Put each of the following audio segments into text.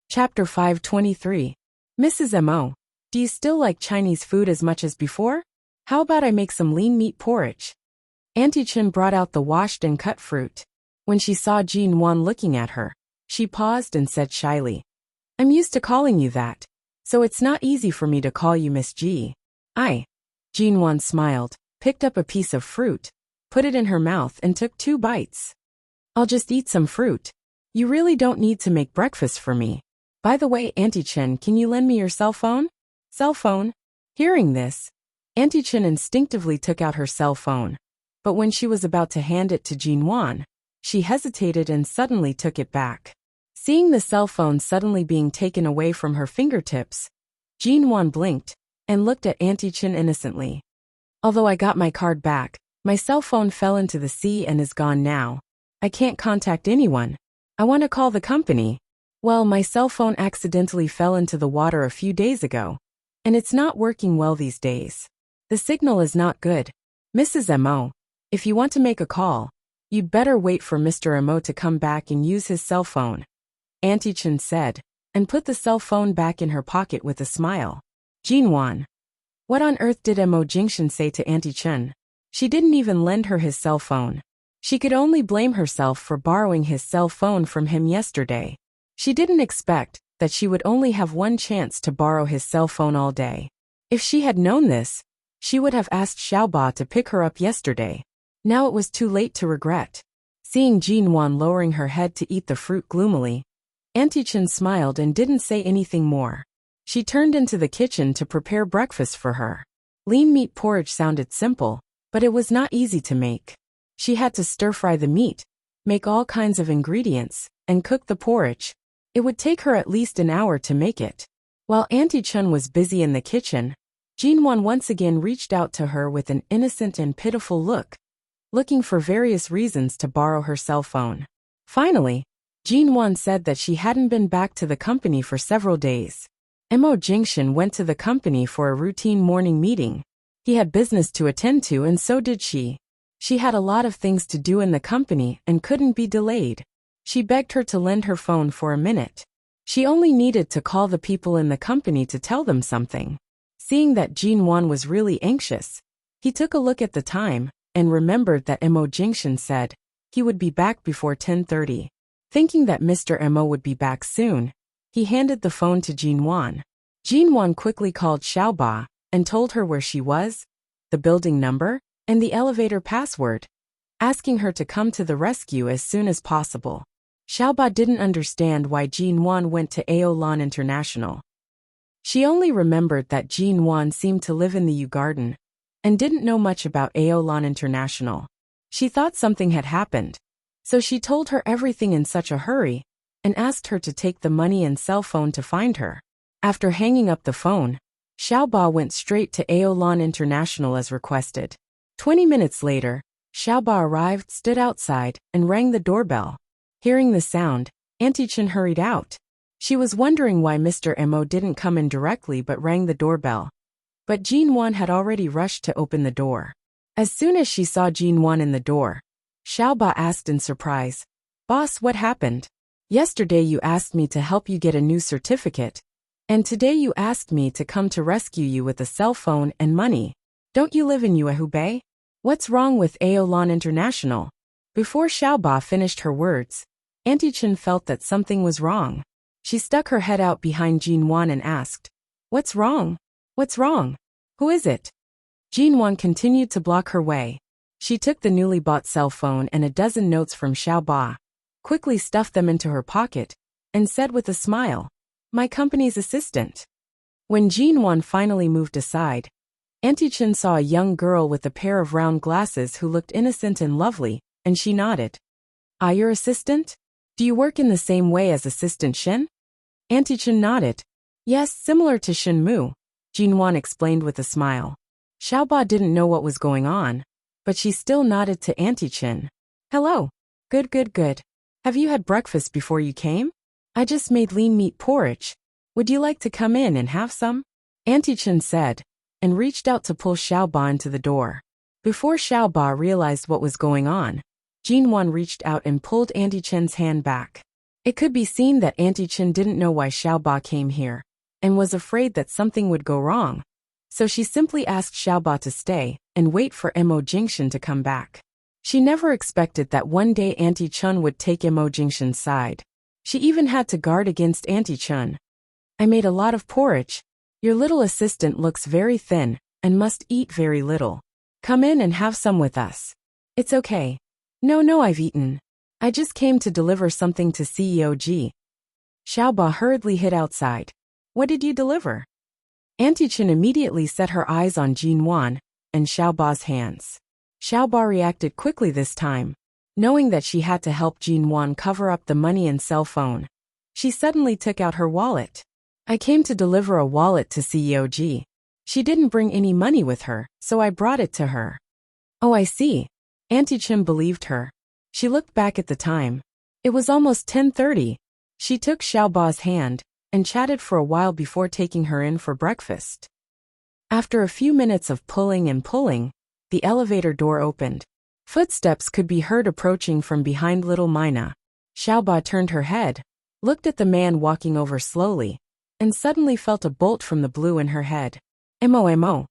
Chapter 523. Mrs. M.O. Do you still like Chinese food as much as before? How about I make some lean meat porridge? Auntie Chen brought out the washed and cut fruit. When she saw Jean Wan looking at her, she paused and said shyly, I'm used to calling you that, so it's not easy for me to call you Miss G. Jean Wan smiled, picked up a piece of fruit, put it in her mouth and took 2 bites. I'll just eat some fruit. You really don't need to make breakfast for me. By the way, Auntie Chen, can you lend me your cell phone? Cell phone? Hearing this, Auntie Chen instinctively took out her cell phone. But when she was about to hand it to Jean Wan, she hesitated and suddenly took it back. Seeing the cell phone suddenly being taken away from her fingertips, Jean Wan blinked and looked at Auntie Chen innocently. Although I got my card back, my cell phone fell into the sea and is gone now. I can't contact anyone. I want to call the company. Well, my cell phone accidentally fell into the water a few days ago, and it's not working well these days. The signal is not good. Mrs. M.O., if you want to make a call, you'd better wait for Mr. M.O. to come back and use his cell phone, Auntie Chen said, and put the cell phone back in her pocket with a smile. Jean Wan. What on earth did M.O. Jingshan say to Auntie Chen? She didn't even lend her his cell phone. She could only blame herself for borrowing his cell phone from him yesterday. She didn't expect that she would only have one chance to borrow his cell phone all day. If she had known this, she would have asked Xiaoba to pick her up yesterday. Now it was too late to regret. Seeing Jean Wan lowering her head to eat the fruit gloomily, Auntie Chen smiled and didn't say anything more. She turned into the kitchen to prepare breakfast for her. Lean meat porridge sounded simple, but it was not easy to make. She had to stir-fry the meat, make all kinds of ingredients, and cook the porridge. It would take her at least an hour to make it. While Auntie Chen was busy in the kitchen, Jean Wan once again reached out to her with an innocent and pitiful look, looking for various reasons to borrow her cell phone. Finally, Jean Wan said that she hadn't been back to the company for several days. M.O. Jingshan went to the company for a routine morning meeting. He had business to attend to and so did she. She had a lot of things to do in the company and couldn't be delayed. She begged her to lend her phone for a minute. She only needed to call the people in the company to tell them something. Seeing that Jean Wan was really anxious, he took a look at the time and remembered that M.O. Jingshan said he would be back before 10:30. Thinking that Mr. M.O. would be back soon, he handed the phone to Jean Wan. Jean Wan quickly called Xiaoba and told her where she was, the building number, and the elevator password, asking her to come to the rescue as soon as possible. Xiaoba didn't understand why Jean Wan went to Aolan International. She only remembered that Jean Wan seemed to live in the U Garden and didn't know much about Aolan International. She thought something had happened, so she told her everything in such a hurry and asked her to take the money and cell phone to find her. After hanging up the phone, Xiaoba went straight to Aolan International as requested. 20 minutes later, Xiaoba arrived, stood outside, and rang the doorbell. Hearing the sound, Auntie Chen hurried out. She was wondering why Mr. M.O. didn't come in directly but rang the doorbell. But Jean Wan had already rushed to open the door. As soon as she saw Jean Wan in the door, Xiaoba asked in surprise, Boss, what happened? Yesterday you asked me to help you get a new certificate, and today you asked me to come to rescue you with a cell phone and money. Don't you live in Yuehubei? What's wrong with Aolan International? Before Xiaoba finished her words, Auntie Chen felt that something was wrong. She stuck her head out behind Jean Wan and asked, What's wrong? What's wrong? Who is it? Jean Wan continued to block her way. She took the newly bought cell phone and a dozen notes from Xiaoba, quickly stuffed them into her pocket, and said with a smile, My company's assistant. When Jean Wan finally moved aside, Auntie Chen saw a young girl with a pair of round glasses who looked innocent and lovely, and she nodded. Your assistant? Do you work in the same way as Assistant Shen? Auntie Chen nodded. Yes, similar to Shen Mu, Jean Wan explained with a smile. Xiaoba didn't know what was going on, but she still nodded to Auntie Chen. Hello. Good. Have you had breakfast before you came? I just made lean meat porridge. Would you like to come in and have some? Auntie Chen said, and reached out to pull Xiaoba into the door. Before Xiaoba realized what was going on, Jean Wan reached out and pulled Auntie Chen's hand back. It could be seen that Auntie Chen didn't know why Xiaoba came here, and was afraid that something would go wrong. So she simply asked Xiaoba to stay and wait for Mo Jingshan to come back. She never expected that one day Auntie Chen would take Mo Jingshan's side. She even had to guard against Auntie Chen. I made a lot of porridge. Your little assistant looks very thin and must eat very little. Come in and have some with us. It's okay. No, I've eaten. I just came to deliver something to CEO G. Xiaoba hurriedly hid outside. What did you deliver? Auntie Chen immediately set her eyes on Jin Wan and Xiaoba's hands. Xiaoba reacted quickly this time. Knowing that she had to help Jin Wan cover up the money and cell phone, she suddenly took out her wallet. I came to deliver a wallet to CEO G. She didn't bring any money with her, so I brought it to her. Oh, I see. Auntie Chen believed her. She looked back at the time. It was almost 10:30. She took Xiaoba's hand and chatted for a while before taking her in for breakfast. After a few minutes of pulling and pulling, the elevator door opened. Footsteps could be heard approaching from behind little Mina. Xiaoba turned her head, looked at the man walking over slowly, and suddenly felt a bolt from the blue in her head. Mo.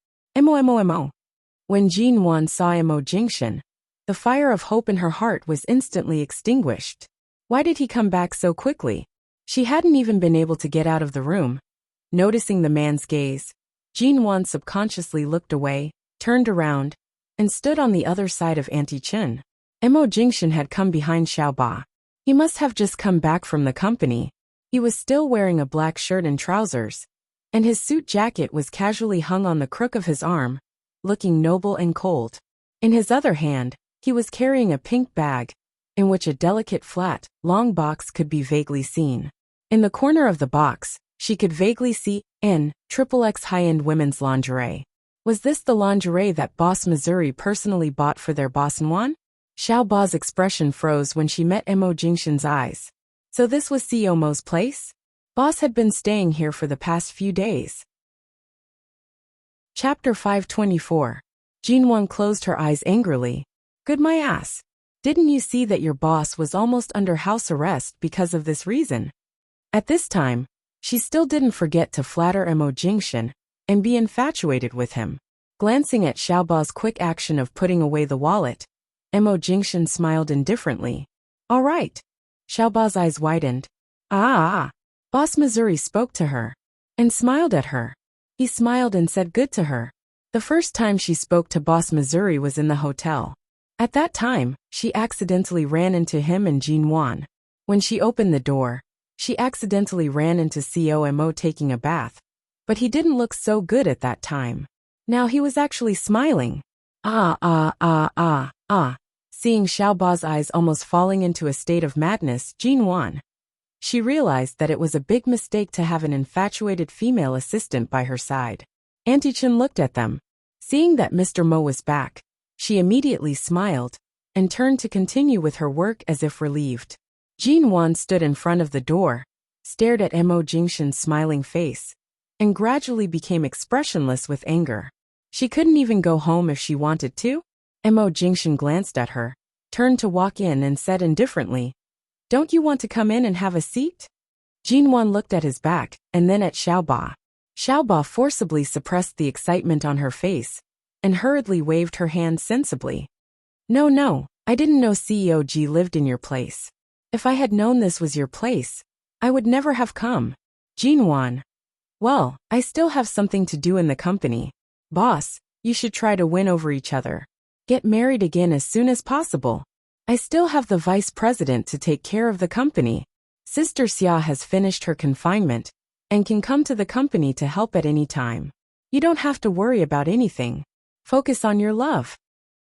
When Jin Wan saw Mo Jingshan, the fire of hope in her heart was instantly extinguished. Why did he come back so quickly? She hadn't even been able to get out of the room. Noticing the man's gaze, Jin Wan subconsciously looked away, turned around, and stood on the other side of Auntie Chen. Mo Jingshan had come behind Xiaoba. He must have just come back from the company. He was still wearing a black shirt and trousers, and his suit jacket was casually hung on the crook of his arm, looking noble and cold. In his other hand, he was carrying a pink bag, in which a delicate flat, long box could be vaguely seen. In the corner of the box, she could vaguely see XXX high-end women's lingerie. Was this the lingerie that Boss Missouri personally bought for their boss Nwan? Xiaoba's expression froze when she met Mo Jingshan's eyes. So this was CEO Mo's place? Boss had been staying here for the past few days. Chapter 524. Jinwan closed her eyes angrily. Good my ass. Didn't you see that your boss was almost under house arrest because of this reason? At this time, she still didn't forget to flatter Mo Jingshan and be infatuated with him. Glancing at Xiaoba's quick action of putting away the wallet, Mo Jingshan smiled indifferently. All right. Xiaoba's eyes widened. Boss Missouri spoke to her and smiled at her. He smiled and said good to her. The first time she spoke to Boss Missouri was in the hotel. At that time, she accidentally ran into him and Jin Wan. When she opened the door, she accidentally ran into COMO taking a bath. But he didn't look so good at that time. Now he was actually smiling. Seeing Xiaoba's eyes almost falling into a state of madness, Jin Wan. She realized that it was a big mistake to have an infatuated female assistant by her side. Auntie Chen looked at them. Seeing that Mr. Mo was back, she immediately smiled and turned to continue with her work as if relieved. Jin Wan stood in front of the door, stared at Mo Jingshan's smiling face, and gradually became expressionless with anger. She couldn't even go home if she wanted to. Mo Jingshan glanced at her, turned to walk in and said indifferently, Don't you want to come in and have a seat? Jin Wan looked at his back and then at Xiaoba. Xiaoba forcibly suppressed the excitement on her face and hurriedly waved her hand sensibly. No, I didn't know CEO G lived in your place. If I had known this was your place, I would never have come. Jin Wan. Well, I still have something to do in the company. Boss, you should try to win over each other. Get married again as soon as possible. I still have the vice president to take care of the company. Sister Xia has finished her confinement and can come to the company to help at any time. You don't have to worry about anything. Focus on your love.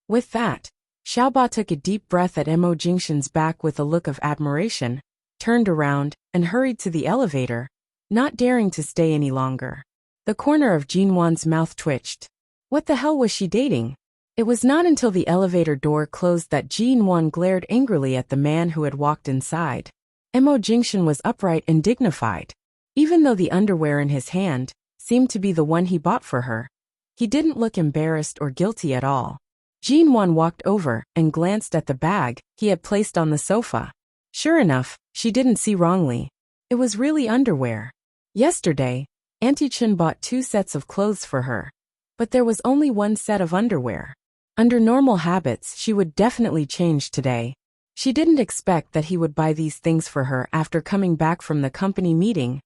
With that, Xiaoba took a deep breath at Mo Jingshan's back with a look of admiration, turned around, and hurried to the elevator, not daring to stay any longer. The corner of Jin Wan's mouth twitched. What the hell was she dating? It was not until the elevator door closed that Jin Wan glared angrily at the man who had walked inside. Mo Jingshan was upright and dignified. Even though the underwear in his hand seemed to be the one he bought for her, he didn't look embarrassed or guilty at all. Jin Wan walked over and glanced at the bag he had placed on the sofa. Sure enough, she didn't see wrongly. It was really underwear. Yesterday, Auntie Chen bought 2 sets of clothes for her. But there was only 1 set of underwear. Under normal habits, she would definitely change today. She didn't expect that he would buy these things for her after coming back from the company meeting.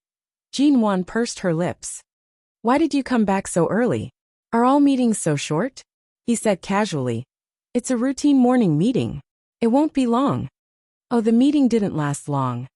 Jinwan pursed her lips. Why did you come back so early? Are all meetings so short? He said casually. It's a routine morning meeting. It won't be long. Oh, the meeting didn't last long.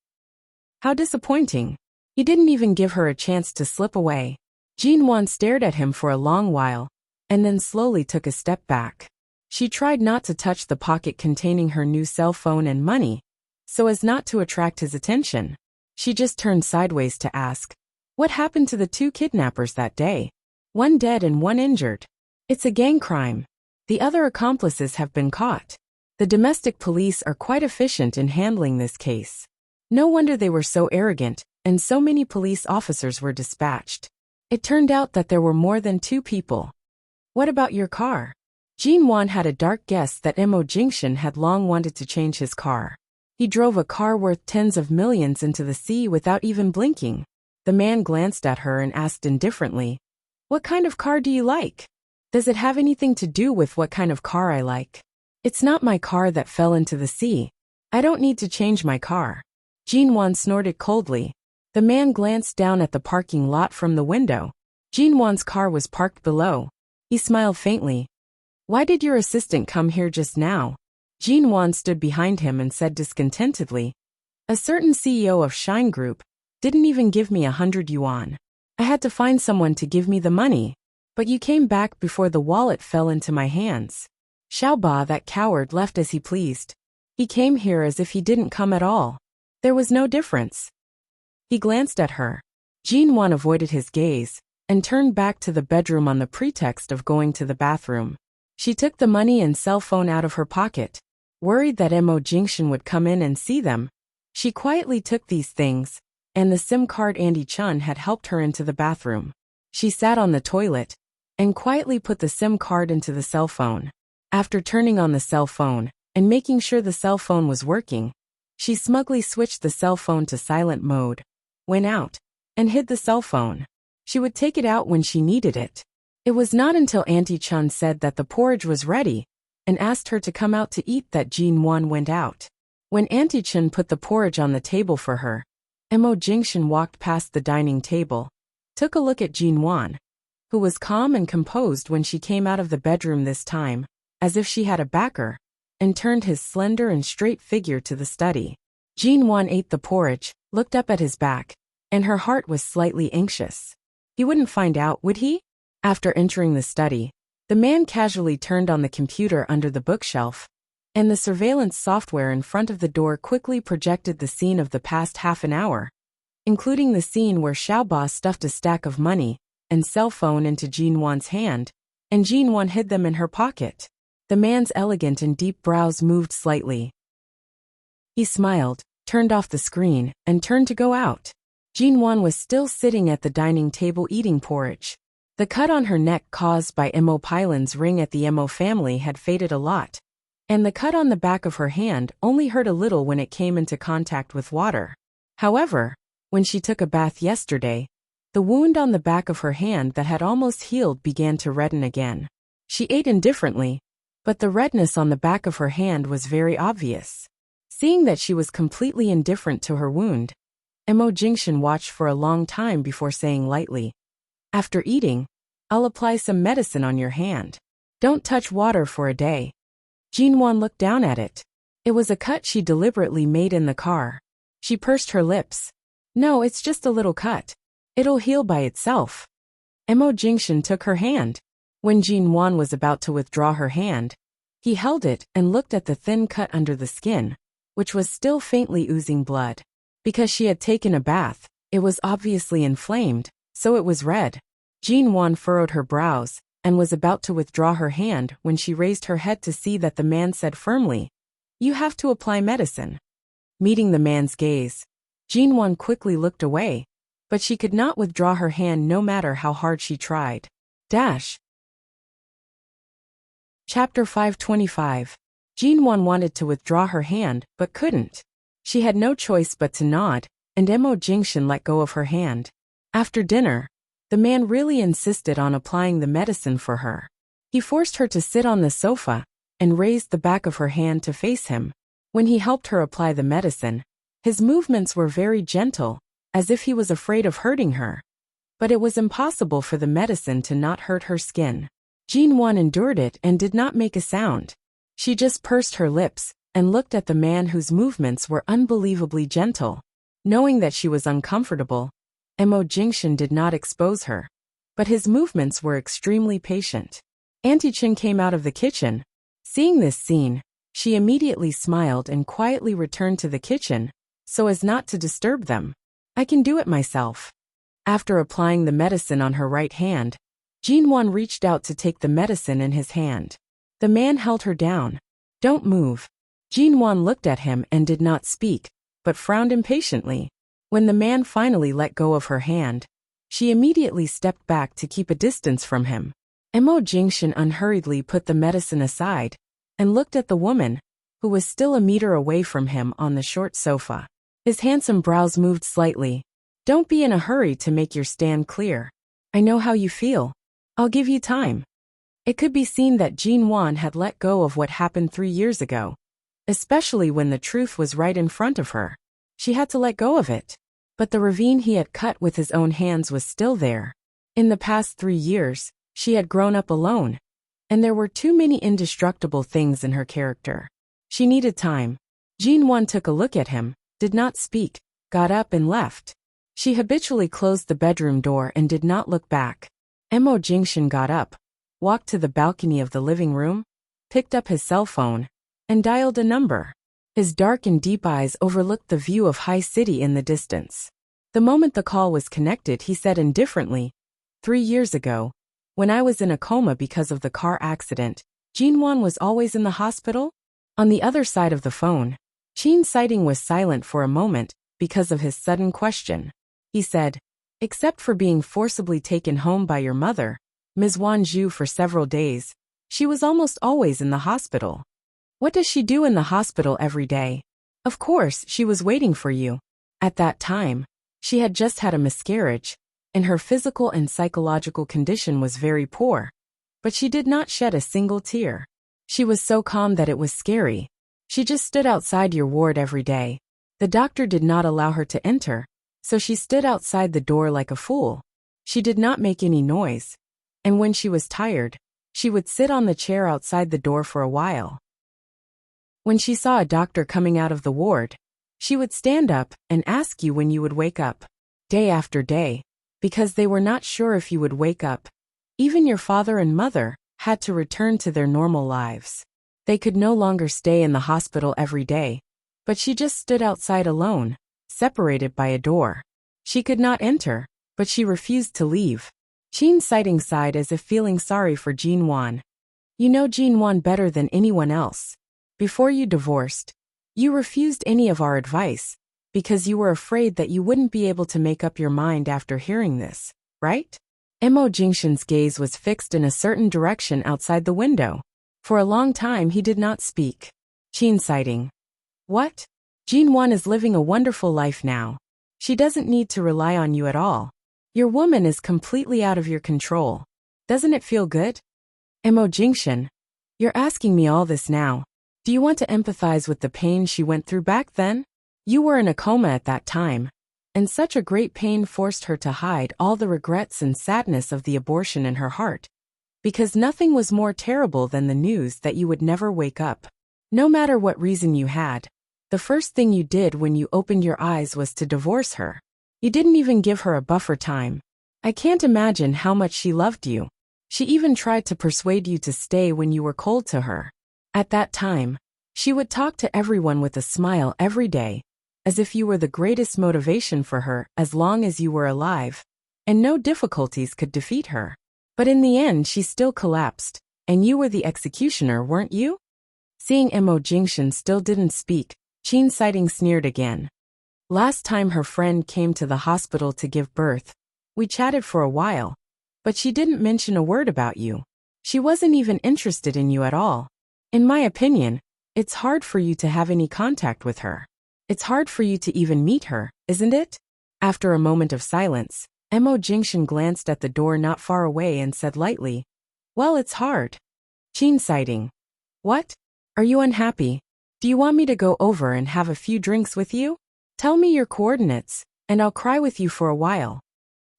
How disappointing. He didn't even give her a chance to slip away. Jinwan stared at him for a long while, and then slowly took a step back. She tried not to touch the pocket containing her new cell phone and money, so as not to attract his attention. She just turned sideways to ask, what happened to the 2 kidnappers that day? 1 dead and 1 injured. It's a gang crime. The other accomplices have been caught. The domestic police are quite efficient in handling this case. No wonder they were so arrogant, and so many police officers were dispatched. It turned out that there were more than 2 people. What about your car? Jinwan had a dark guess that Mo Jingshan had long wanted to change his car. He drove a car worth tens of millions into the sea without even blinking. The man glanced at her and asked indifferently, what kind of car do you like? Does it have anything to do with what kind of car I like? It's not my car that fell into the sea. I don't need to change my car. Jinwan snorted coldly. The man glanced down at the parking lot from the window. Jinwan's car was parked below. He smiled faintly. Why did your assistant come here just now? Jinwan stood behind him and said discontentedly. A certain CEO of Shine Group didn't even give me 100 yuan. I had to find someone to give me the money. But you came back before the wallet fell into my hands. Xiaoba, that coward, left as he pleased. He came here as if he didn't come at all. There was no difference. He glanced at her. Jinwan avoided his gaze and turned back to the bedroom on the pretext of going to the bathroom. She took the money and cell phone out of her pocket. Worried that Mo Jingshan would come in and see them, she quietly took these things, and the SIM card Andy Chun had helped her into the bathroom. She sat on the toilet and quietly put the SIM card into the cell phone. After turning on the cell phone and making sure the cell phone was working, she smugly switched the cell phone to silent mode, went out, and hid the cell phone. She would take it out when she needed it. It was not until Auntie Chun said that the porridge was ready and asked her to come out to eat that Jinwan went out. When Auntie Chun put the porridge on the table for her, Mo Jingshan walked past the dining table, took a look at Jinwan, who was calm and composed when she came out of the bedroom this time, as if she had a backer, and turned his slender and straight figure to the study. Jinwan ate the porridge, looked up at his back, and her heart was slightly anxious. He wouldn't find out, would he? After entering the study, the man casually turned on the computer under the bookshelf, and the surveillance software in front of the door quickly projected the scene of the past half an hour, including the scene where Xiaoba stuffed a stack of money and cell phone into Jinwan's hand, and Jinwan hid them in her pocket. The man's elegant and deep brows moved slightly. He smiled, turned off the screen, and turned to go out. Jinwan was still sitting at the dining table eating porridge. The cut on her neck caused by Mo Pylan's ring at the Mo family had faded a lot, and the cut on the back of her hand only hurt a little when it came into contact with water. However, when she took a bath yesterday, the wound on the back of her hand that had almost healed began to redden again. She ate indifferently, but the redness on the back of her hand was very obvious. Seeing that she was completely indifferent to her wound, Mo Jingshan watched for a long time before saying lightly, after eating, I'll apply some medicine on your hand. Don't touch water for a day. Jinwan looked down at it. It was a cut she deliberately made in the car. She pursed her lips. No, it's just a little cut. It'll heal by itself. Mo Jingshan took her hand. When Jinwan was about to withdraw her hand, he held it and looked at the thin cut under the skin, which was still faintly oozing blood. Because she had taken a bath, it was obviously inflamed, so it was red. Jinwan furrowed her brows and was about to withdraw her hand when she raised her head to see that the man said firmly, You have to apply medicine. Meeting the man's gaze, Jinwan quickly looked away, but she could not withdraw her hand no matter how hard she tried. Chapter 525. Jinwan wanted to withdraw her hand but couldn't. She had no choice but to nod, and Mo Jingshan let go of her hand. After dinner, the man really insisted on applying the medicine for her. He forced her to sit on the sofa and raised the back of her hand to face him. When he helped her apply the medicine, his movements were very gentle, as if he was afraid of hurting her. But it was impossible for the medicine to not hurt her skin. Jinwan endured it and did not make a sound. She just pursed her lips and looked at the man whose movements were unbelievably gentle. Knowing that she was uncomfortable, Mo Jingshan did not expose her, but his movements were extremely patient. Auntie Chin came out of the kitchen. Seeing this scene, she immediately smiled and quietly returned to the kitchen, so as not to disturb them. I can do it myself. After applying the medicine on her right hand, Jinwan reached out to take the medicine in his hand. The man held her down. Don't move. Jinwan looked at him and did not speak, but frowned impatiently. When the man finally let go of her hand, she immediately stepped back to keep a distance from him. Mo Jingshan unhurriedly put the medicine aside and looked at the woman, who was still a meter away from him on the short sofa. His handsome brows moved slightly. Don't be in a hurry to make your stand clear. I know how you feel. I'll give you time. It could be seen that Jinwan had let go of what happened 3 years ago, especially when the truth was right in front of her. She had to let go of it. But the ravine he had cut with his own hands was still there. In the past 3 years, she had grown up alone, and there were too many indestructible things in her character. She needed time. Jinwan took a look at him, did not speak, got up and left. She habitually closed the bedroom door and did not look back. Mo Jingshan got up, walked to the balcony of the living room, picked up his cell phone, and dialed a number. His dark and deep eyes overlooked the view of High City in the distance. The moment the call was connected, he said indifferently, 3 years ago, when I was in a coma because of the car accident, Jinwan was always in the hospital? On the other side of the phone, Qin Sighting was silent for a moment because of his sudden question. He said, except for being forcibly taken home by your mother, Ms. Wanzhou, for several days, she was almost always in the hospital. What does she do in the hospital every day? Of course, she was waiting for you. At that time, she had just had a miscarriage, and her physical and psychological condition was very poor. But she did not shed a single tear. She was so calm that it was scary. She just stood outside your ward every day. The doctor did not allow her to enter, so she stood outside the door like a fool. She did not make any noise, and when she was tired, she would sit on the chair outside the door for a while. When she saw a doctor coming out of the ward, she would stand up and ask you when you would wake up. Day after day, because they were not sure if you would wake up. Even your father and mother had to return to their normal lives. They could no longer stay in the hospital every day, but she just stood outside alone, separated by a door. She could not enter, but she refused to leave. Qin Sighting sighed as if feeling sorry for Jinwan. You know Jinwan better than anyone else. Before you divorced, you refused any of our advice, because you were afraid that you wouldn't be able to make up your mind after hearing this, right? Mo Jingshan's gaze was fixed in a certain direction outside the window. For a long time he did not speak. Qin Sighting. What? Jinwan is living a wonderful life now. She doesn't need to rely on you at all. Your woman is completely out of your control. Doesn't it feel good? Mo Jingshan, you're asking me all this now. Do you want to empathize with the pain she went through back then? You were in a coma at that time, and such a great pain forced her to hide all the regrets and sadness of the abortion in her heart, because nothing was more terrible than the news that you would never wake up. No matter what reason you had, the first thing you did when you opened your eyes was to divorce her. You didn't even give her a buffer time. I can't imagine how much she loved you. She even tried to persuade you to stay when you were cold to her. At that time, she would talk to everyone with a smile every day, as if you were the greatest motivation for her as long as you were alive, and no difficulties could defeat her. But in the end she still collapsed, and you were the executioner, weren't you? Seeing Mo Jingshan still didn't speak, Qin Sighting sneered again. Last time her friend came to the hospital to give birth, we chatted for a while, but she didn't mention a word about you. She wasn't even interested in you at all. In my opinion, it's hard for you to have any contact with her. It's hard for you to even meet her, isn't it? After a moment of silence, Mo Jingshan glanced at the door not far away and said lightly, "Well, it's hard." Qin sighing. "What? Are you unhappy? Do you want me to go over and have a few drinks with you? Tell me your coordinates, and I'll cry with you for a while."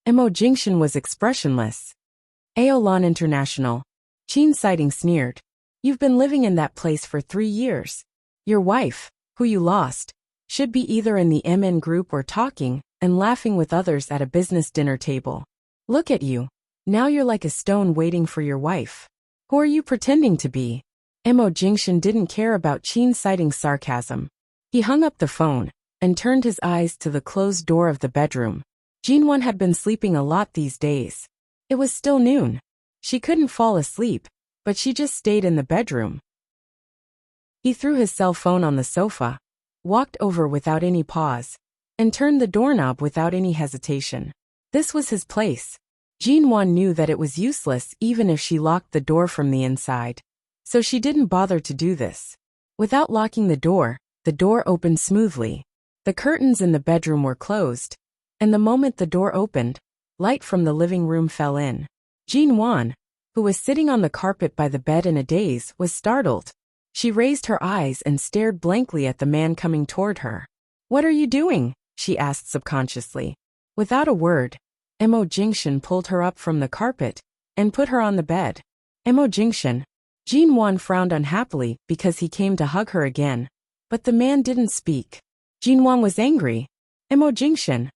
Mo Jingshan was expressionless. Aolan International. Qin sighing sneered. "You've been living in that place for 3 years. Your wife, who you lost, should be either in the MN group or talking and laughing with others at a business dinner table. Look at you. Now you're like a stone waiting for your wife. Who are you pretending to be?" Mo Jingshan didn't care about Qin sighting's sarcasm. He hung up the phone and turned his eyes to the closed door of the bedroom. Jinwan had been sleeping a lot these days. It was still noon. She couldn't fall asleep, but she just stayed in the bedroom. He threw his cell phone on the sofa, walked over without any pause, and turned the doorknob without any hesitation. This was his place. Jinwan knew that it was useless even if she locked the door from the inside, so she didn't bother to do this. Without locking the door opened smoothly. The curtains in the bedroom were closed, and the moment the door opened, light from the living room fell in. Jinwan, who was sitting on the carpet by the bed in a daze, was startled. She raised her eyes and stared blankly at the man coming toward her. "What are you doing?" she asked subconsciously. Without a word, Mo Jingshan pulled her up from the carpet and put her on the bed. Mo Jingshan. Jinwan frowned unhappily because he came to hug her again, but the man didn't speak. Jinwan was angry. "Mo Jingshan,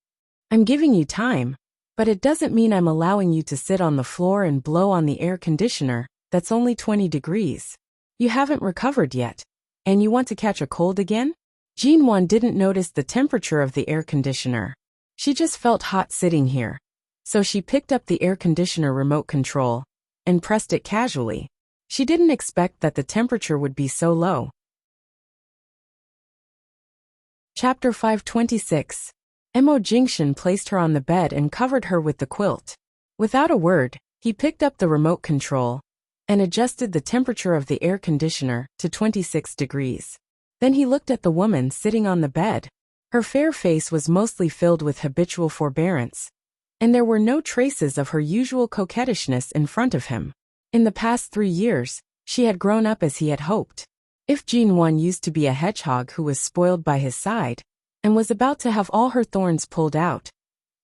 I'm giving you time, but it doesn't mean I'm allowing you to sit on the floor and blow on the air conditioner that's only 20 degrees. You haven't recovered yet, and you want to catch a cold again?" Jinwan didn't notice the temperature of the air conditioner. She just felt hot sitting here, so she picked up the air conditioner remote control and pressed it casually. She didn't expect that the temperature would be so low. Chapter 526. Mo Jingshan placed her on the bed and covered her with the quilt. Without a word, he picked up the remote control and adjusted the temperature of the air conditioner to 26 degrees. Then he looked at the woman sitting on the bed. Her fair face was mostly filled with habitual forbearance, and there were no traces of her usual coquettishness in front of him. In the past 3 years, she had grown up as he had hoped. If Jinwan used to be a hedgehog who was spoiled by his side and was about to have all her thorns pulled out,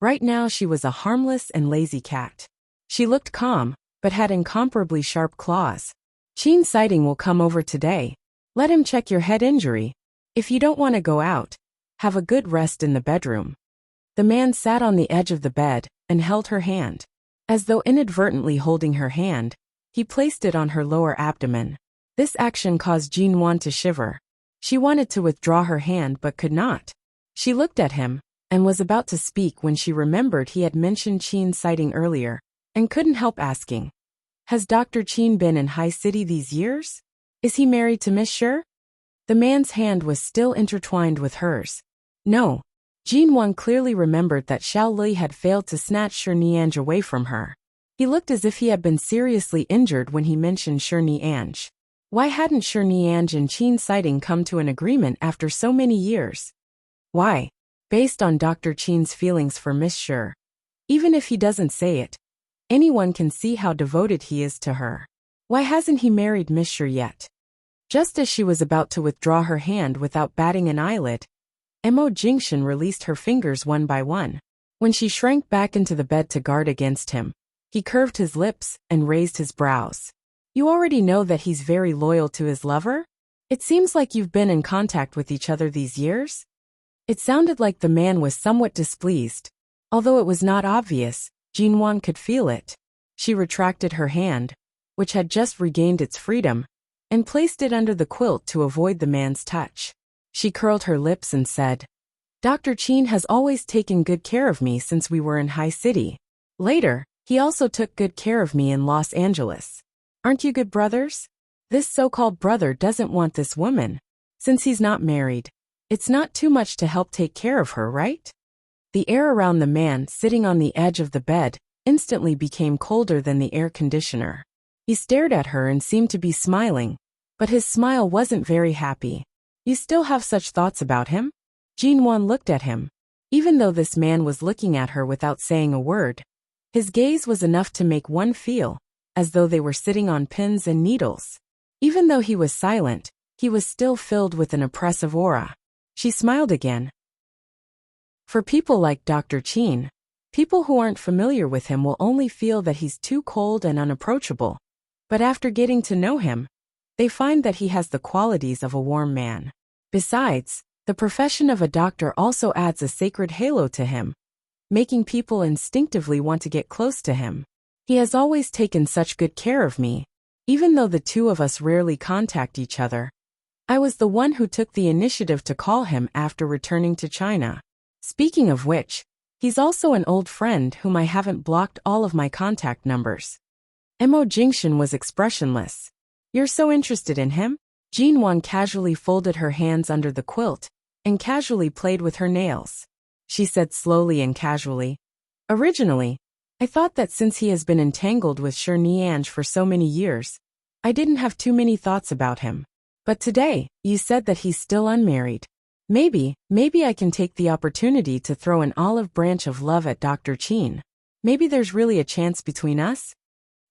right now she was a harmless and lazy cat. She looked calm, but had incomparably sharp claws. "Qin sighting will come over today. Let him check your head injury. If you don't want to go out, have a good rest in the bedroom." The man sat on the edge of the bed and held her hand. As though inadvertently holding her hand, he placed it on her lower abdomen. This action caused Jinwan to shiver. She wanted to withdraw her hand but could not. She looked at him and was about to speak when she remembered he had mentioned Qin sighting earlier and couldn't help asking, "Has Dr. Qin been in High City these years? Is he married to Miss Shi?" The man's hand was still intertwined with hers. No. Jinwan clearly remembered that Xiao Li had failed to snatch Shi Niange away from her. He looked as if he had been seriously injured when he mentioned Shi Niange. Why hadn't Shi Niange and Qin sighting come to an agreement after so many years? Why? Based on Dr. Qin's feelings for Miss Shi. Even if he doesn't say it, anyone can see how devoted he is to her. Why hasn't he married Miss Shi yet? Just as she was about to withdraw her hand without batting an eyelid, Mo Jingshan released her fingers one by one. When she shrank back into the bed to guard against him, he curved his lips and raised his brows. "You already know that he's very loyal to his lover? It seems like you've been in contact with each other these years?" It sounded like the man was somewhat displeased. Although it was not obvious, Jinwan could feel it. She retracted her hand, which had just regained its freedom, and placed it under the quilt to avoid the man's touch. She curled her lips and said, "Dr. Qin has always taken good care of me since we were in High City. Later, he also took good care of me in Los Angeles. Aren't you good brothers? This so-called brother doesn't want this woman. Since he's not married, it's not too much to help take care of her, right?" The air around the man sitting on the edge of the bed instantly became colder than the air conditioner. He stared at her and seemed to be smiling, but his smile wasn't very happy. "You still have such thoughts about him?" Jinwan looked at him. Even though this man was looking at her without saying a word, his gaze was enough to make one feel as though they were sitting on pins and needles. Even though he was silent, he was still filled with an oppressive aura. She smiled again. For people like Dr. Qin, people who aren't familiar with him will only feel that he's too cold and unapproachable. But after getting to know him, they find that he has the qualities of a warm man. Besides, the profession of a doctor also adds a sacred halo to him, making people instinctively want to get close to him. He has always taken such good care of me, even though the two of us rarely contact each other. I was the one who took the initiative to call him after returning to China. Speaking of which, he's also an old friend whom I haven't blocked all of my contact numbers. Mo Jingxian was expressionless. You're so interested in him? Jinwan casually folded her hands under the quilt and casually played with her nails. She said slowly and casually. Originally, I thought that since he has been entangled with Shi Niange for so many years, I didn't have too many thoughts about him. But today, you said that he's still unmarried. Maybe I can take the opportunity to throw an olive branch of love at Dr. Qin. Maybe there's really a chance between us?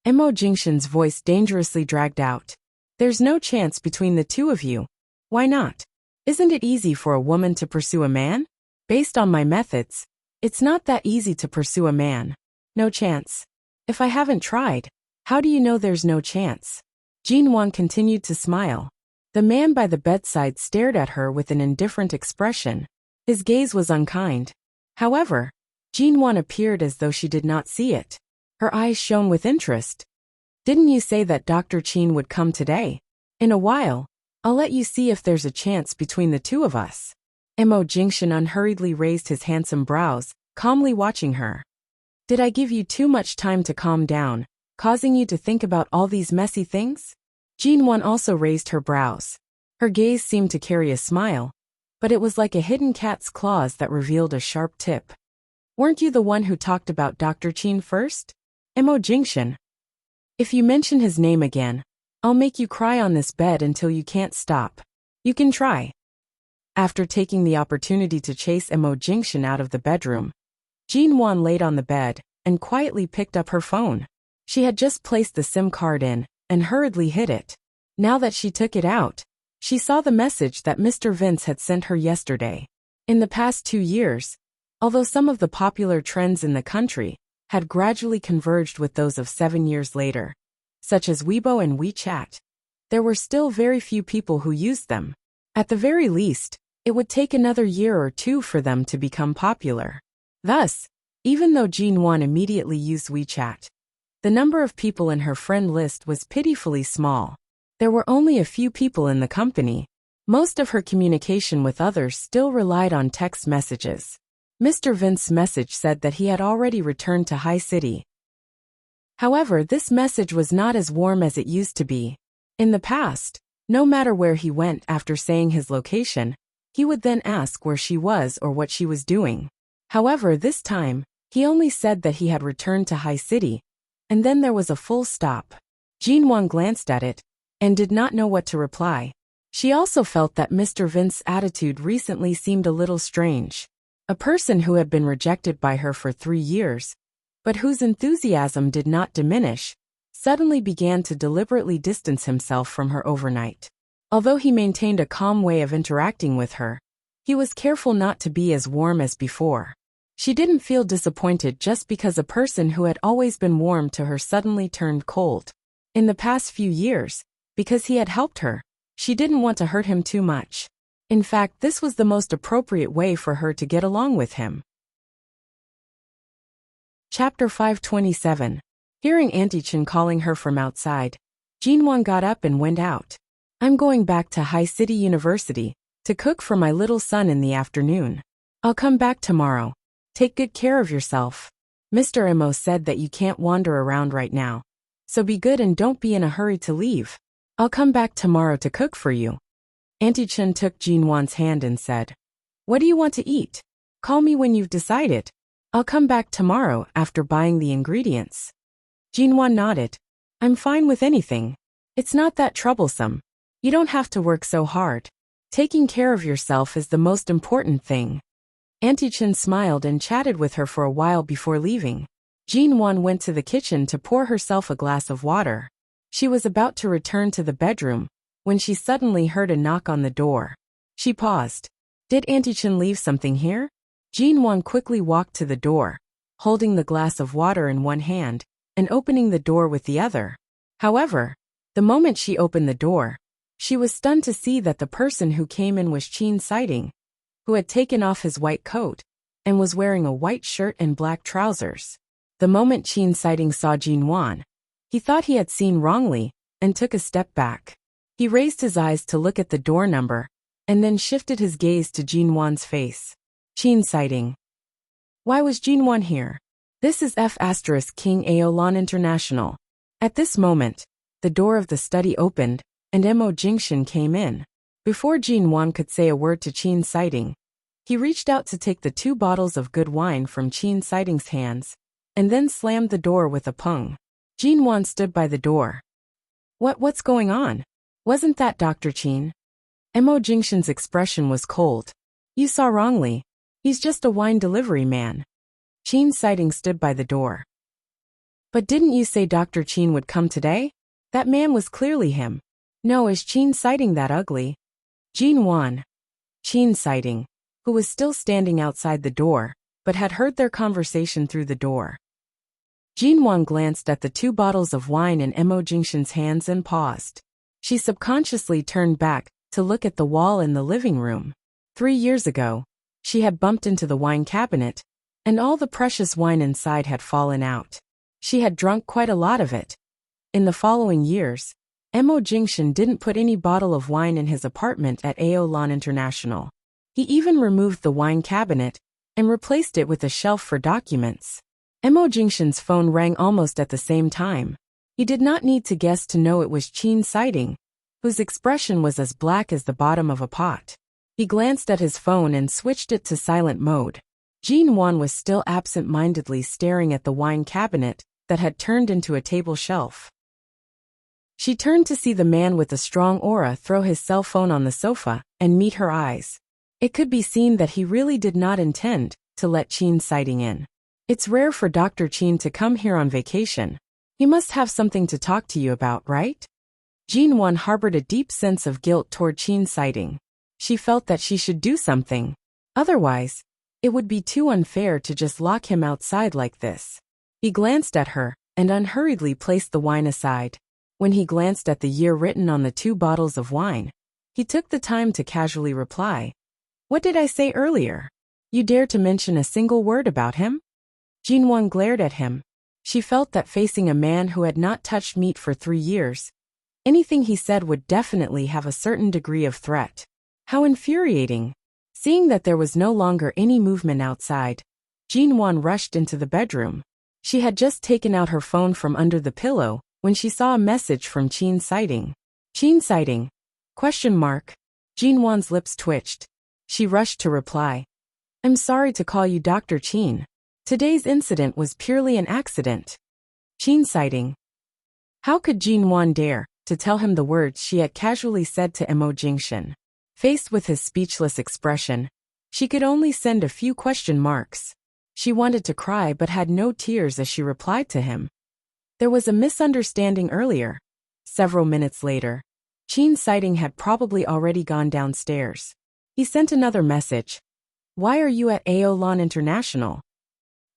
Mo Jingxian's voice dangerously dragged out. There's no chance between the two of you. Why not? Isn't it easy for a woman to pursue a man? Based on my methods, it's not that easy to pursue a man. No chance. If I haven't tried, how do you know there's no chance? Jinwan continued to smile. The man by the bedside stared at her with an indifferent expression. His gaze was unkind. However, Jinwan appeared as though she did not see it. Her eyes shone with interest. Didn't you say that Dr. Qin would come today? In a while, I'll let you see if there's a chance between the two of us. Mo Jingxian unhurriedly raised his handsome brows, calmly watching her. Did I give you too much time to calm down, causing you to think about all these messy things? Jinwan also raised her brows. Her gaze seemed to carry a smile, but it was like a hidden cat's claws that revealed a sharp tip. Weren't you the one who talked about Dr. Qin first? Mo Jingxian. If you mention his name again, I'll make you cry on this bed until you can't stop. You can try. After taking the opportunity to chase Mo Jingxian out of the bedroom, Jinwan laid on the bed and quietly picked up her phone. She had just placed the SIM card in and hurriedly hid it. Now that she took it out, she saw the message that Mr. Vince had sent her yesterday. In the past 2 years, although some of the popular trends in the country had gradually converged with those of 7 years later, such as Weibo and WeChat, there were still very few people who used them. At the very least, it would take another year or two for them to become popular. Thus, even though Jinwan immediately used WeChat, the number of people in her friend list was pitifully small. There were only a few people in the company. Most of her communication with others still relied on text messages. Mr. Vince's message said that he had already returned to High City. However, this message was not as warm as it used to be. In the past, no matter where he went after saying his location, he would then ask where she was or what she was doing. However, this time, he only said that he had returned to High City, and then there was a full stop. Jinwan glanced at it and did not know what to reply. She also felt that Mr. Vince's attitude recently seemed a little strange. A person who had been rejected by her for 3 years, but whose enthusiasm did not diminish, suddenly began to deliberately distance himself from her overnight. Although he maintained a calm way of interacting with her, he was careful not to be as warm as before. She didn't feel disappointed just because a person who had always been warm to her suddenly turned cold. In the past few years, because he had helped her, she didn't want to hurt him too much. In fact, this was the most appropriate way for her to get along with him. Chapter 527. Hearing Auntie Chen calling her from outside, Jinwan got up and went out. I'm going back to High City University to cook for my little son in the afternoon. I'll come back tomorrow. Take good care of yourself. Mr. Mo said that you can't wander around right now, so be good and don't be in a hurry to leave. I'll come back tomorrow to cook for you. Auntie Chen took Jinwan's hand and said, What do you want to eat? Call me when you've decided. I'll come back tomorrow after buying the ingredients. Jinwan nodded. I'm fine with anything. It's not that troublesome. You don't have to work so hard. Taking care of yourself is the most important thing. Auntie Chen smiled and chatted with her for a while before leaving. Jean Wan went to the kitchen to pour herself a glass of water. She was about to return to the bedroom when she suddenly heard a knock on the door. She paused. Did Auntie Chen leave something here? Jean Wan quickly walked to the door, holding the glass of water in one hand and opening the door with the other. However, the moment she opened the door, she was stunned to see that the person who came in was Qin Siding, who had taken off his white coat and was wearing a white shirt and black trousers. The moment Qin Siding saw Jean Wan, he thought he had seen wrongly and took a step back. He raised his eyes to look at the door number and then shifted his gaze to Jean Wan's face. Qin Siding. Why was Jean Wan here? This is King Aolan International. At this moment, the door of the study opened and Mo Jingshan came in. Before Jean Wan could say a word to Qin Siding, he reached out to take the 2 bottles of good wine from Qin Siding's hands and then slammed the door with a pung. Jean Wan stood by the door. What's going on? Wasn't that Dr. Qin? Mo Jingshan's expression was cold. You saw wrongly. He's just a wine delivery man. Qin Siding stood by the door. But didn't you say Dr. Qin would come today? That man was clearly him. No, is Qin Siding that ugly? Jean Wan. Qin Siding, who was still standing outside the door, but had heard their conversation through the door. Jean Wan glanced at the 2 bottles of wine in Mo Jingshan's hands and paused. She subconsciously turned back to look at the wall in the living room. 3 years ago, she had bumped into the wine cabinet, and all the precious wine inside had fallen out. She had drunk quite a lot of it. In the following years, Mo Jingshan didn't put any bottle of wine in his apartment at Aolan International. He even removed the wine cabinet and replaced it with a shelf for documents. Mo Jingshan's phone rang almost at the same time. He did not need to guess to know it was Qin Siding, whose expression was as black as the bottom of a pot. He glanced at his phone and switched it to silent mode. Jean Wan was still absent-mindedly staring at the wine cabinet that had turned into a table shelf. She turned to see the man with a strong aura throw his cell phone on the sofa and meet her eyes. It could be seen that he really did not intend to let Qin Siding in. It's rare for Dr. Qin to come here on vacation. He must have something to talk to you about, right? Jean Wan harbored a deep sense of guilt toward Qin Siding. She felt that she should do something. Otherwise, it would be too unfair to just lock him outside like this. He glanced at her and unhurriedly placed the wine aside. When he glanced at the year written on the 2 bottles of wine, he took the time to casually reply. What did I say earlier? You dare to mention a single word about him? Jean Wan glared at him. She felt that facing a man who had not touched meat for 3 years, anything he said would definitely have a certain degree of threat. How infuriating. Seeing that there was no longer any movement outside, Jean Wan rushed into the bedroom. She had just taken out her phone from under the pillow when she saw a message from Qin Siding. Qin Siding? ? Jean Wan's lips twitched. She rushed to reply. I'm sorry to call you Dr. Qin. Today's incident was purely an accident. Qin Siding. How could Jean Wan dare to tell him the words she had casually said to Mo Jingshan? Faced with his speechless expression, she could only send a few question marks. She wanted to cry but had no tears as she replied to him. There was a misunderstanding earlier. Several minutes later, Qin Siding had probably already gone downstairs. He sent another message. Why are you at Aolan International?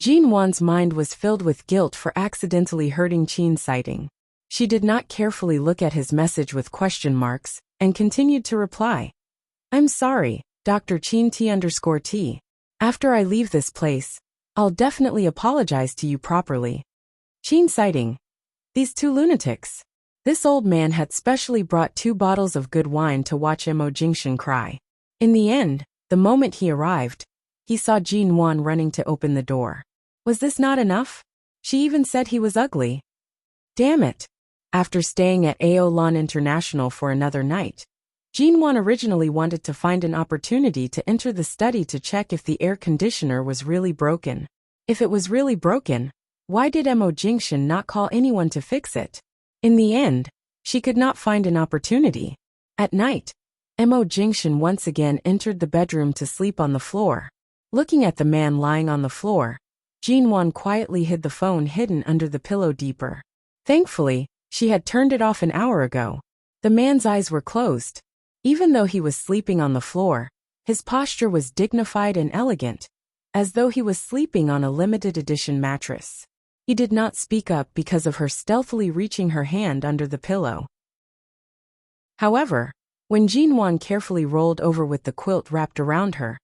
Jean Wan's mind was filled with guilt for accidentally hurting Qin Siding. She did not carefully look at his message with question marks and continued to reply. I'm sorry, Dr. Qin T_T. After I leave this place, I'll definitely apologize to you properly. Qin Siding. These 2 lunatics. This old man had specially brought 2 bottles of good wine to watch Mo Jingshan cry. In the end, the moment he arrived, he saw Jean Wan running to open the door. Was this not enough? She even said he was ugly. Damn it. After staying at Aolan International for another night, Jean Wan originally wanted to find an opportunity to enter the study to check if the air conditioner was really broken. If it was really broken, why did Mo Jingshan not call anyone to fix it? In the end, she could not find an opportunity. At night, Mo Jingshan once again entered the bedroom to sleep on the floor. Looking at the man lying on the floor, Jinwan quietly hid the phone hidden under the pillow deeper. Thankfully, she had turned it off an hour ago. The man's eyes were closed. Even though he was sleeping on the floor, his posture was dignified and elegant, as though he was sleeping on a limited edition mattress. He did not speak up because of her stealthily reaching her hand under the pillow. However, when Jinwan carefully rolled over with the quilt wrapped around her,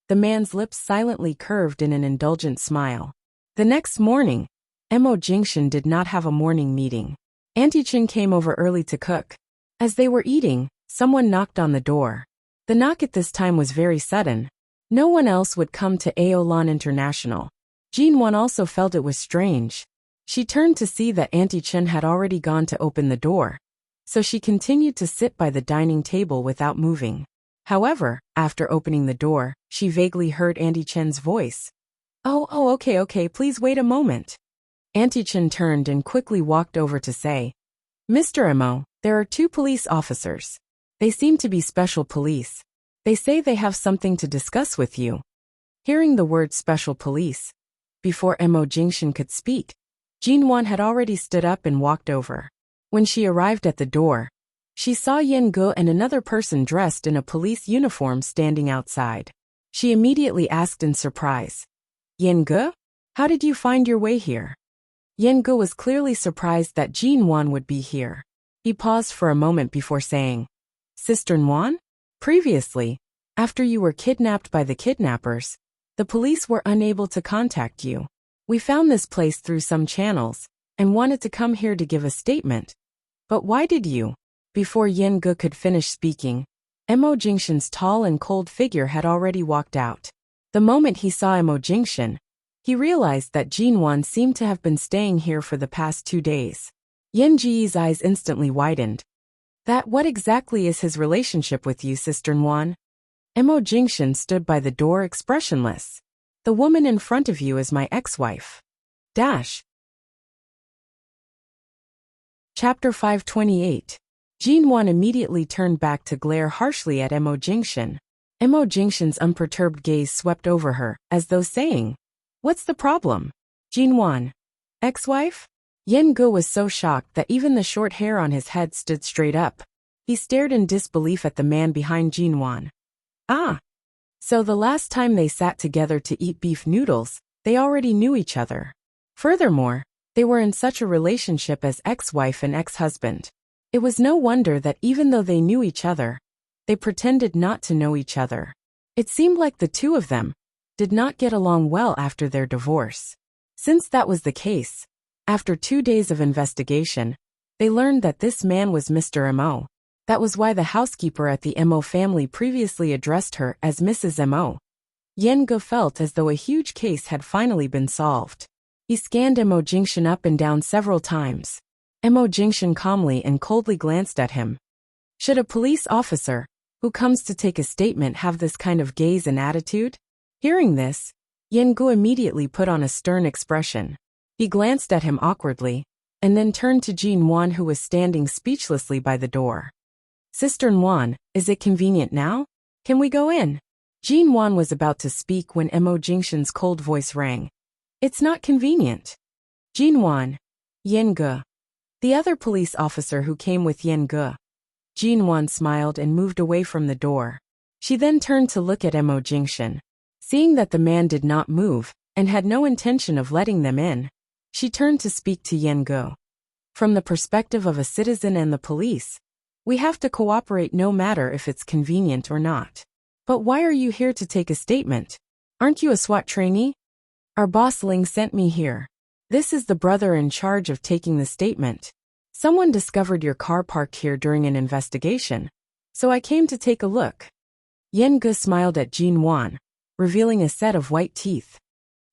the man's lips silently curved in an indulgent smile. The next morning, Mo Jingshan did not have a morning meeting. Auntie Chin came over early to cook. As they were eating, someone knocked on the door. The knock at this time was very sudden. No one else would come to Aolan International. Jinwan also felt it was strange. She turned to see that Auntie Chen had already gone to open the door, so she continued to sit by the dining table without moving. However, after opening the door, she vaguely heard Auntie Chen's voice. Okay, please wait a moment. Auntie Chen turned and quickly walked over to say, Mr. Mo, there are 2 police officers. They seem to be special police. They say they have something to discuss with you. Hearing the word special police, before Mo Jingshan could speak, Jinwan had already stood up and walked over. When she arrived at the door, she saw Yen Ge and another person dressed in a police uniform standing outside. She immediately asked in surprise, Yen Ge? How did you find your way here? Yen Ge was clearly surprised that Jinwan would be here. He paused for a moment before saying, Sister Nguyen? Previously, after you were kidnapped by the kidnappers, the police were unable to contact you. We found this place through some channels and wanted to come here to give a statement. But why did you? Before Yen Ge could finish speaking, Mo Jingshan's tall and cold figure had already walked out. The moment he saw Mo Jingshan, he realized that Jinwan seemed to have been staying here for the past 2 days. Yen Ji's eyes instantly widened. What exactly is his relationship with you, Sister Nguyen? Mo Jingshan stood by the door expressionless. The woman in front of you is my ex-wife. Chapter 528. Jinwan immediately turned back to glare harshly at Mo Jingshan. Mo Jingshan's unperturbed gaze swept over her, as though saying, What's the problem? Jinwan. Ex-wife? Yen Ge was so shocked that even the short hair on his head stood straight up. He stared in disbelief at the man behind Jinwan. So the last time they sat together to eat beef noodles, they already knew each other. Furthermore, they were in such a relationship as ex-wife and ex-husband. It was no wonder that even though they knew each other, they pretended not to know each other. It seemed like the 2 of them did not get along well after their divorce. Since that was the case, after 2 days of investigation, they learned that this man was Mr. Mo. That was why the housekeeper at the Mo family previously addressed her as Mrs. Mo. Yen Ge felt as though a huge case had finally been solved. He scanned Mo Jingshan up and down several times. Mo Jingshan calmly and coldly glanced at him. Should a police officer, who comes to take a statement, have this kind of gaze and attitude? Hearing this, Yen Ge immediately put on a stern expression. He glanced at him awkwardly, and then turned to Jinwan, who was standing speechlessly by the door. Sister Nguyen, is it convenient now? Can we go in? Jinwan was about to speak when Mo Jingshan's cold voice rang. It's not convenient. Jinwan. Yen Ge. The other police officer who came with Yen Ge. Jinwan smiled and moved away from the door. She then turned to look at Mo Jingshan. Seeing that the man did not move, and had no intention of letting them in, she turned to speak to Yen Ge. From the perspective of a citizen and the police, we have to cooperate no matter if it's convenient or not. But why are you here to take a statement? Aren't you a SWAT trainee? Our boss Ling sent me here. This is the brother in charge of taking the statement. Someone discovered your car parked here during an investigation, so I came to take a look. Yen Ge smiled at Jinwan, revealing a set of white teeth.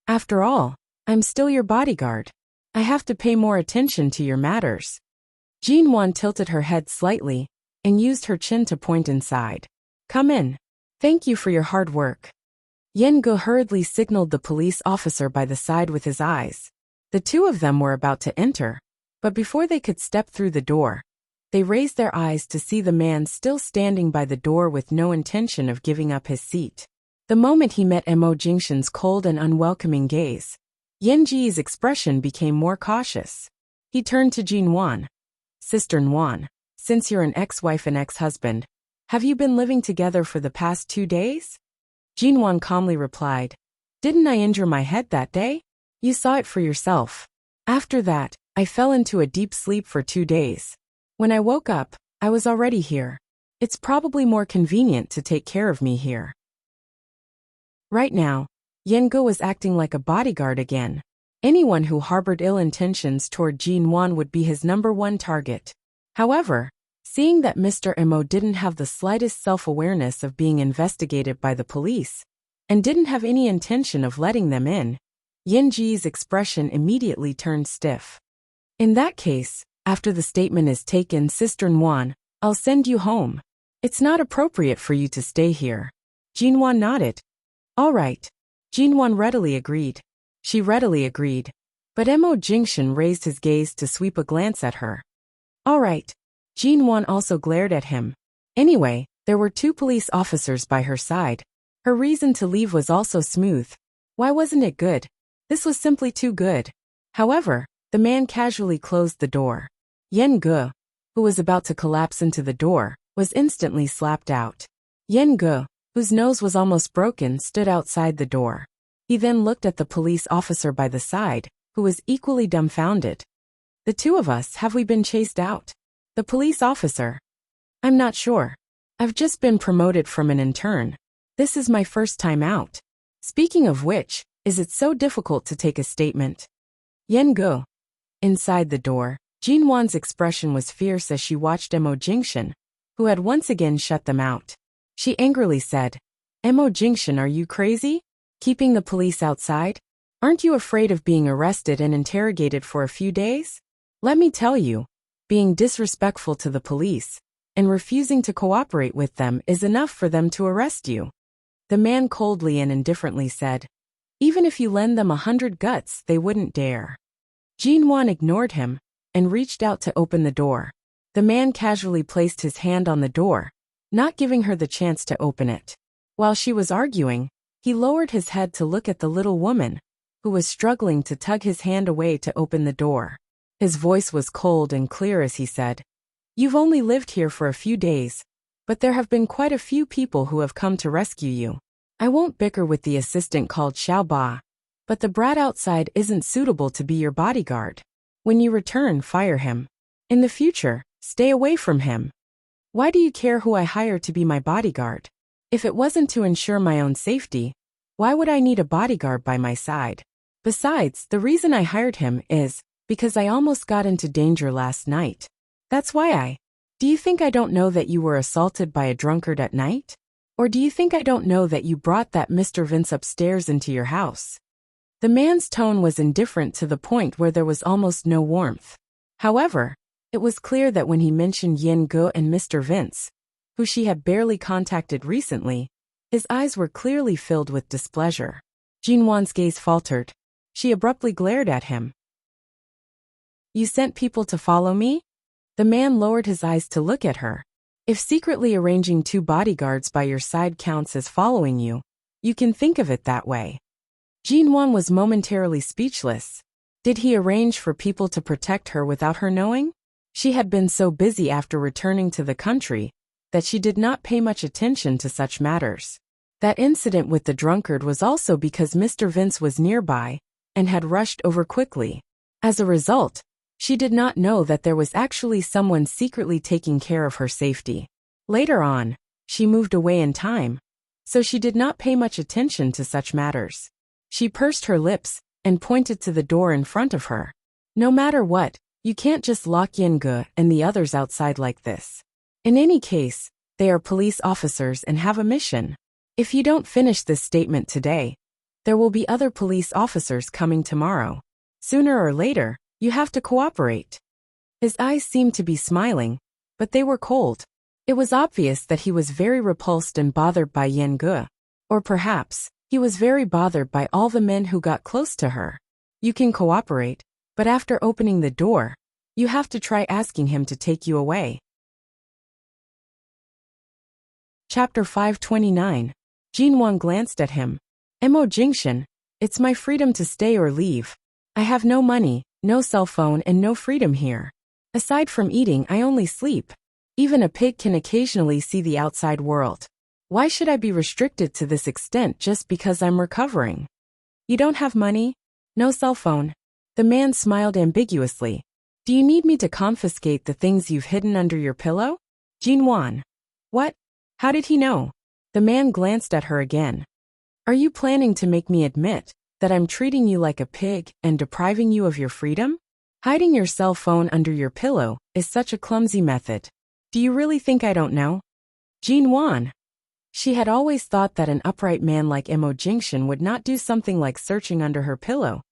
After all, I'm still your bodyguard. I have to pay more attention to your matters. Jinwan tilted her head slightly and used her chin to point inside. Come in. Thank you for your hard work. Yen Ge hurriedly signaled the police officer by the side with his eyes. The 2 of them were about to enter, but before they could step through the door, They raised their eyes to see the man still standing by the door with no intention of giving up his seat. The moment he met Mo Jingshan's cold and unwelcoming gaze, Yan Ji's expression became more cautious. He turned to Jin Wan. Sister Nguyen, since you're an ex-wife and ex-husband, have you been living together for the past 2 days? Jin Wan calmly replied, Didn't I injure my head that day? You saw it for yourself. After that, I fell into a deep sleep for 2 days. When I woke up, I was already here. It's probably more convenient to take care of me here. Right now, Yan Ge was acting like a bodyguard again. Anyone who harbored ill intentions toward Jin Wan would be his #1 target. However, seeing that Mr. Mo didn't have the slightest self-awareness of being investigated by the police, and didn't have any intention of letting them in, Yan Ji's expression immediately turned stiff. In that case, after the statement is taken, Sister Nguyen, I'll send you home. It's not appropriate for you to stay here. Jin Wan nodded. All right. Jin Wan readily agreed. She readily agreed. But Mo Jingshan raised his gaze to sweep a glance at her. All right. Jin Wan also glared at him. Anyway, there were 2 police officers by her side. Her reason to leave was also smooth. Why wasn't it good? This was simply too good. However, the man casually closed the door. Yan Ge, who was about to collapse into the door, was instantly slapped out. Yan Ge, whose nose was almost broken, stood outside the door. He then looked at the police officer by the side, who was equally dumbfounded. The 2 of us, have we been chased out? The police officer. I'm not sure. I've just been promoted from an intern. This is my first time out. Speaking of which, is it so difficult to take a statement? Yan Ge. Inside the door, Jin Wan's expression was fierce as she watched Mo Jingshan, who had once again shut them out. She angrily said, Mo Jingshan, are you crazy? Keeping the police outside? Aren't you afraid of being arrested and interrogated for a few days? Let me tell you, being disrespectful to the police and refusing to cooperate with them is enough for them to arrest you. The man coldly and indifferently said, Even if you lend them 100 guts, they wouldn't dare. Jin Wan ignored him and reached out to open the door. The man casually placed his hand on the door, not giving her the chance to open it. While she was arguing, he lowered his head to look at the little woman, who was struggling to tug his hand away to open the door. His voice was cold and clear as he said, You've only lived here for a few days, but there have been quite a few people who have come to rescue you. I won't bicker with the assistant called Xiao Ba, but the brat outside isn't suitable to be your bodyguard. When you return, fire him. In the future, stay away from him. Why do you care who I hire to be my bodyguard? If it wasn't to ensure my own safety, why would I need a bodyguard by my side? Besides, the reason I hired him is because I almost got into danger last night. That's why Do you think I don't know that you were assaulted by a drunkard at night? Or do you think I don't know that you brought that Mr. Vince upstairs into your house? The man's tone was indifferent to the point where there was almost no warmth. However, it was clear that when he mentioned Yan Ge and Mr. Vince, who she had barely contacted recently, his eyes were clearly filled with displeasure. Jin Wan's gaze faltered. She abruptly glared at him. You sent people to follow me? The man lowered his eyes to look at her. If secretly arranging 2 bodyguards by your side counts as following you, you can think of it that way. Jin Wan was momentarily speechless. Did he arrange for people to protect her without her knowing? She had been so busy after returning to the country that she did not pay much attention to such matters. That incident with the drunkard was also because Mr. Vince was nearby and had rushed over quickly. As a result, she did not know that there was actually someone secretly taking care of her safety. Later on, she moved away in time, so she did not pay much attention to such matters. She pursed her lips and pointed to the door in front of her. No matter what, you can't just lock Yan Ge and the others outside like this. In any case, they are police officers and have a mission. If you don't finish this statement today, there will be other police officers coming tomorrow. Sooner or later, you have to cooperate. His eyes seemed to be smiling, but they were cold. It was obvious that he was very repulsed and bothered by Yan Ge. Or perhaps, he was very bothered by all the men who got close to her. You can cooperate, but after opening the door, You have to try asking him to take you away. Chapter 529. Jinwan glanced at him. Mo Jingshan, it's my freedom to stay or leave. I have no money, no cell phone and no freedom here. Aside from eating, I only sleep. Even a pig can occasionally see the outside world. Why should I be restricted to this extent just because I'm recovering? You don't have money? No cell phone? The man smiled ambiguously. Do you need me to confiscate the things you've hidden under your pillow? Jinwan. What? How did he know? The man glanced at her again. Are you planning to make me admit that I'm treating you like a pig and depriving you of your freedom? Hiding your cell phone under your pillow is such a clumsy method. Do you really think I don't know? Jinwan. She had always thought that an upright man like Mo Jingshan would not do something like searching under her pillow,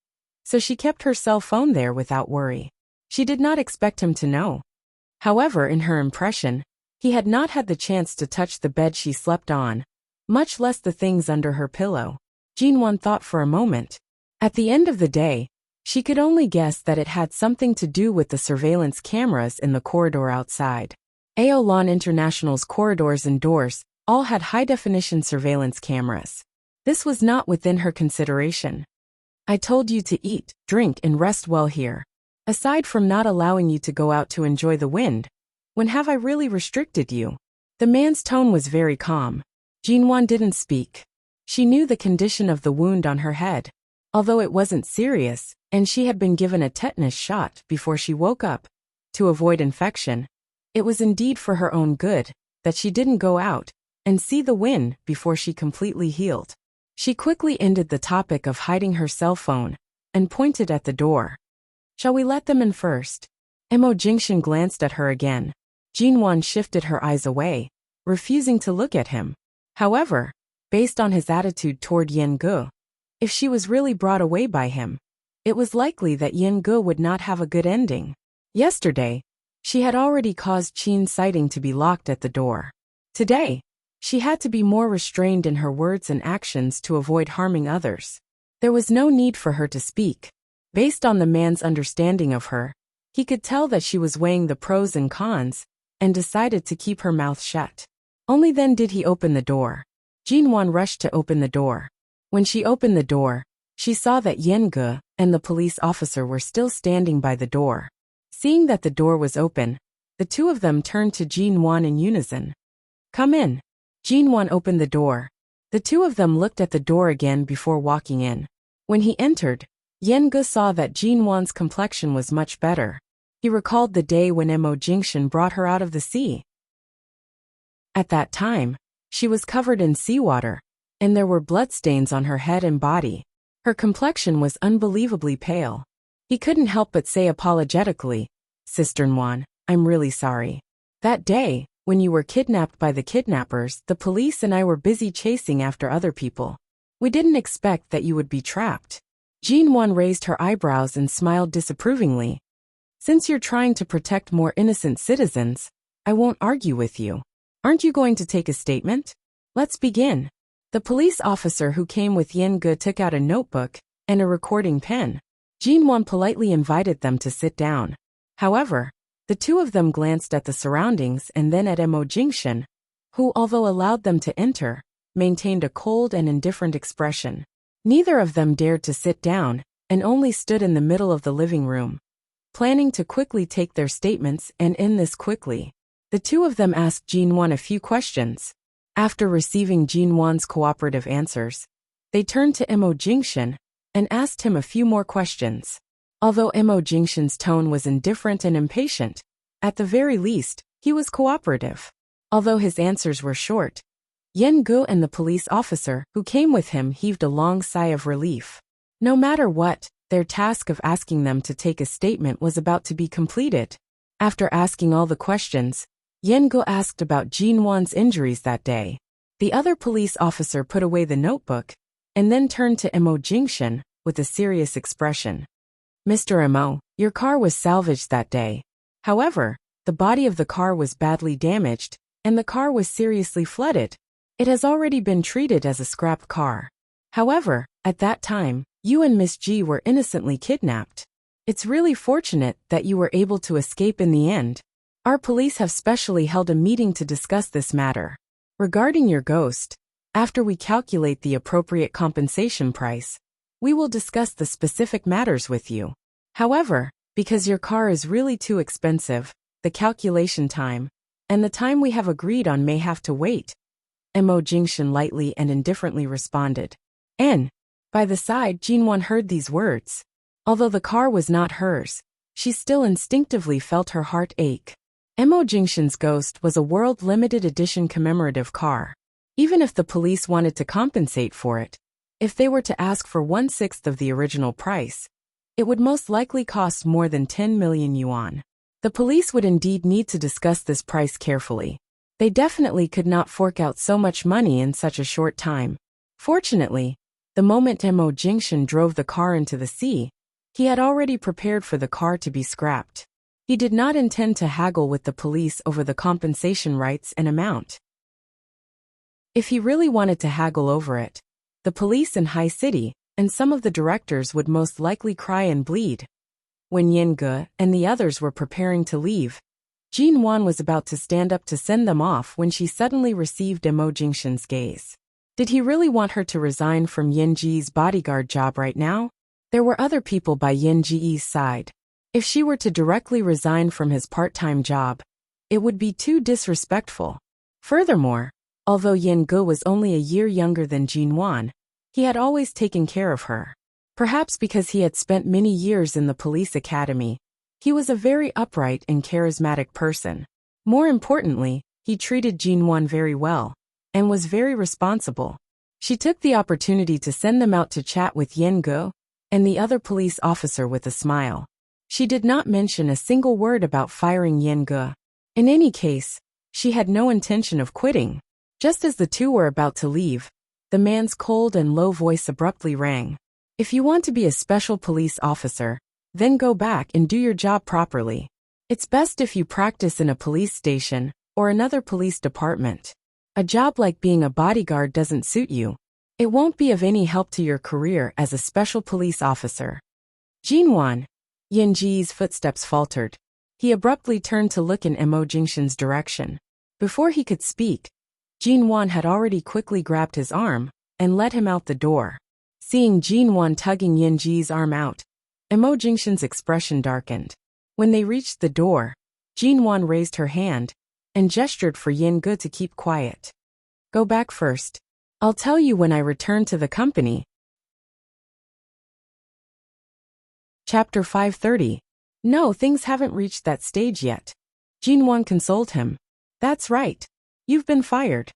so she kept her cell phone there without worry. She did not expect him to know. However, in her impression, he had not had the chance to touch the bed she slept on, much less the things under her pillow. Jinwan thought for a moment. At the end of the day, she could only guess that it had something to do with the surveillance cameras in the corridor outside. Aolan International's corridors and doors all had high-definition surveillance cameras. This was not within her consideration. I told you to eat, drink and rest well here. Aside from not allowing you to go out to enjoy the wind, when have I really restricted you? The man's tone was very calm. Jinwan didn't speak. She knew the condition of the wound on her head. Although it wasn't serious, and she had been given a tetanus shot before she woke up, to avoid infection, it was indeed for her own good that she didn't go out and see the wind before she completely healed. She quickly ended the topic of hiding her cell phone and pointed at the door. Shall we let them in first? Mo Jingshan glanced at her again. Jinwan shifted her eyes away, refusing to look at him. However, based on his attitude toward Yen Ge, if she was really brought away by him, it was likely that Yen Ge would not have a good ending. Yesterday, she had already caused Qin's sighting to be locked at the door. Today, she had to be more restrained in her words and actions to avoid harming others. There was no need for her to speak. Based on the man's understanding of her, he could tell that she was weighing the pros and cons, and decided to keep her mouth shut. Only then did he open the door. Jinwan rushed to open the door. When she opened the door, she saw that Yen Ge and the police officer were still standing by the door. Seeing that the door was open, the two of them turned to Jinwan in unison. Come in. Jinwan opened the door. The two of them looked at the door again before walking in. When he entered, Yen Ge saw that Jinwan's complexion was much better. He recalled the day when Mo Jingshan brought her out of the sea. At that time, she was covered in seawater, and there were bloodstains on her head and body. Her complexion was unbelievably pale. He couldn't help but say apologetically, Sister Nwan, I'm really sorry. That day, when you were kidnapped by the kidnappers, the police and I were busy chasing after other people. We didn't expect that you would be trapped. Jinwan raised her eyebrows and smiled disapprovingly. Since you're trying to protect more innocent citizens, I won't argue with you. Aren't you going to take a statement? Let's begin. The police officer who came with Yen Ge took out a notebook and a recording pen. Jinwan politely invited them to sit down. However, the two of them glanced at the surroundings and then at Mo Jingshan, who, although allowed them to enter, maintained a cold and indifferent expression. Neither of them dared to sit down and only stood in the middle of the living room, planning to quickly take their statements and end this quickly. The two of them asked Jinwan a few questions. After receiving Jinwan's cooperative answers, they turned to Mo Jingshan and asked him a few more questions. Although Mo Jingshan's tone was indifferent and impatient, at the very least, he was cooperative. Although his answers were short, Yen Ge and the police officer who came with him heaved a long sigh of relief. No matter what, their task of asking them to take a statement was about to be completed. After asking all the questions, Yen Ge asked about Jinwan's injuries that day. The other police officer put away the notebook and then turned to Mo Jingshan with a serious expression. Mr. Mo, your car was salvaged that day. However, the body of the car was badly damaged and the car was seriously flooded. It has already been treated as a scrap car. However, at that time, you and Miss G were innocently kidnapped. It's really fortunate that you were able to escape in the end. Our police have specially held a meeting to discuss this matter. Regarding your ghost, after we calculate the appropriate compensation price, we will discuss the specific matters with you. However, because your car is really too expensive, the calculation time, and the time we have agreed on may have to wait. Mo Jingshan lightly and indifferently responded. By the side, Jinwan heard these words. Although the car was not hers, she still instinctively felt her heart ache. Mo Jingshan's ghost was a World Limited Edition commemorative car. Even if the police wanted to compensate for it, if they were to ask for 1/6 of the original price, it would most likely cost more than 10 million yuan. The police would indeed need to discuss this price carefully. They definitely could not fork out so much money in such a short time. Fortunately, the moment Mo Jingshan drove the car into the sea, he had already prepared for the car to be scrapped. He did not intend to haggle with the police over the compensation rights and amount. If he really wanted to haggle over it, the police in High City and some of the directors would most likely cry and bleed. When Yin Ge and the others were preparing to leave, Jin Wan was about to stand up to send them off when she suddenly received Mo Jingshan's gaze. Did he really want her to resign from Yin Ji's bodyguard job right now? There were other people by Yin Ji's side. If she were to directly resign from his part-time job, it would be too disrespectful. Furthermore, although Yin Ge was only a year younger than Jin Wan, he had always taken care of her. Perhaps because he had spent many years in the police academy, he was a very upright and charismatic person. More importantly, he treated Jin Wan very well, and was very responsible. She took the opportunity to send them out to chat with Yin Ge and the other police officer with a smile. She did not mention a single word about firing Yin Ge. In any case, she had no intention of quitting. Just as the two were about to leave, the man's cold and low voice abruptly rang. If you want to be a special police officer, then go back and do your job properly. It's best if you practice in a police station or another police department. A job like being a bodyguard doesn't suit you. It won't be of any help to your career as a special police officer. Jinwan. Yin Ji's footsteps faltered. He abruptly turned to look in Mo Jingshan's direction. Before he could speak, Jinwan had already quickly grabbed his arm and led him out the door. Seeing Jinwan tugging Yin Ji's arm out, Mo Jingshan's expression darkened. When they reached the door, Jinwan raised her hand and gestured for Yin Ge to keep quiet. Go back first. I'll tell you when I return to the company. Chapter 530. No, things haven't reached that stage yet. Jinwan consoled him. That's right. You've been fired.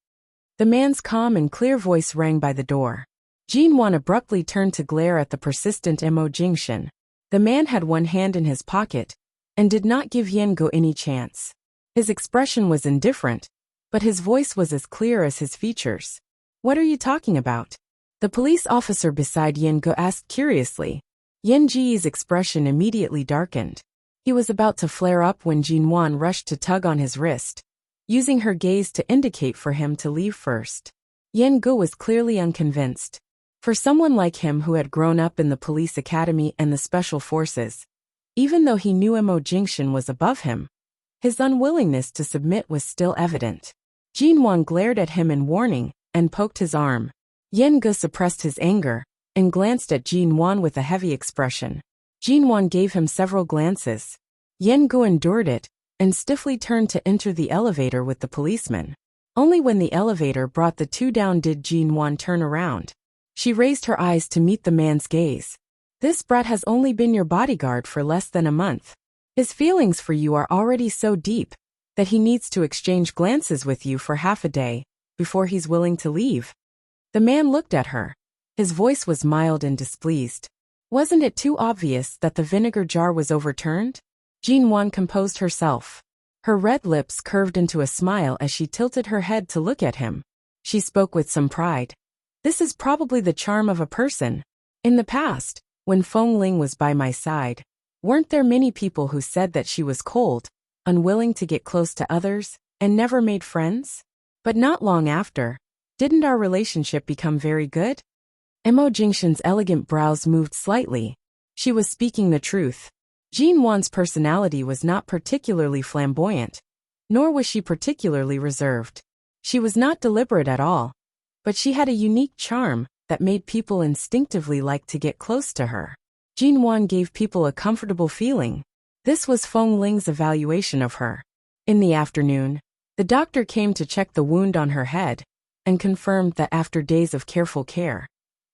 The man's calm and clear voice rang by the door. Jinwan abruptly turned to glare at the persistent Mo Jingshan. The man had one hand in his pocket and did not give Yin Ge any chance. His expression was indifferent, but his voice was as clear as his features. What are you talking about? The police officer beside Yin Ge asked curiously. Yin Ji's expression immediately darkened. He was about to flare up when Jinwan rushed to tug on his wrist, using her gaze to indicate for him to leave first. Yin Ge was clearly unconvinced. For someone like him who had grown up in the police academy and the special forces, even though he knew Mo Jingshan was above him, his unwillingness to submit was still evident. Jinwan glared at him in warning and poked his arm. Yin Ge suppressed his anger and glanced at Jinwan with a heavy expression. Jinwan gave him several glances. Yin Ge endured it and stiffly turned to enter the elevator with the policeman. Only when the elevator brought the two down did Jinwan turn around. She raised her eyes to meet the man's gaze. This brat has only been your bodyguard for less than a month. His feelings for you are already so deep that he needs to exchange glances with you for half a day before he's willing to leave. The man looked at her. His voice was mild and displeased. Wasn't it too obvious that the vinegar jar was overturned? Jinwan composed herself. Her red lips curved into a smile as she tilted her head to look at him. She spoke with some pride. This is probably the charm of a person. In the past, when Feng Ling was by my side, weren't there many people who said that she was cold, unwilling to get close to others, and never made friends? But not long after, didn't our relationship become very good? Mo Jingshan's elegant brows moved slightly. She was speaking the truth. Jean Wan's personality was not particularly flamboyant, nor was she particularly reserved. She was not deliberate at all, but she had a unique charm that made people instinctively like to get close to her. Jean Wan gave people a comfortable feeling. This was Feng Ling's evaluation of her. In the afternoon, the doctor came to check the wound on her head and confirmed that after days of careful care,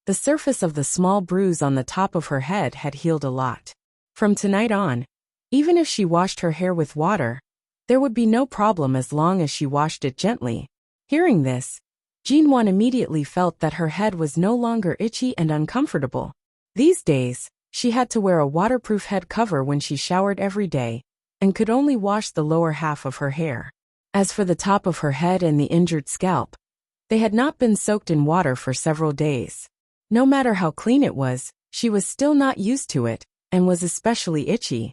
the surface of the small bruise on the top of her head had healed a lot. From tonight on, even if she washed her hair with water, there would be no problem as long as she washed it gently. Hearing this, Jean Wan immediately felt that her head was no longer itchy and uncomfortable. These days, she had to wear a waterproof head cover when she showered every day, and could only wash the lower half of her hair. As for the top of her head and the injured scalp, they had not been soaked in water for several days. No matter how clean it was, she was still not used to it, and was especially itchy.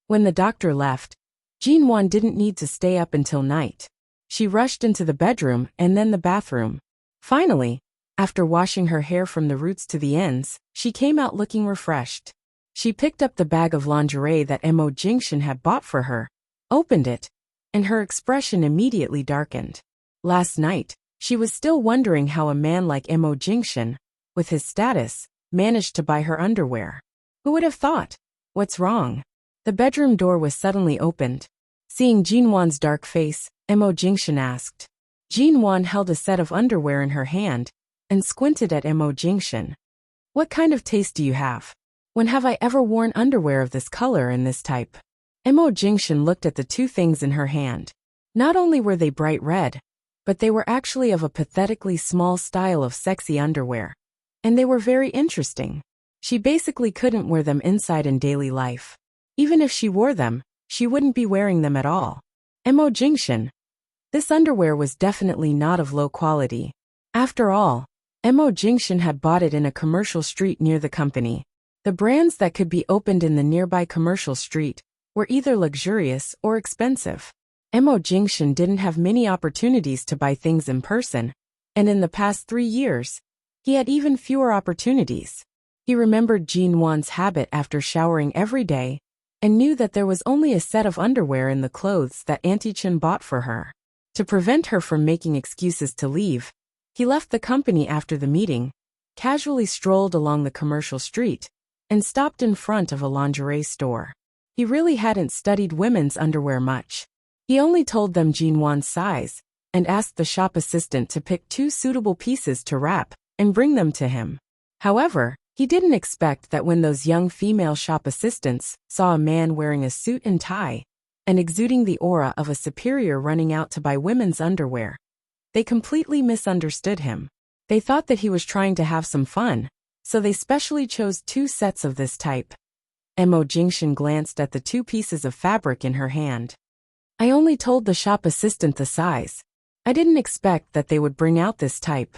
When the doctor left, Jean Wan didn't need to stay up until night. She rushed into the bedroom and then the bathroom. Finally, after washing her hair from the roots to the ends, she came out looking refreshed. She picked up the bag of lingerie that Mo Jingshan had bought for her, opened it, and her expression immediately darkened. Last night, she was still wondering how a man like Mo Jingshan, with his status, managed to buy her underwear. Who would have thought? What's wrong? The bedroom door was suddenly opened. Seeing Jean Wan's dark face, Mo Jingshan asked. Jean Wan held a set of underwear in her hand and squinted at Mo Jingshan. What kind of taste do you have? When have I ever worn underwear of this color and this type? Mo Jingshan looked at the two things in her hand. Not only were they bright red, but they were actually of a pathetically small style of sexy underwear. And they were very interesting. She basically couldn't wear them inside in daily life. Even if she wore them, she wouldn't be wearing them at all. Mo Jingshan. This underwear was definitely not of low quality. After all, Mo Jingshan had bought it in a commercial street near the company. The brands that could be opened in the nearby commercial street were either luxurious or expensive. Mo Jingshan didn't have many opportunities to buy things in person, and in the past 3 years, he had even fewer opportunities. He remembered Jean Wan's habit after showering every day, and knew that there was only a set of underwear in the clothes that Auntie Chen bought for her. To prevent her from making excuses to leave, he left the company after the meeting, casually strolled along the commercial street, and stopped in front of a lingerie store. He really hadn't studied women's underwear much. He only told them Jean Wan's size, and asked the shop assistant to pick 2 suitable pieces to wrap and bring them to him. However, he didn't expect that when those young female shop assistants saw a man wearing a suit and tie, and exuding the aura of a superior running out to buy women's underwear, they completely misunderstood him. They thought that he was trying to have some fun, so they specially chose 2 sets of this type. Mo Jingshan glanced at the 2 pieces of fabric in her hand. I only told the shop assistant the size. I didn't expect that they would bring out this type.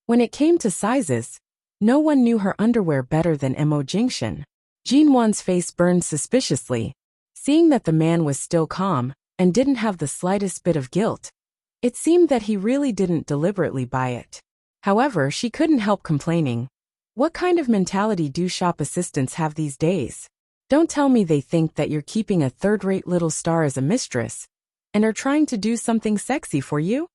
When it came to sizes, no one knew her underwear better than Mo Jingshan. Jean Wan's face burned suspiciously, seeing that the man was still calm and didn't have the slightest bit of guilt. It seemed that he really didn't deliberately buy it. However, she couldn't help complaining. What kind of mentality do shop assistants have these days? Don't tell me they think that you're keeping a third-rate little star as a mistress, and are trying to do something sexy for you?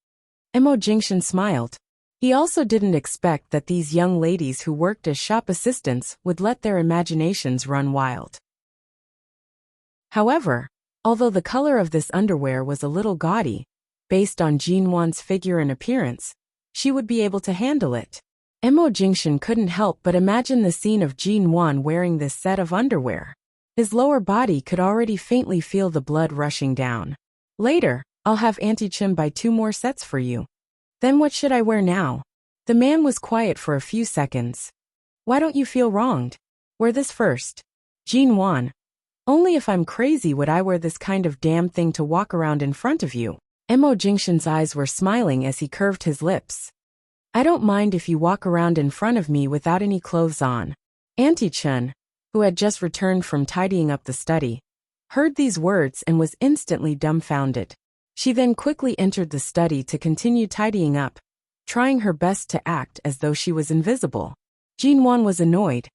Mo Jingshan smiled. He also didn't expect that these young ladies who worked as shop assistants would let their imaginations run wild. However, although the color of this underwear was a little gaudy, based on Jean Wan's figure and appearance, she would be able to handle it. Mo Jingshan couldn't help but imagine the scene of Jean Wan wearing this set of underwear. His lower body could already faintly feel the blood rushing down. Later, I'll have Auntie Chen buy 2 more sets for you. Then what should I wear now? The man was quiet for a few seconds. Why don't you feel wronged? Wear this first. Jean Wan. Only if I'm crazy would I wear this kind of damn thing to walk around in front of you. Mo Jingshan's eyes were smiling as he curved his lips. I don't mind if you walk around in front of me without any clothes on. Auntie Chen, who had just returned from tidying up the study, heard these words and was instantly dumbfounded. She then quickly entered the study to continue tidying up, trying her best to act as though she was invisible. Jean Wan was annoyed.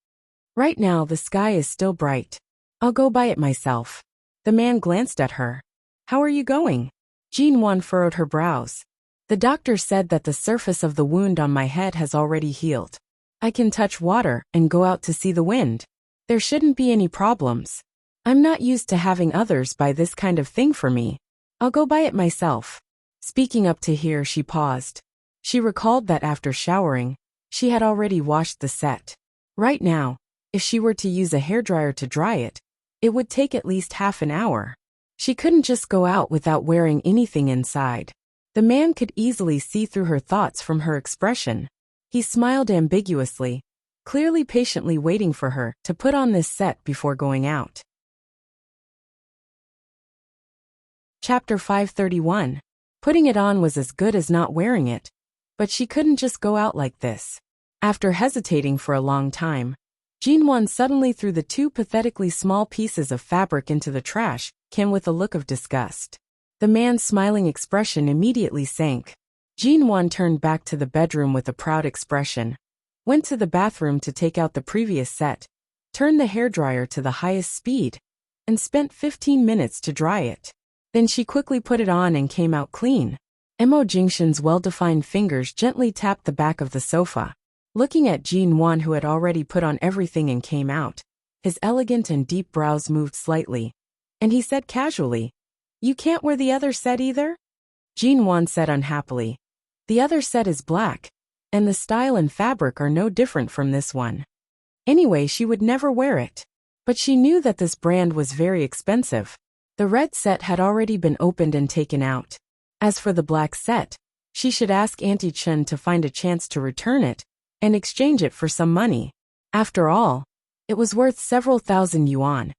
Right now the sky is still bright. I'll go buy it myself. The man glanced at her. How are you going? Jean furrowed her brows. The doctor said that the surface of the wound on my head has already healed. I can touch water and go out to see the wind. There shouldn't be any problems. I'm not used to having others buy this kind of thing for me. I'll go buy it myself. Speaking up to here, she paused. She recalled that after showering, she had already washed the set. Right now, if she were to use a hairdryer to dry it, it would take at least half an hour. She couldn't just go out without wearing anything inside. The man could easily see through her thoughts from her expression. He smiled ambiguously, clearly patiently waiting for her to put on this set before going out. Chapter 531. Putting it on was as good as not wearing it, but she couldn't just go out like this. After hesitating for a long time, Jean suddenly threw the two pathetically small pieces of fabric into the trash can with a look of disgust. The man's smiling expression immediately sank. Jean turned back to the bedroom with a proud expression, went to the bathroom to take out the previous set, turned the hairdryer to the highest speed, and spent 15 minutes to dry it. Then she quickly put it on and came out clean. Mo Jingshan's well-defined fingers gently tapped the back of the sofa. Looking at Jean who had already put on everything and came out, his elegant and deep brows moved slightly, and he said casually, "You can't wear the other set either?" Jean said unhappily, "The other set is black, and the style and fabric are no different from this one. Anyway, she would never wear it." But she knew that this brand was very expensive. The red set had already been opened and taken out. As for the black set, she should ask Auntie Chen to find a chance to return it and exchange it for some money. After all, it was worth several thousand yuan,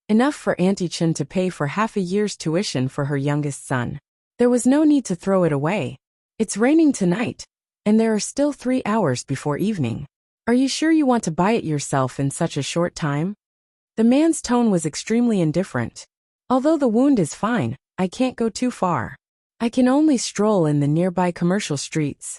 enough for Auntie Chen to pay for half a year's tuition for her youngest son. There was no need to throw it away. It's raining tonight, and there are still 3 hours before evening. Are you sure you want to buy it yourself in such a short time? The man's tone was extremely indifferent. Although the wound is fine, I can't go too far. I can only stroll in the nearby commercial streets.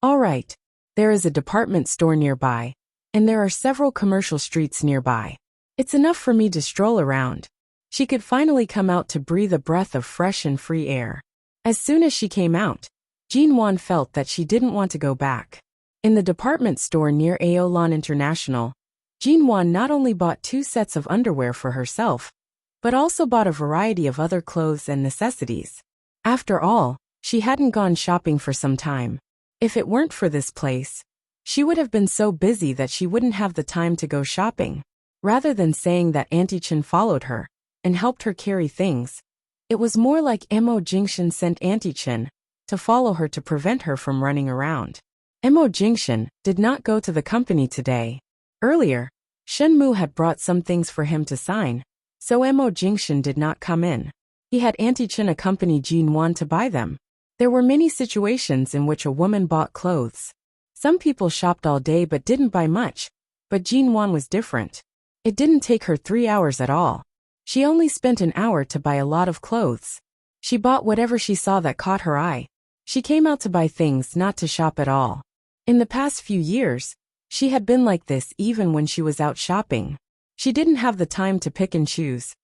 All right. There is a department store nearby, and there are several commercial streets nearby. It's enough for me to stroll around. She could finally come out to breathe a breath of fresh and free air. As soon as she came out, Jean felt that she didn't want to go back. In the department store near Aolan International, Jean not only bought 2 sets of underwear for herself, but also bought a variety of other clothes and necessities. After all, she hadn't gone shopping for some time. If it weren't for this place, she would have been so busy that she wouldn't have the time to go shopping. Rather than saying that Auntie Chen followed her and helped her carry things, it was more like Mo Jingshan sent Auntie Chen to follow her to prevent her from running around. Mo Jingshan did not go to the company today. Earlier, Shen Mu had brought some things for him to sign, so Mo Jingshan did not come in. He had Auntie Chen accompany Jean to buy them. There were many situations in which a woman bought clothes. Some people shopped all day but didn't buy much, but Jean was different. It didn't take her 3 hours at all. She only spent an hour to buy a lot of clothes. She bought whatever she saw that caught her eye. She came out to buy things, not to shop at all. In the past few years, she had been like this even when she was out shopping. She didn't have the time to pick and choose.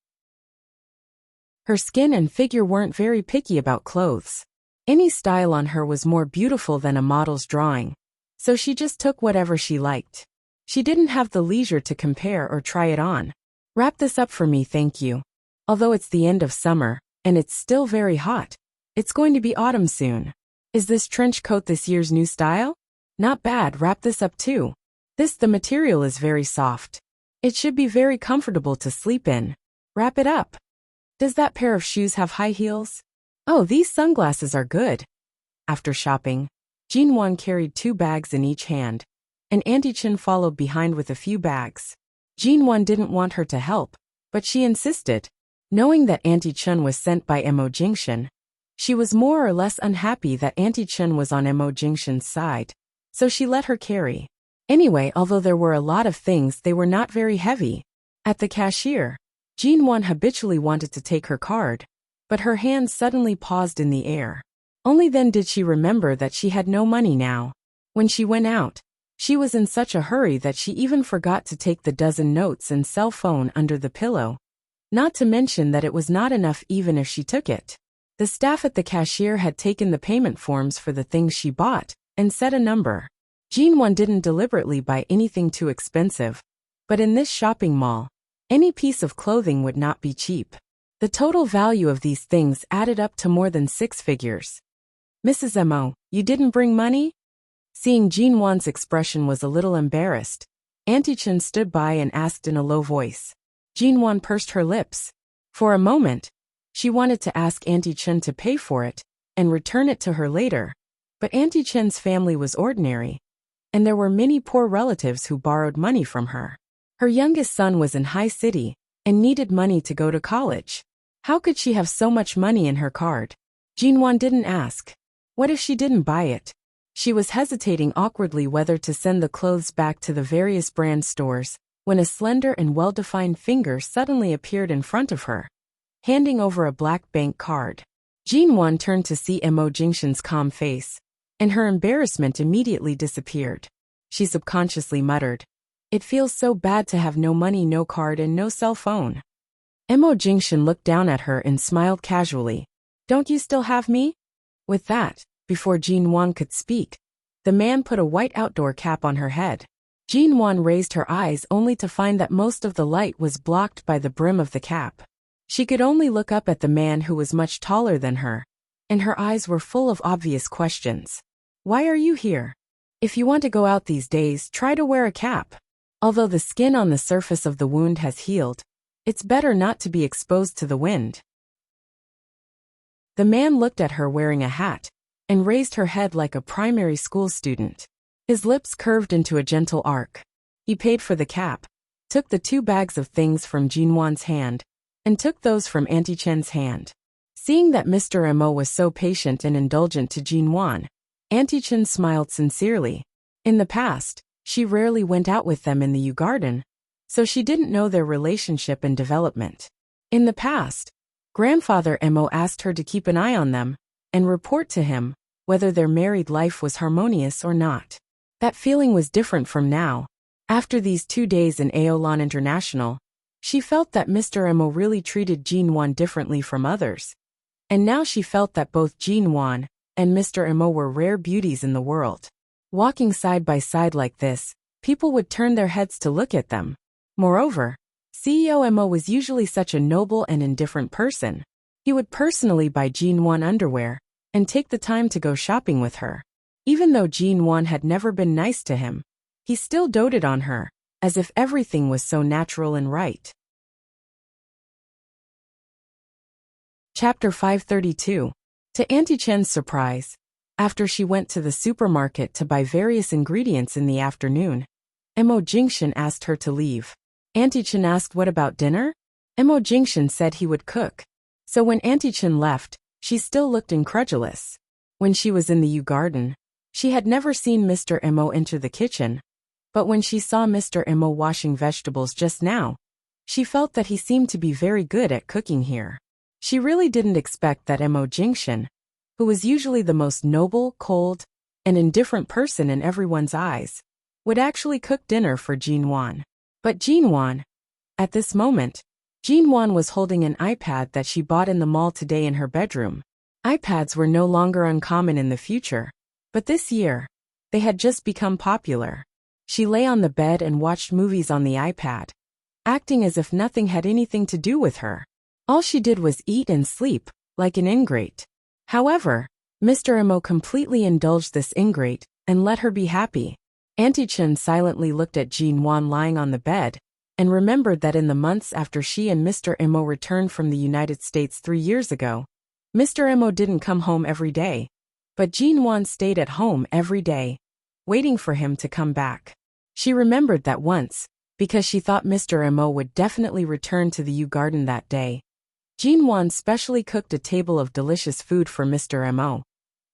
Her skin and figure weren't very picky about clothes. Any style on her was more beautiful than a model's drawing, so she just took whatever she liked. She didn't have the leisure to compare or try it on. Wrap this up for me, thank you. Although it's the end of summer, and it's still very hot, it's going to be autumn soon. Is this trench coat this year's new style? Not bad, wrap this up too. The material is very soft. It should be very comfortable to sleep in. Wrap it up. Does that pair of shoes have high heels? Oh, these sunglasses are good. After shopping, Jean carried 2 bags in each hand, and Auntie Chen followed behind with a few bags. Jean didn't want her to help, but she insisted. Knowing that Auntie Chen was sent by Mo Jingshan, she was more or less unhappy that Auntie Chen was on Mo Jingshan's side, so she let her carry. Anyway, although there were a lot of things, they were not very heavy. At the cashier, Jean habitually wanted to take her card, but her hand suddenly paused in the air. Only then did she remember that she had no money now. When she went out, She was in such a hurry that she even forgot to take the dozen notes and cell phone under the pillow. Not to mention that it was not enough even if she took it. The staff at the cashier had taken the payment forms for the things she bought and set a number. Jinwon didn't deliberately buy anything too expensive, but in this shopping mall, any piece of clothing would not be cheap. The total value of these things added up to more than 6 figures. Mrs. Mo, you didn't bring money? Seeing Jinwon's expression was a little embarrassed, Auntie Chen stood by and asked in a low voice. Jinwon pursed her lips. For a moment, she wanted to ask Auntie Chen to pay for it and return it to her later, but Auntie Chen's family was ordinary, and there were many poor relatives who borrowed money from her. Her youngest son was in high city and needed money to go to college. How could she have so much money in her card? Jinwon didn't ask. What if she didn't buy it? She was hesitating awkwardly whether to send the clothes back to the various brand stores when a slender and well-defined finger suddenly appeared in front of her, handing over a black bank card. Jinwon turned to see Mo Jingshan's calm face, and her embarrassment immediately disappeared. She subconsciously muttered, "It feels so bad to have no money, no card, and no cell phone." Mo Jingshan looked down at her and smiled casually. "Don't you still have me?" With that, before Jinwon could speak, the man put a white outdoor cap on her head. Jinwon raised her eyes only to find that most of the light was blocked by the brim of the cap. She could only look up at the man who was much taller than her, and her eyes were full of obvious questions. "Why are you here? If you want to go out these days, try to wear a cap. Although the skin on the surface of the wound has healed, it's better not to be exposed to the wind." The man looked at her wearing a hat and raised her head like a primary school student. His lips curved into a gentle arc. He paid for the cap, took the 2 bags of things from Jinwon's hand, and took those from Auntie Chen's hand. Seeing that Mr. Mo was so patient and indulgent to Jinwon, Auntie Chen smiled sincerely. In the past, she rarely went out with them in the Garden, so she didn't know their relationship and development. In the past, Grandfather Mo asked her to keep an eye on them and report to him whether their married life was harmonious or not. That feeling was different from now. After these 2 days in Aolan International, she felt that Mr. Mo really treated Jinwon differently from others. And now she felt that both Jinwon and Mr. Mo were rare beauties in the world. Walking side by side like this, people would turn their heads to look at them. Moreover, CEO Mo was usually such a noble and indifferent person. He would personally buy Jinwon underwear and take the time to go shopping with her. Even though Jinwon had never been nice to him, he still doted on her, as if everything was so natural and right. Chapter 532. To Auntie Chen's surprise, after she went to the supermarket to buy various ingredients in the afternoon, Mo Jingshan asked her to leave. Auntie Chen asked what about dinner? Mo Jingshan said he would cook. So when Auntie Chen left, she still looked incredulous. When she was in the Garden, she had never seen Mr. Mo enter the kitchen, but when she saw Mr. Mo washing vegetables just now, she felt that he seemed to be very good at cooking here. She really didn't expect that Mo Jingshan, who was usually the most noble, cold, and indifferent person in everyone's eyes, would actually cook dinner for Jinwon. But Jinwon, at this moment, Jinwon was holding an iPad that she bought in the mall today in her bedroom. iPads were no longer uncommon in the future, but this year, they had just become popular. She lay on the bed and watched movies on the iPad, acting as if nothing had anything to do with her. All she did was eat and sleep, like an ingrate. However, Mr. Mo completely indulged this ingrate and let her be happy. Auntie Chen silently looked at Jinwon lying on the bed and remembered that in the months after she and Mr. Mo returned from the United States 3 years ago, Mr. Mo didn't come home every day, but Jinwon stayed at home every day, waiting for him to come back. She remembered that once, because she thought Mr. Mo would definitely return to the Garden that day, Jinwon specially cooked a table of delicious food for Mr. Mo.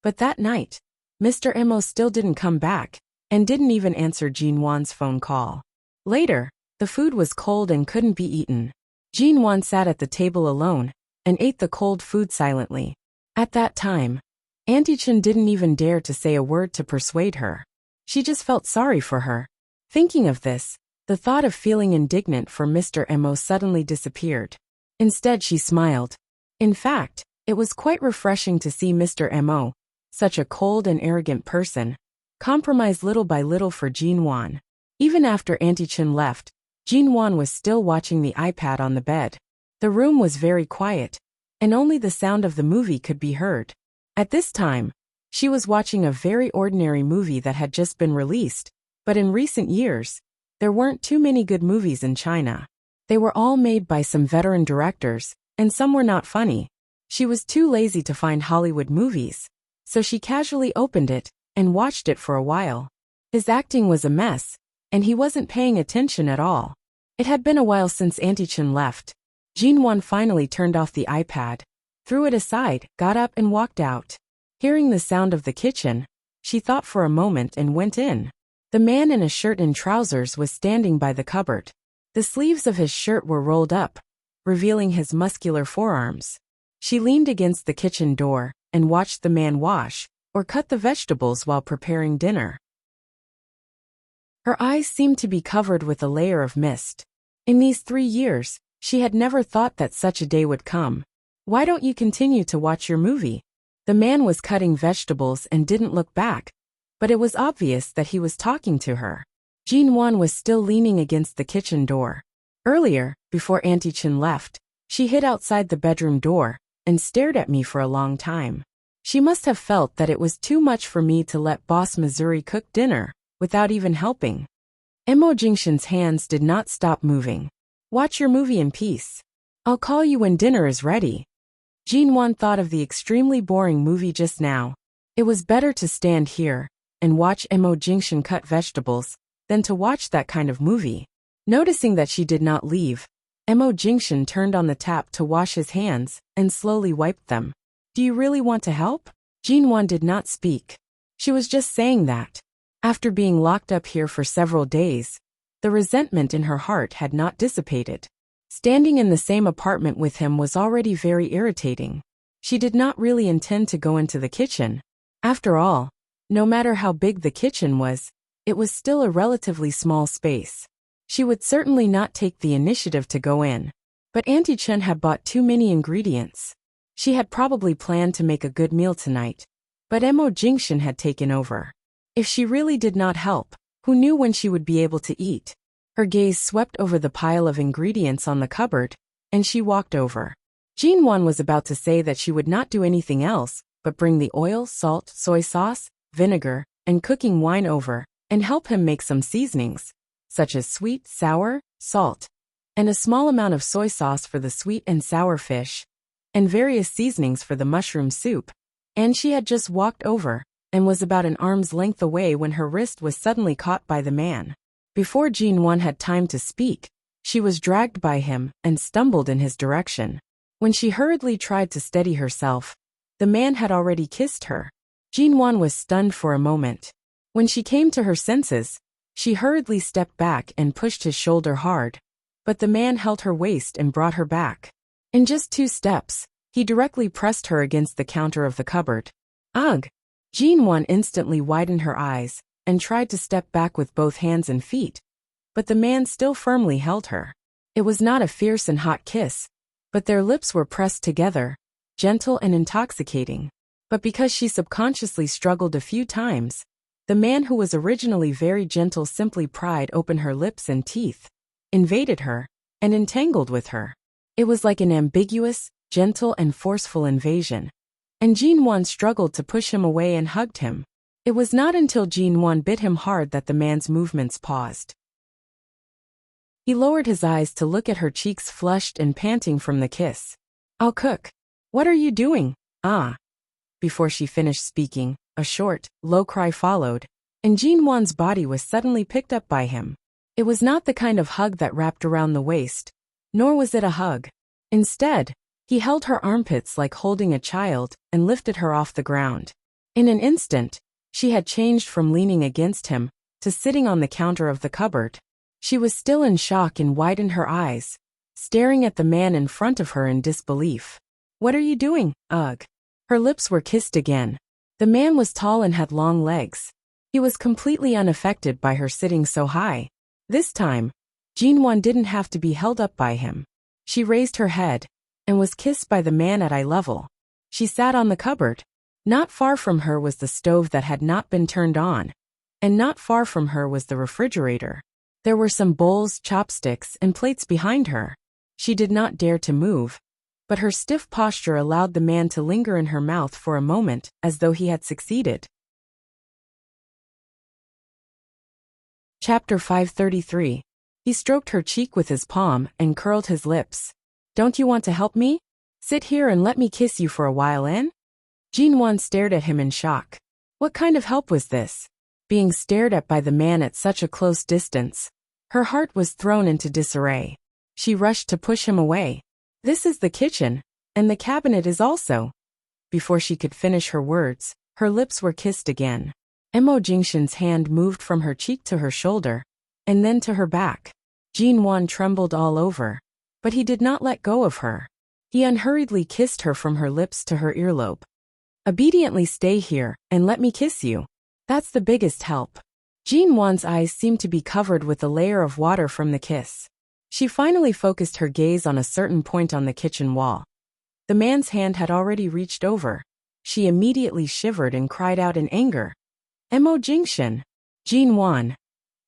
But that night, Mr. Mo still didn't come back, and didn't even answer Jinwon's phone call. Later, the food was cold and couldn't be eaten. Jinwon sat at the table alone, and ate the cold food silently. At that time, Auntie Chen didn't even dare to say a word to persuade her. She just felt sorry for her. Thinking of this, the thought of feeling indignant for Mr. Mo suddenly disappeared. Instead, she smiled. In fact, it was quite refreshing to see Mr. Mo, such a cold and arrogant person, compromise little by little for Jean Wan. Even after Auntie Chen left, Jean Wan was still watching the iPad on the bed. The room was very quiet, and only the sound of the movie could be heard. At this time, she was watching a very ordinary movie that had just been released, but in recent years, there weren't too many good movies in China. They were all made by some veteran directors, and some were not funny. She was too lazy to find Hollywood movies, so she casually opened it and watched it for a while. His acting was a mess, and he wasn't paying attention at all. It had been a while since Auntie Chen left. Jean Wan finally turned off the iPad, threw it aside, got up and walked out. Hearing the sound of the kitchen, she thought for a moment and went in. The man in a shirt and trousers was standing by the cupboard. The sleeves of his shirt were rolled up, revealing his muscular forearms. She leaned against the kitchen door and watched the man wash or cut the vegetables while preparing dinner. Her eyes seemed to be covered with a layer of mist. In these 3 years, she had never thought that such a day would come. Why don't you continue to watch your movie? The man was cutting vegetables and didn't look back, but it was obvious that he was talking to her. Jean Wan was still leaning against the kitchen door. Earlier, before Auntie Chen left, she hid outside the bedroom door and stared at me for a long time. She must have felt that it was too much for me to let Boss Missouri cook dinner without even helping. Mo Jingshan's hands did not stop moving. Watch your movie in peace. I'll call you when dinner is ready. Jean Wan thought of the extremely boring movie just now. It was better to stand here and watch Mo Jingshan cut vegetables than to watch that kind of movie. Noticing that she did not leave, Mo Jingshan turned on the tap to wash his hands and slowly wiped them. Do you really want to help? Jean Wan did not speak. She was just saying that. After being locked up here for several days, the resentment in her heart had not dissipated. Standing in the same apartment with him was already very irritating. She did not really intend to go into the kitchen. After all, no matter how big the kitchen was, it was still a relatively small space. She would certainly not take the initiative to go in. But Auntie Chen had bought too many ingredients. She had probably planned to make a good meal tonight, but Mo Jingshan had taken over. If she really did not help, who knew when she would be able to eat? Her gaze swept over the pile of ingredients on the cupboard, and she walked over. Jean Wan was about to say that she would not do anything else but bring the oil, salt, soy sauce, vinegar, and cooking wine over and help him make some seasonings, such as sweet, sour, salt, and a small amount of soy sauce for the sweet and sour fish, and various seasonings for the mushroom soup. And she had just walked over and was about an arm's length away when her wrist was suddenly caught by the man. Before Jean Wan had time to speak, she was dragged by him and stumbled in his direction. When she hurriedly tried to steady herself, the man had already kissed her. Jean Wan was stunned for a moment. When she came to her senses, she hurriedly stepped back and pushed his shoulder hard, but the man held her waist and brought her back. In just 2 steps, he directly pressed her against the counter of the cupboard. Ugh! Jean Wan instantly widened her eyes and tried to step back with both hands and feet, but the man still firmly held her. It was not a fierce and hot kiss, but their lips were pressed together, gentle and intoxicating. But because she subconsciously struggled a few times, the man who was originally very gentle simply pried open her lips and teeth, invaded her, and entangled with her. It was like an ambiguous, gentle and forceful invasion, and Jean Wan struggled to push him away and hugged him. It was not until Jean Wan bit him hard that the man's movements paused. He lowered his eyes to look at her cheeks flushed and panting from the kiss. I'll cook. What are you doing? Ah. Before she finished speaking, a short, low cry followed, and Jean Wan's body was suddenly picked up by him. It was not the kind of hug that wrapped around the waist, nor was it a hug. Instead, he held her armpits like holding a child and lifted her off the ground. In an instant, she had changed from leaning against him to sitting on the counter of the cupboard. She was still in shock and widened her eyes, staring at the man in front of her in disbelief. What are you doing? Ugh. Her lips were kissed again. The man was tall and had long legs. He was completely unaffected by her sitting so high. This time, Jinwon didn't have to be held up by him. She raised her head and was kissed by the man at eye level. She sat on the cupboard. Not far from her was the stove that had not been turned on, and not far from her was the refrigerator. There were some bowls, chopsticks, and plates behind her. She did not dare to move, but her stiff posture allowed the man to linger in her mouth for a moment, as though he had succeeded. Chapter 533. He stroked her cheek with his palm and curled his lips. "Don't you want to help me? Sit here and let me kiss you for a while, eh?" Jinwon stared at him in shock. What kind of help was this? Being stared at by the man at such a close distance. Her heart was thrown into disarray. She rushed to push him away. "This is the kitchen, and the cabinet is also." Before she could finish her words, her lips were kissed again. Mo Jingshan's hand moved from her cheek to her shoulder, and then to her back. Jinwon trembled all over, but he did not let go of her. He unhurriedly kissed her from her lips to her earlobe. "Obediently stay here, and let me kiss you. That's the biggest help." Jinwon's eyes seemed to be covered with a layer of water from the kiss. She finally focused her gaze on a certain point on the kitchen wall. The man's hand had already reached over. She immediately shivered and cried out in anger. "Mo Jingshan! Jinwon!"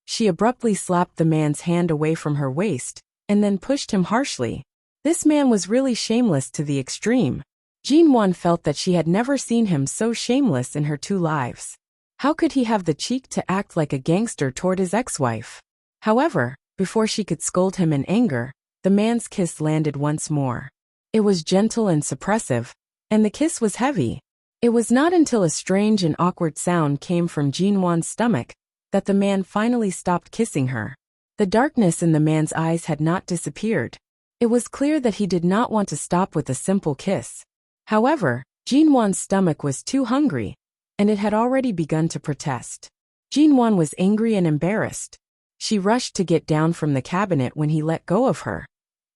She abruptly slapped the man's hand away from her waist, and then pushed him harshly. This man was really shameless to the extreme. Jinwon felt that she had never seen him so shameless in her 2 lives. How could he have the cheek to act like a gangster toward his ex-wife? However, before she could scold him in anger, the man's kiss landed once more. It was gentle and suppressive, and the kiss was heavy. It was not until a strange and awkward sound came from Jinwon's stomach that the man finally stopped kissing her. The darkness in the man's eyes had not disappeared. It was clear that he did not want to stop with a simple kiss. However, Jinwon's stomach was too hungry, and it had already begun to protest. Jinwon was angry and embarrassed. She rushed to get down from the cabinet when he let go of her.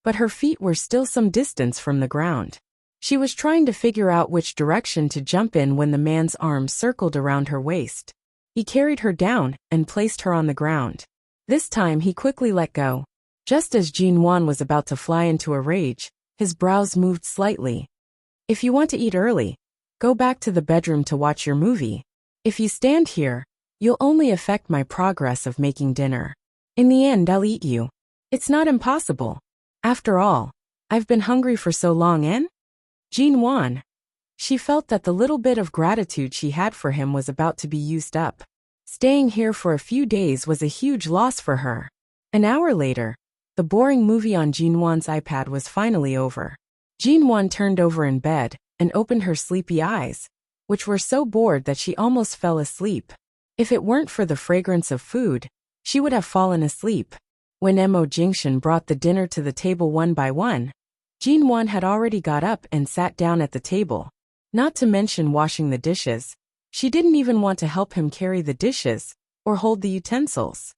But her feet were still some distance from the ground. She was trying to figure out which direction to jump in when the man's arms circled around her waist. He carried her down and placed her on the ground. This time he quickly let go. Just as Jinwon was about to fly into a rage, his brows moved slightly. "If you want to eat early, go back to the bedroom to watch your movie. If you stand here, you'll only affect my progress of making dinner. In the end, I'll eat you. It's not impossible. After all, I've been hungry for so long, eh?" Jinwon. She felt that the little bit of gratitude she had for him was about to be used up. Staying here for a few days was a huge loss for her. An hour later, the boring movie on Jinwon's iPad was finally over. Jinwon turned over in bed and opened her sleepy eyes, which were so bored that she almost fell asleep. If it weren't for the fragrance of food, she would have fallen asleep. When Mo Jingshan brought the dinner to the table one by one, Jinwon had already got up and sat down at the table. Not to mention washing the dishes. She didn't even want to help him carry the dishes or hold the utensils.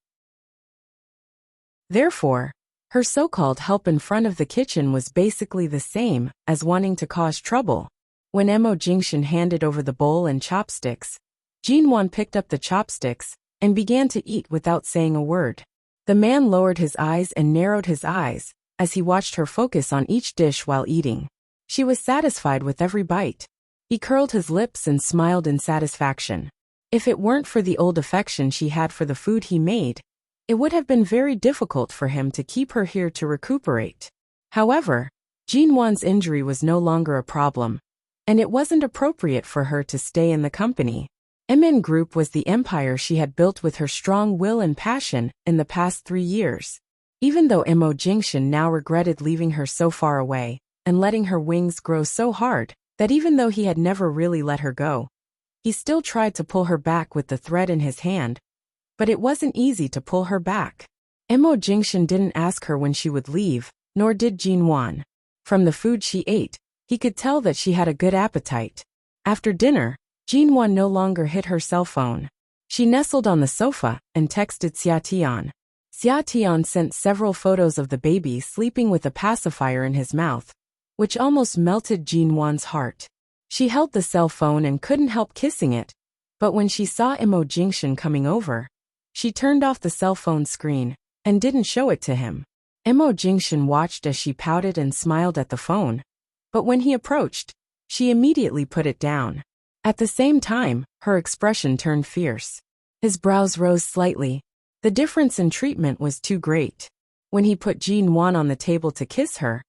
Therefore, her so-called help in front of the kitchen was basically the same as wanting to cause trouble. When Mo Jingshan handed over the bowl and chopsticks, Jinwon picked up the chopsticks and began to eat without saying a word. The man lowered his eyes and narrowed his eyes as he watched her focus on each dish while eating. She was satisfied with every bite. He curled his lips and smiled in satisfaction. If it weren't for the old affection she had for the food he made, it would have been very difficult for him to keep her here to recuperate. However, Jinwon's injury was no longer a problem, and it wasn't appropriate for her to stay in the company. MN Group was the empire she had built with her strong will and passion in the past 3 years. Even though Mo Jingshan now regretted leaving her so far away and letting her wings grow so hard that even though he had never really let her go, he still tried to pull her back with the thread in his hand. But it wasn't easy to pull her back. Mo Jingshan didn't ask her when she would leave, nor did Jinwon. From the food she ate, he could tell that she had a good appetite. After dinner, Jinwon no longer hit her cell phone. She nestled on the sofa and texted Xiatian. Xiatian sent several photos of the baby sleeping with a pacifier in his mouth, which almost melted Jinwon's heart. She held the cell phone and couldn't help kissing it, But when she saw Imo Jingshan coming over, she turned off the cell phone screen and didn't show it to him. Imo Jingshan watched as she pouted and smiled at the phone, but when he approached, she immediately put it down. At the same time, her expression turned fierce. His brows rose slightly. The difference in treatment was too great. When he put Jean Wan on the table to kiss her,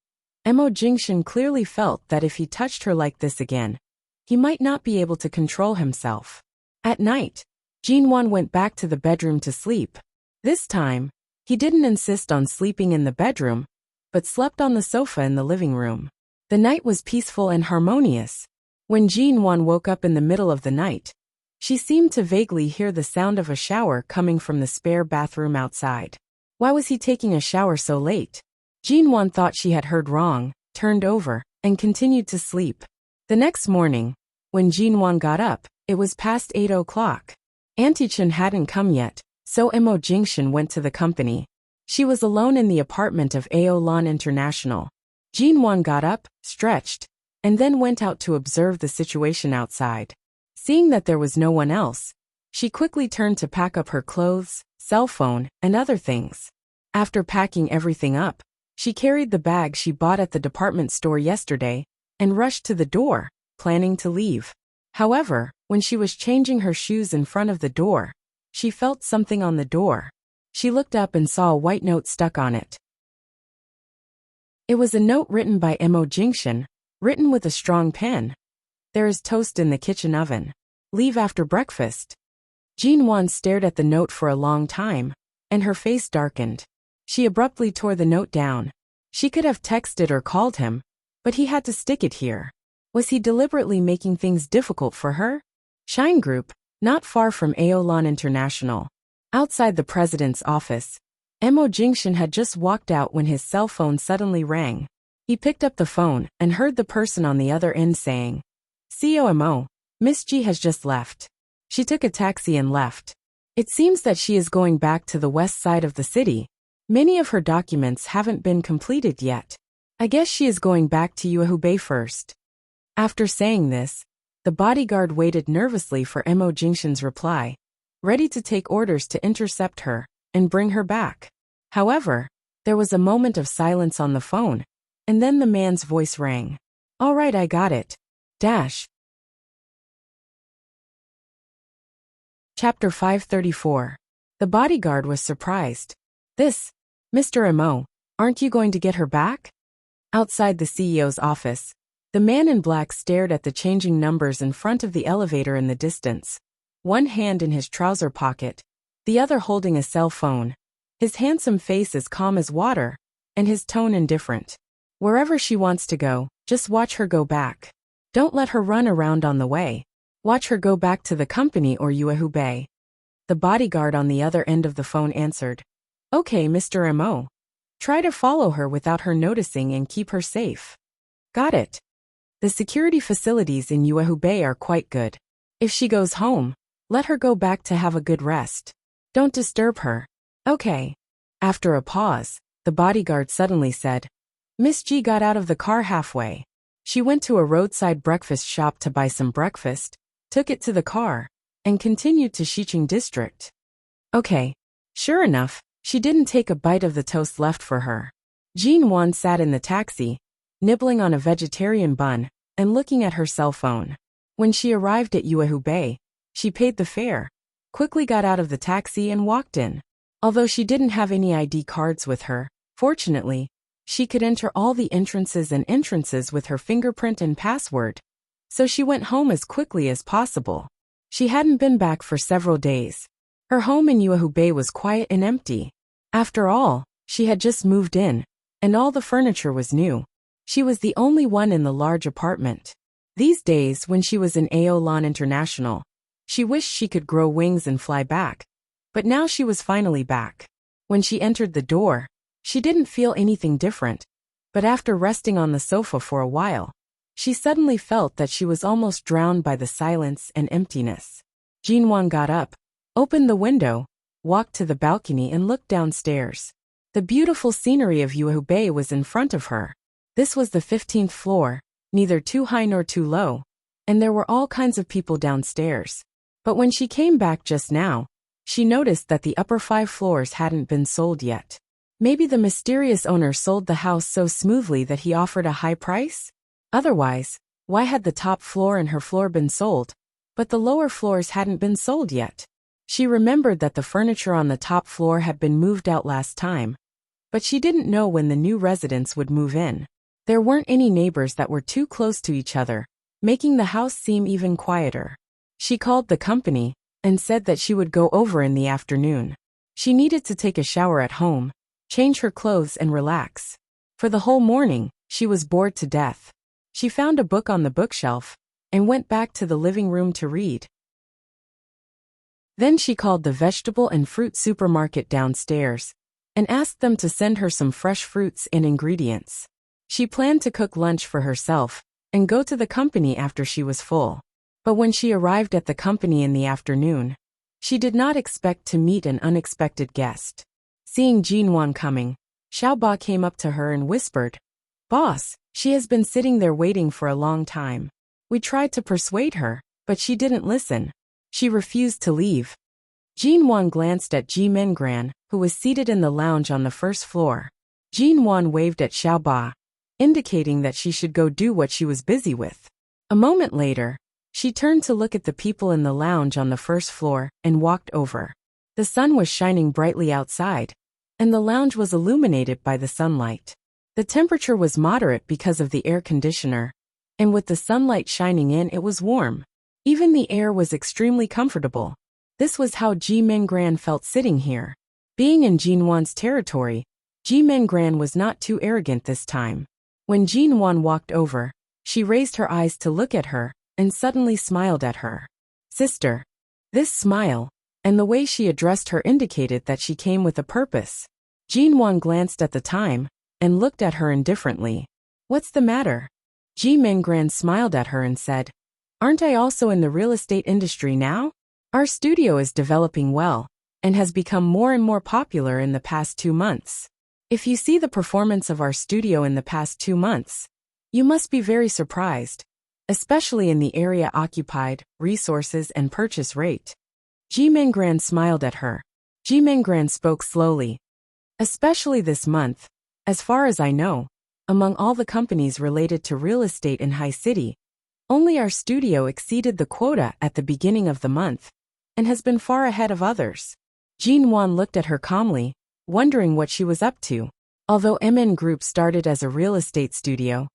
Imo Jingshan clearly felt that if he touched her like this again, he might not be able to control himself. At night, Jean Wan went back to the bedroom to sleep. This time, he didn't insist on sleeping in the bedroom, but slept on the sofa in the living room. The night was peaceful and harmonious. When Jean Wan woke up in the middle of the night, she seemed to vaguely hear the sound of a shower coming from the spare bathroom outside. Why was he taking a shower so late? Jean Wan thought she had heard wrong, turned over, and continued to sleep. The next morning, when Jean Wan got up, it was past 8 o'clock. Auntie Chen hadn't come yet, so Imo Jingshan went to the company. She was alone in the apartment of Aolan International. Jean Wan got up, stretched, and then went out to observe the situation outside. Seeing that there was no one else, she quickly turned to pack up her clothes, cell phone, and other things. After packing everything up, she carried the bag she bought at the department store yesterday and rushed to the door, planning to leave. However, when she was changing her shoes in front of the door, she felt something on the door. She looked up and saw a white note stuck on it. It was a note written by Imo Jingshan, written with a strong pen. There is toast in the kitchen oven. Leave after breakfast. Jean Wan stared at the note for a long time, and her face darkened. She abruptly tore the note down. She could have texted or called him, but he had to stick it here. Was he deliberately making things difficult for her? Shine Group, not far from Aolan International. Outside the president's office, Imo Jingshan had just walked out when his cell phone suddenly rang. He picked up the phone and heard the person on the other end saying, "CEO Mo, Miss G has just left. She took a taxi and left. It seems that she is going back to the west side of the city. Many of her documents haven't been completed yet. I guess she is going back to Yuehubei first." After saying this, the bodyguard waited nervously for Imo Jingshan's reply, ready to take orders to intercept her and bring her back. However, there was a moment of silence on the phone, and then the man's voice rang. "All right, I got it. Dash." Chapter 534. The bodyguard was surprised. "This, Mr. Imo, aren't you going to get her back?" Outside the CEO's office, the man in black stared at the changing numbers in front of the elevator in the distance, one hand in his trouser pocket, the other holding a cell phone, his handsome face as calm as water, and his tone indifferent. "Wherever she wants to go, just watch her go back. Don't let her run around on the way. Watch her go back to the company or Yuehubei." The bodyguard on the other end of the phone answered, "Okay, Mr. Imo. Try to follow her without her noticing and keep her safe." "Got it. The security facilities in Yuehubei are quite good. If she goes home, let her go back to have a good rest. Don't disturb her." "Okay." After a pause, the bodyguard suddenly said, "Miss G got out of the car halfway. She went to a roadside breakfast shop to buy some breakfast, took it to the car, and continued to Xiqing district." "Okay." Sure enough, she didn't take a bite of the toast left for her. Jean Wan sat in the taxi, nibbling on a vegetarian bun, and looking at her cell phone. When she arrived at Yuehubei, she paid the fare, quickly got out of the taxi and walked in. Although she didn't have any ID cards with her, fortunately, she could enter all the entrances with her fingerprint and password, so she went home as quickly as possible. She hadn't been back for several days. Her home in Yuehubei was quiet and empty. After all, she had just moved in, and all the furniture was new. She was the only one in the large apartment. These days, when she was in Aolan International, she wished she could grow wings and fly back. But now she was finally back. When she entered the door, she didn't feel anything different, but after resting on the sofa for a while, she suddenly felt that she was almost drowned by the silence and emptiness. Jean Wan got up, opened the window, walked to the balcony and looked downstairs. The beautiful scenery of Yuehubei was in front of her. This was the 15th floor, neither too high nor too low, and there were all kinds of people downstairs. But when she came back just now, she noticed that the upper 5 floors hadn't been sold yet. Maybe the mysterious owner sold the house so smoothly that he offered a high price? Otherwise, why had the top floor and her floor been sold, but the lower floors hadn't been sold yet? She remembered that the furniture on the top floor had been moved out last time, but she didn't know when the new residents would move in. There weren't any neighbors that were too close to each other, making the house seem even quieter. She called the company and said that she would go over in the afternoon. She needed to take a shower at home, change her clothes and relax. For the whole morning, she was bored to death. She found a book on the bookshelf and went back to the living room to read. Then she called the vegetable and fruit supermarket downstairs and asked them to send her some fresh fruits and ingredients. She planned to cook lunch for herself and go to the company after she was full. But when she arrived at the company in the afternoon, she did not expect to meet an unexpected guest. Seeing Jinwan coming, Xiaoba came up to her and whispered, "Boss, she has been sitting there waiting for a long time. We tried to persuade her, but she didn't listen. She refused to leave." Jinwan glanced at Ji Mengran, who was seated in the lounge on the first floor. Jinwan waved at Xiaoba, indicating that she should go do what she was busy with. A moment later, she turned to look at the people in the lounge on the first floor and walked over. The sun was shining brightly outside, and the lounge was illuminated by the sunlight. The temperature was moderate because of the air conditioner, and with the sunlight shining in, it was warm. Even the air was extremely comfortable. This was how Ji Mengran felt sitting here. Being in Jinwan's territory, Ji Mengran was not too arrogant this time. When Jinwan walked over, she raised her eyes to look at her and suddenly smiled at her. "Sister." This smile, and the way she addressed her indicated that she came with a purpose. Jinwan glanced at the time and looked at her indifferently. "What's the matter?" Ji Mengran smiled at her and said, "Aren't I also in the real estate industry now? Our studio is developing well and has become more and more popular in the past 2 months. If you see the performance of our studio in the past 2 months, you must be very surprised, especially in the area occupied, resources and purchase rate." Ji Mengran smiled at her. Ji Mengran spoke slowly. "Especially this month, as far as I know, among all the companies related to real estate in High City, only our studio exceeded the quota at the beginning of the month and has been far ahead of others." Jinwan looked at her calmly, wondering what she was up to. Although MN Group started as a real estate studio,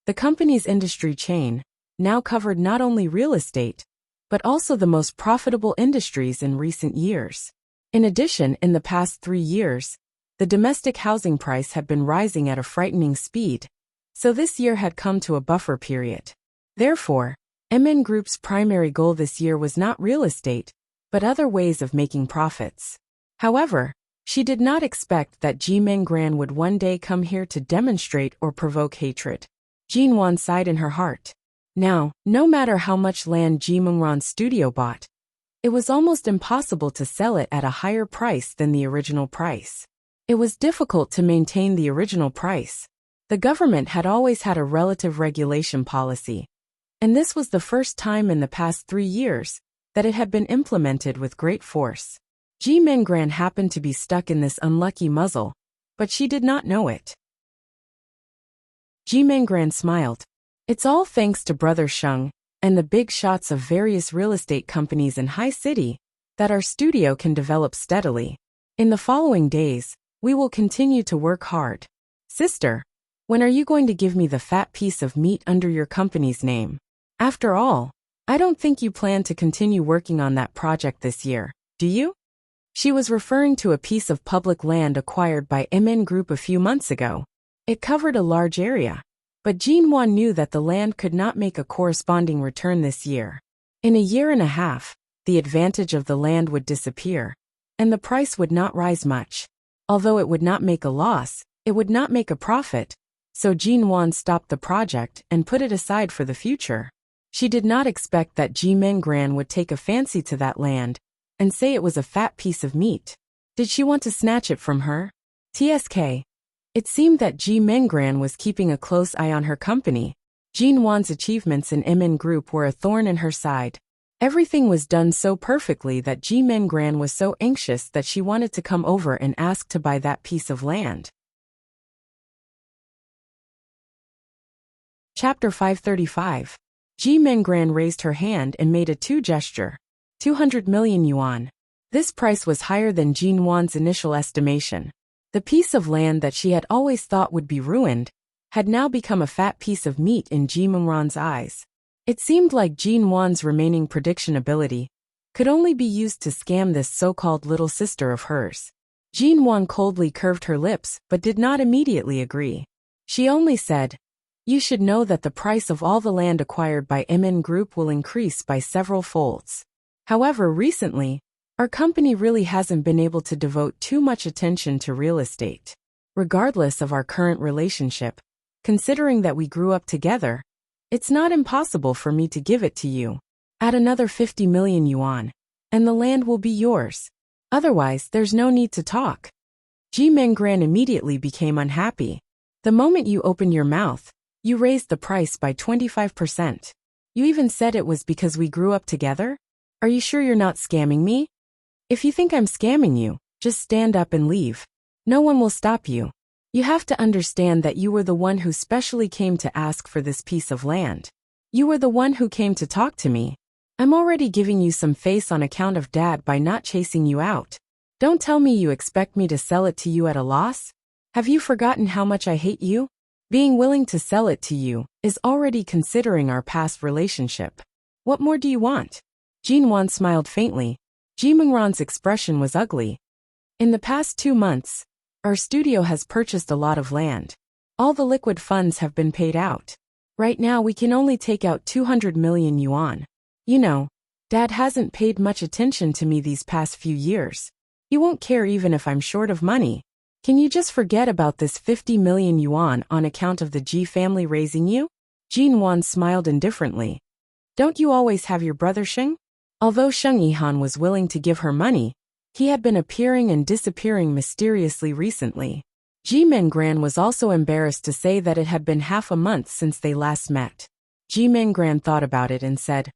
the company's industry chain now covered not only real estate, but also the most profitable industries in recent years. In addition, in the past 3 years, the domestic housing price had been rising at a frightening speed, so this year had come to a buffer period. Therefore, MN Group's primary goal this year was not real estate, but other ways of making profits. However, she did not expect that Ji Mengran would one day come here to demonstrate or provoke hatred. Jinwan sighed in her heart. Now, no matter how much land Ji Mengran's studio bought, it was almost impossible to sell it at a higher price than the original price. It was difficult to maintain the original price. The government had always had a relative regulation policy, and this was the first time in the past 3 years that it had been implemented with great force. Ji Mengran happened to be stuck in this unlucky muzzle, but she did not know it. Ji Mengran smiled. "It's all thanks to Brother Sheng and the big shots of various real estate companies in High City that our studio can develop steadily. In the following days, we will continue to work hard. Sister, when are you going to give me the fat piece of meat under your company's name? After all, I don't think you plan to continue working on that project this year, do you?" She was referring to a piece of public land acquired by MN Group a few months ago. It covered a large area, but Jinwan knew that the land could not make a corresponding return this year. In a year and a half, the advantage of the land would disappear, and the price would not rise much. Although it would not make a loss, it would not make a profit, so Jinwan stopped the project and put it aside for the future. She did not expect that Ji Mengran would take a fancy to that land and say it was a fat piece of meat. Did she want to snatch it from her? TSK. It seemed that Ji Mengran was keeping a close eye on her company. Jinwan's achievements in MN Group were a thorn in her side. Everything was done so perfectly that Ji Mengran was so anxious that she wanted to come over and ask to buy that piece of land. Chapter 535. Ji Mengran raised her hand and made a two gesture. 200 million yuan. This price was higher than Jin Wan's initial estimation. The piece of land that she had always thought would be ruined had now become a fat piece of meat in Ji Mengran's eyes. It seemed like Jin Wan's remaining prediction ability could only be used to scam this so-called little sister of hers. Jin Wan coldly curved her lips but did not immediately agree. She only said, "You should know that the price of all the land acquired by MN Group will increase by several folds. However, recently, our company really hasn't been able to devote too much attention to real estate. Regardless of our current relationship, considering that we grew up together, it's not impossible for me to give it to you. Add another 50 million yuan, and the land will be yours. Otherwise, there's no need to talk." Ji Mengran immediately became unhappy. "The moment you opened your mouth, you raised the price by 25%. You even said it was because we grew up together? Are you sure you're not scamming me? If you think I'm scamming you, just stand up and leave. No one will stop you. You have to understand that you were the one who specially came to ask for this piece of land. You were the one who came to talk to me. I'm already giving you some face on account of Dad by not chasing you out. Don't tell me you expect me to sell it to you at a loss? Have you forgotten how much I hate you? Being willing to sell it to you is already considering our past relationship. What more do you want?" Jin Wan smiled faintly. Ji Mengran's expression was ugly. "In the past 2 months, our studio has purchased a lot of land. All the liquid funds have been paid out. Right now we can only take out 200 million yuan. You know, Dad hasn't paid much attention to me these past few years. He won't care even if I'm short of money. Can you just forget about this 50 million yuan on account of the Ji family raising you?" Jin Wan smiled indifferently. "Don't you always have your brother Sheng?" Although Sheng Yihan was willing to give her money, he had been appearing and disappearing mysteriously recently. Ji Mengran was also embarrassed to say that it had been half a month since they last met. Ji Mengran thought about it and said,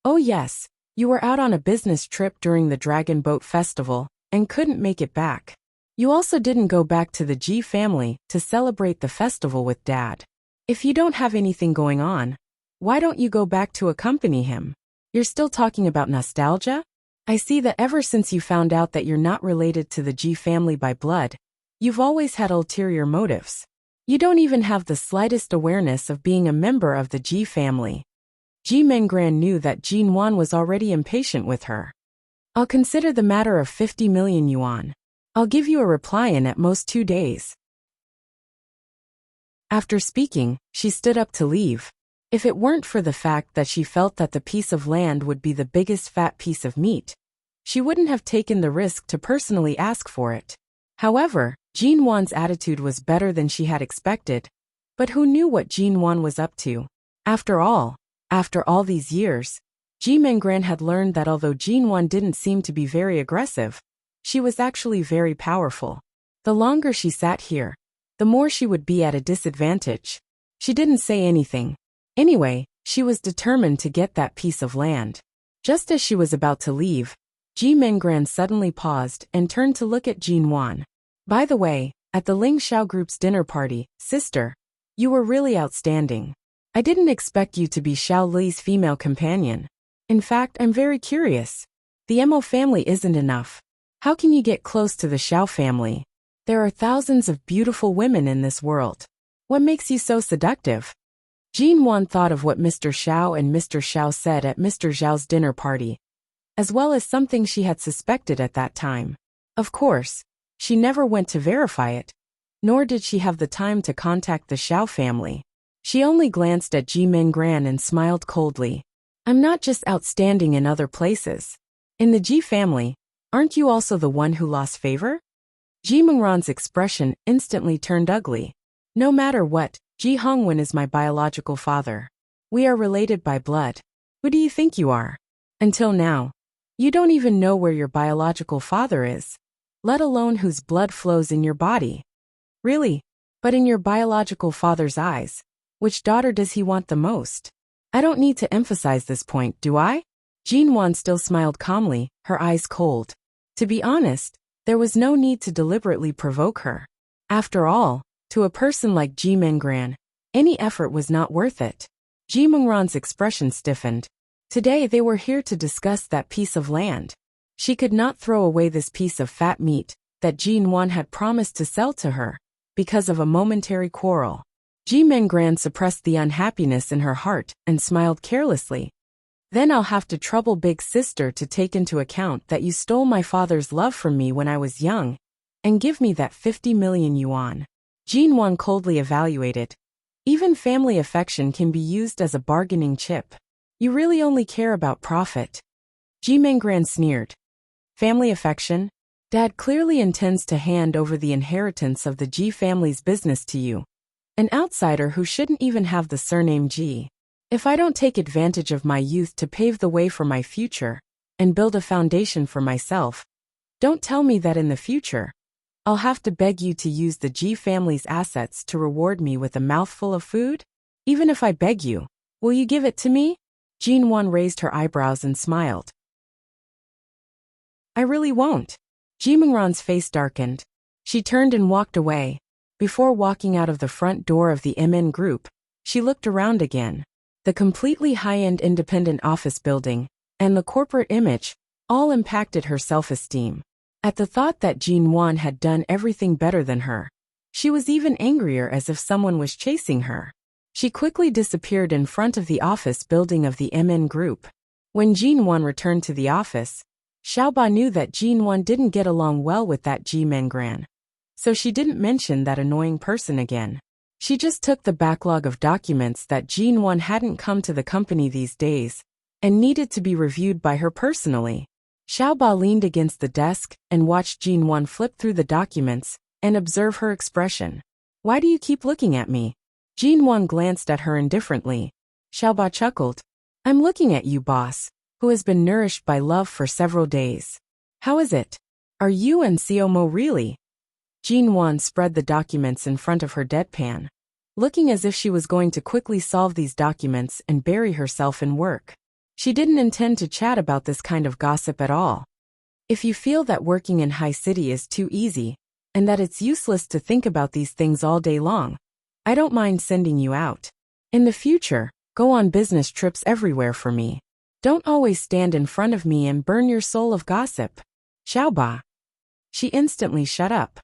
"Oh yes, you were out on a business trip during the Dragon Boat Festival and couldn't make it back. You also didn't go back to the Ji family to celebrate the festival with Dad. If you don't have anything going on, why don't you go back to accompany him? You're still talking about nostalgia? I see that ever since you found out that you're not related to the Ji family by blood, you've always had ulterior motives. You don't even have the slightest awareness of being a member of the Ji family." Ji Mengran knew that Jin Wan was already impatient with her. "I'll consider the matter of 50 million yuan. I'll give you a reply in at most 2 days." After speaking, she stood up to leave. If it weren't for the fact that she felt that the piece of land would be the biggest fat piece of meat, she wouldn't have taken the risk to personally ask for it. However, Jin Wan's attitude was better than she had expected. But who knew what Jin Wan was up to? After all these years, Ji Mengran had learned that although Jin Wan didn't seem to be very aggressive, she was actually very powerful. The longer she sat here, the more she would be at a disadvantage. She didn't say anything. Anyway, she was determined to get that piece of land. Just as she was about to leave, Ji Mengran suddenly paused and turned to look at Jin Wan. "By the way, at the Ling Xiao Group's dinner party, sister, you were really outstanding. I didn't expect you to be Xiao Li's female companion. In fact, I'm very curious. The Mo family isn't enough. How can you get close to the Xiao family? There are thousands of beautiful women in this world. What makes you so seductive?" Jin Wan thought of what Mr. Xiao and Mr. Xiao said at Mr. Zhao's dinner party, as well as something she had suspected at that time. Of course, she never went to verify it, nor did she have the time to contact the Xiao family. She only glanced at Ji Mengran and smiled coldly. "I'm not just outstanding in other places. In the Ji family, aren't you also the one who lost favor?" Ji Mengran's expression instantly turned ugly. "No matter what, Ji Hongwen is my biological father. We are related by blood. Who do you think you are? Until now, you don't even know where your biological father is, let alone whose blood flows in your body. Really? But in your biological father's eyes, which daughter does he want the most? I don't need to emphasize this point, do I?" Jinwan still smiled calmly, her eyes cold. To be honest, there was no need to deliberately provoke her. After all, to a person like Ji Mengran, any effort was not worth it. Ji Mengran's expression stiffened. Today they were here to discuss that piece of land. She could not throw away this piece of fat meat that Jinwan had promised to sell to her because of a momentary quarrel. Ji Mengran suppressed the unhappiness in her heart and smiled carelessly. Then I'll have to trouble big sister to take into account that you stole my father's love from me when I was young, and give me that 50 million yuan. Jinwan coldly evaluated. Even family affection can be used as a bargaining chip. You really only care about profit. Ji Mengran sneered. Family affection? Dad clearly intends to hand over the inheritance of the Ji family's business to you, an outsider who shouldn't even have the surname Ji. If I don't take advantage of my youth to pave the way for my future and build a foundation for myself, don't tell me that in the future I'll have to beg you to use the Ji family's assets to reward me with a mouthful of food? Even if I beg you, will you give it to me? Jinwan raised her eyebrows and smiled. I really won't. Ji Mengran's face darkened. She turned and walked away. Before walking out of the front door of the MN Group, she looked around again. The completely high-end independent office building and the corporate image all impacted her self-esteem. At the thought that Jinwan had done everything better than her, she was even angrier, as if someone was chasing her. She quickly disappeared in front of the office building of the MN Group. When Jinwan returned to the office, Xiaoba knew that Jinwan didn't get along well with that Ji Mengran, so she didn't mention that annoying person again. She just took the backlog of documents that Jinwan hadn't come to the company these days and needed to be reviewed by her personally. Xiaoba leaned against the desk and watched Jinwan flip through the documents and observe her expression. Why do you keep looking at me? Jinwan glanced at her indifferently. Xiaoba chuckled. I'm looking at you, boss, who has been nourished by love for several days. How is it? Are you and Xiaomo really? Jinwan spread the documents in front of her deadpan, looking as if she was going to quickly solve these documents and bury herself in work. She didn't intend to chat about this kind of gossip at all. If you feel that working in High City is too easy, and that it's useless to think about these things all day long, I don't mind sending you out. In the future, go on business trips everywhere for me. Don't always stand in front of me and burn your soul of gossip. Xiaoba. She instantly shut up.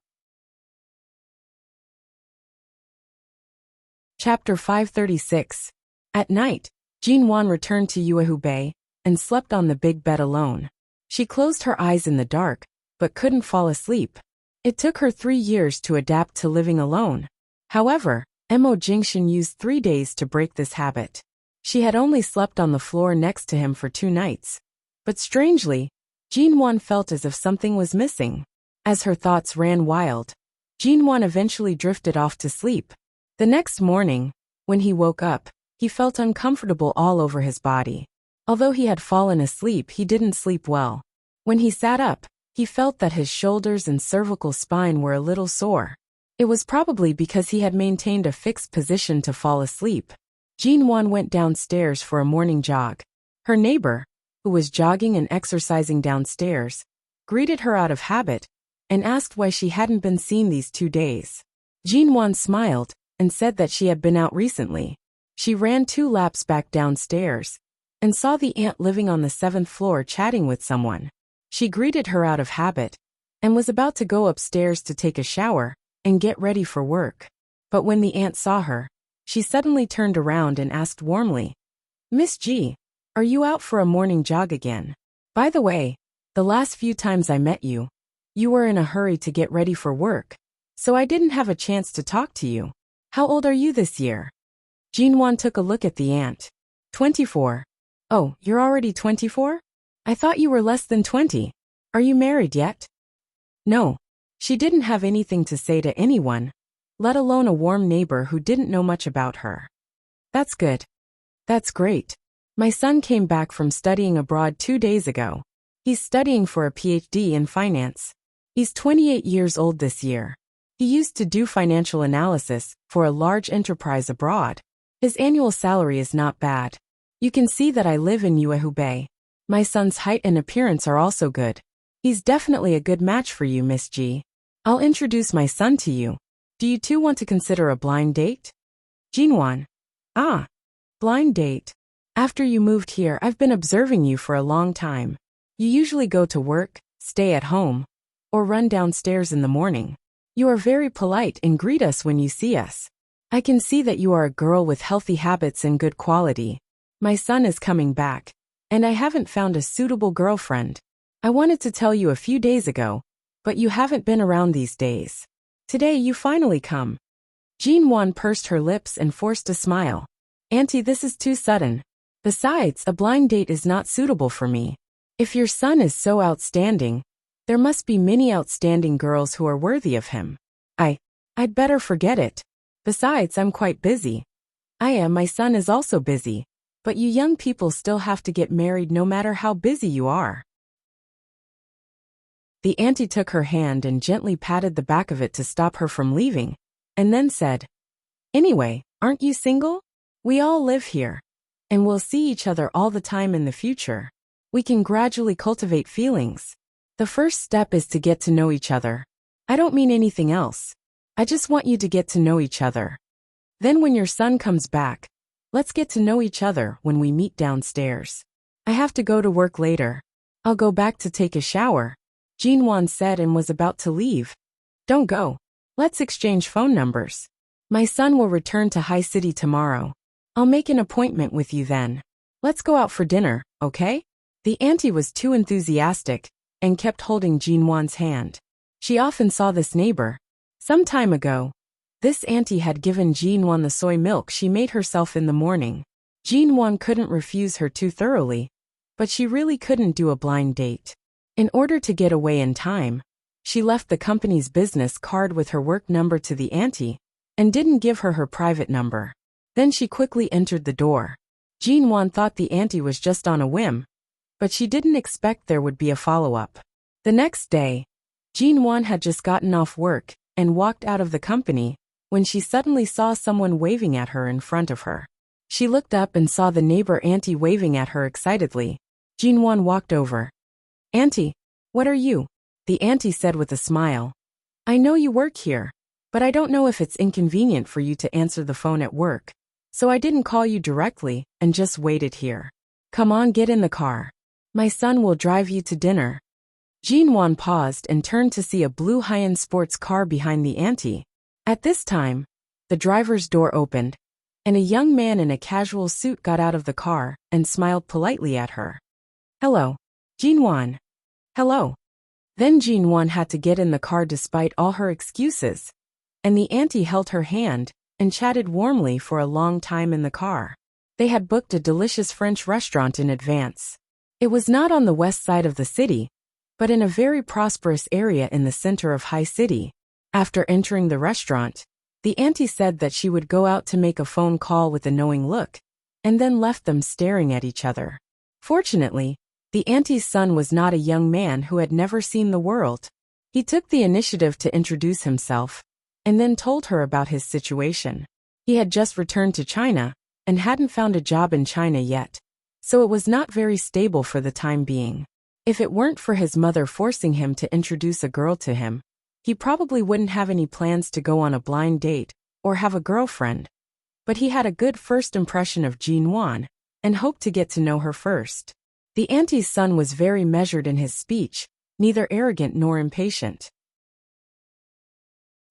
Chapter 536. At night, Jinwan returned to Yuehu Bay and slept on the big bed alone. She closed her eyes in the dark, but couldn't fall asleep. It took her 3 years to adapt to living alone. However, Mo Jingxin used 3 days to break this habit. She had only slept on the floor next to him for 2 nights. But strangely, Jinwan felt as if something was missing. As her thoughts ran wild, Jinwan eventually drifted off to sleep. The next morning, when he woke up, he felt uncomfortable all over his body. Although he had fallen asleep, he didn't sleep well. When he sat up, he felt that his shoulders and cervical spine were a little sore. It was probably because he had maintained a fixed position to fall asleep. Jinwan went downstairs for a morning jog. Her neighbor, who was jogging and exercising downstairs, greeted her out of habit and asked why she hadn't been seen these 2 days. Jinwan smiled and said that she had been out recently. She ran 2 laps back downstairs and saw the aunt living on the 7th floor chatting with someone. She greeted her out of habit and was about to go upstairs to take a shower and get ready for work. But when the aunt saw her, she suddenly turned around and asked warmly, Miss G, are you out for a morning jog again? By the way, the last few times I met you, you were in a hurry to get ready for work, so I didn't have a chance to talk to you. How old are you this year? Jinwan took a look at the aunt. 24. Oh, you're already 24? I thought you were less than 20. Are you married yet? No. She didn't have anything to say to anyone, let alone a warm neighbor who didn't know much about her. That's good. That's great. My son came back from studying abroad 2 days ago. He's studying for a PhD in finance. He's 28 years old this year. He used to do financial analysis for a large enterprise abroad. His annual salary is not bad. You can see that I live in Yuehu Bay. My son's height and appearance are also good. He's definitely a good match for you, Miss G. I'll introduce my son to you. Do you two want to consider a blind date? Jinwan. Ah, blind date. After you moved here, I've been observing you for a long time. You usually go to work, stay at home, or run downstairs in the morning. You are very polite and greet us when you see us. I can see that you are a girl with healthy habits and good quality. My son is coming back, and I haven't found a suitable girlfriend. I wanted to tell you a few days ago, but you haven't been around these days. Today you finally come. Jinwan pursed her lips and forced a smile. Auntie, this is too sudden. Besides, a blind date is not suitable for me. If your son is so outstanding, there must be many outstanding girls who are worthy of him. I'd better forget it. Besides, I'm quite busy. My son is also busy, but you young people still have to get married no matter how busy you are. The auntie took her hand and gently patted the back of it to stop her from leaving, and then said, Anyway, aren't you single? We all live here, and we'll see each other all the time in the future. We can gradually cultivate feelings. The first step is to get to know each other. I don't mean anything else. I just want you to get to know each other. Then when your son comes back, let's get to know each other when we meet downstairs. I have to go to work later. I'll go back to take a shower, Jinwan said and was about to leave. Don't go. Let's exchange phone numbers. My son will return to High City tomorrow. I'll make an appointment with you then. Let's go out for dinner, okay? The auntie was too enthusiastic and kept holding Jinwan's hand. She often saw this neighbor. Some time ago, this auntie had given Jinwan the soy milk she made herself in the morning. Jinwan couldn't refuse her too thoroughly, but she really couldn't do a blind date. In order to get away in time, she left the company's business card with her work number to the auntie and didn't give her her private number. Then she quickly entered the door. Jinwan thought the auntie was just on a whim, but she didn't expect there would be a follow-up. The next day, Jinwan had just gotten off work and walked out of the company when she suddenly saw someone waving at her in front of her. She looked up and saw the neighbor auntie waving at her excitedly. Jinwan walked over. Auntie, what are you? The auntie said with a smile. I know you work here, but I don't know if it's inconvenient for you to answer the phone at work, so I didn't call you directly and just waited here. Come on, get in the car. My son will drive you to dinner. Jinwan paused and turned to see a blue high-end sports car behind the auntie. At this time, the driver's door opened, and a young man in a casual suit got out of the car and smiled politely at her. Hello, Jinwan. Hello. Then Jinwan had to get in the car despite all her excuses, and the auntie held her hand and chatted warmly for a long time in the car. They had booked a delicious French restaurant in advance. It was not on the west side of the city, but in a very prosperous area in the center of High City. After entering the restaurant, the auntie said that she would go out to make a phone call with a knowing look, and then left them staring at each other. Fortunately, the auntie's son was not a young man who had never seen the world. He took the initiative to introduce himself, and then told her about his situation. He had just returned to China, and hadn't found a job in China yet, so it was not very stable for the time being. If it weren't for his mother forcing him to introduce a girl to him, he probably wouldn't have any plans to go on a blind date or have a girlfriend. But he had a good first impression of Jinwan and hoped to get to know her first. The auntie's son was very measured in his speech, neither arrogant nor impatient.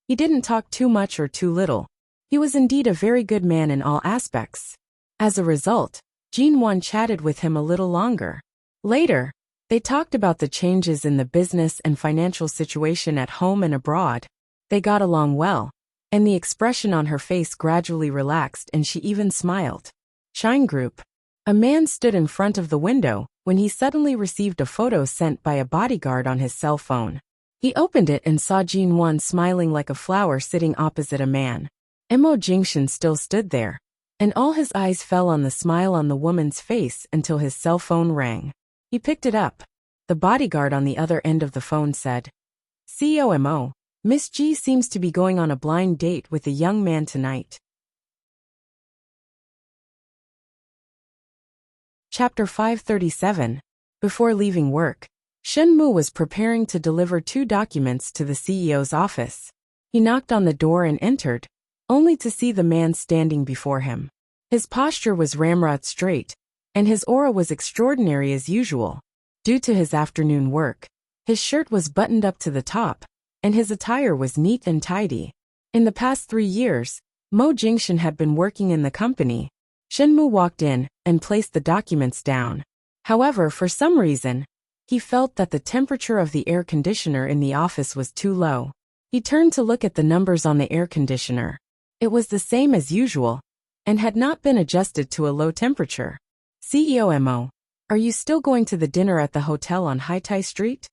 He didn't talk too much or too little. He was indeed a very good man in all aspects. As a result, Jinwan chatted with him a little longer. Later, they talked about the changes in the business and financial situation at home and abroad. They got along well, and the expression on her face gradually relaxed and she even smiled. Shine Group. A man stood in front of the window when he suddenly received a photo sent by a bodyguard on his cell phone. He opened it and saw Jinwan smiling like a flower sitting opposite a man. Mo Jingshan still stood there, and all his eyes fell on the smile on the woman's face until his cell phone rang. He picked it up. The bodyguard on the other end of the phone said, CEO Mo, Miss G seems to be going on a blind date with a young man tonight. Chapter 537. Before leaving work, Shen Mu was preparing to deliver 2 documents to the CEO's office. He knocked on the door and entered, only to see the man standing before him. His posture was ramrod straight, and his aura was extraordinary as usual. Due to his afternoon work, his shirt was buttoned up to the top, and his attire was neat and tidy. In the past 3 years, Mo Jingshan had been working in the company. Shen Mu walked in and placed the documents down. However, for some reason, he felt that the temperature of the air conditioner in the office was too low. He turned to look at the numbers on the air conditioner. It was the same as usual, and had not been adjusted to a low temperature. CEO Mo, are you still going to the dinner at the hotel on Haitai Street?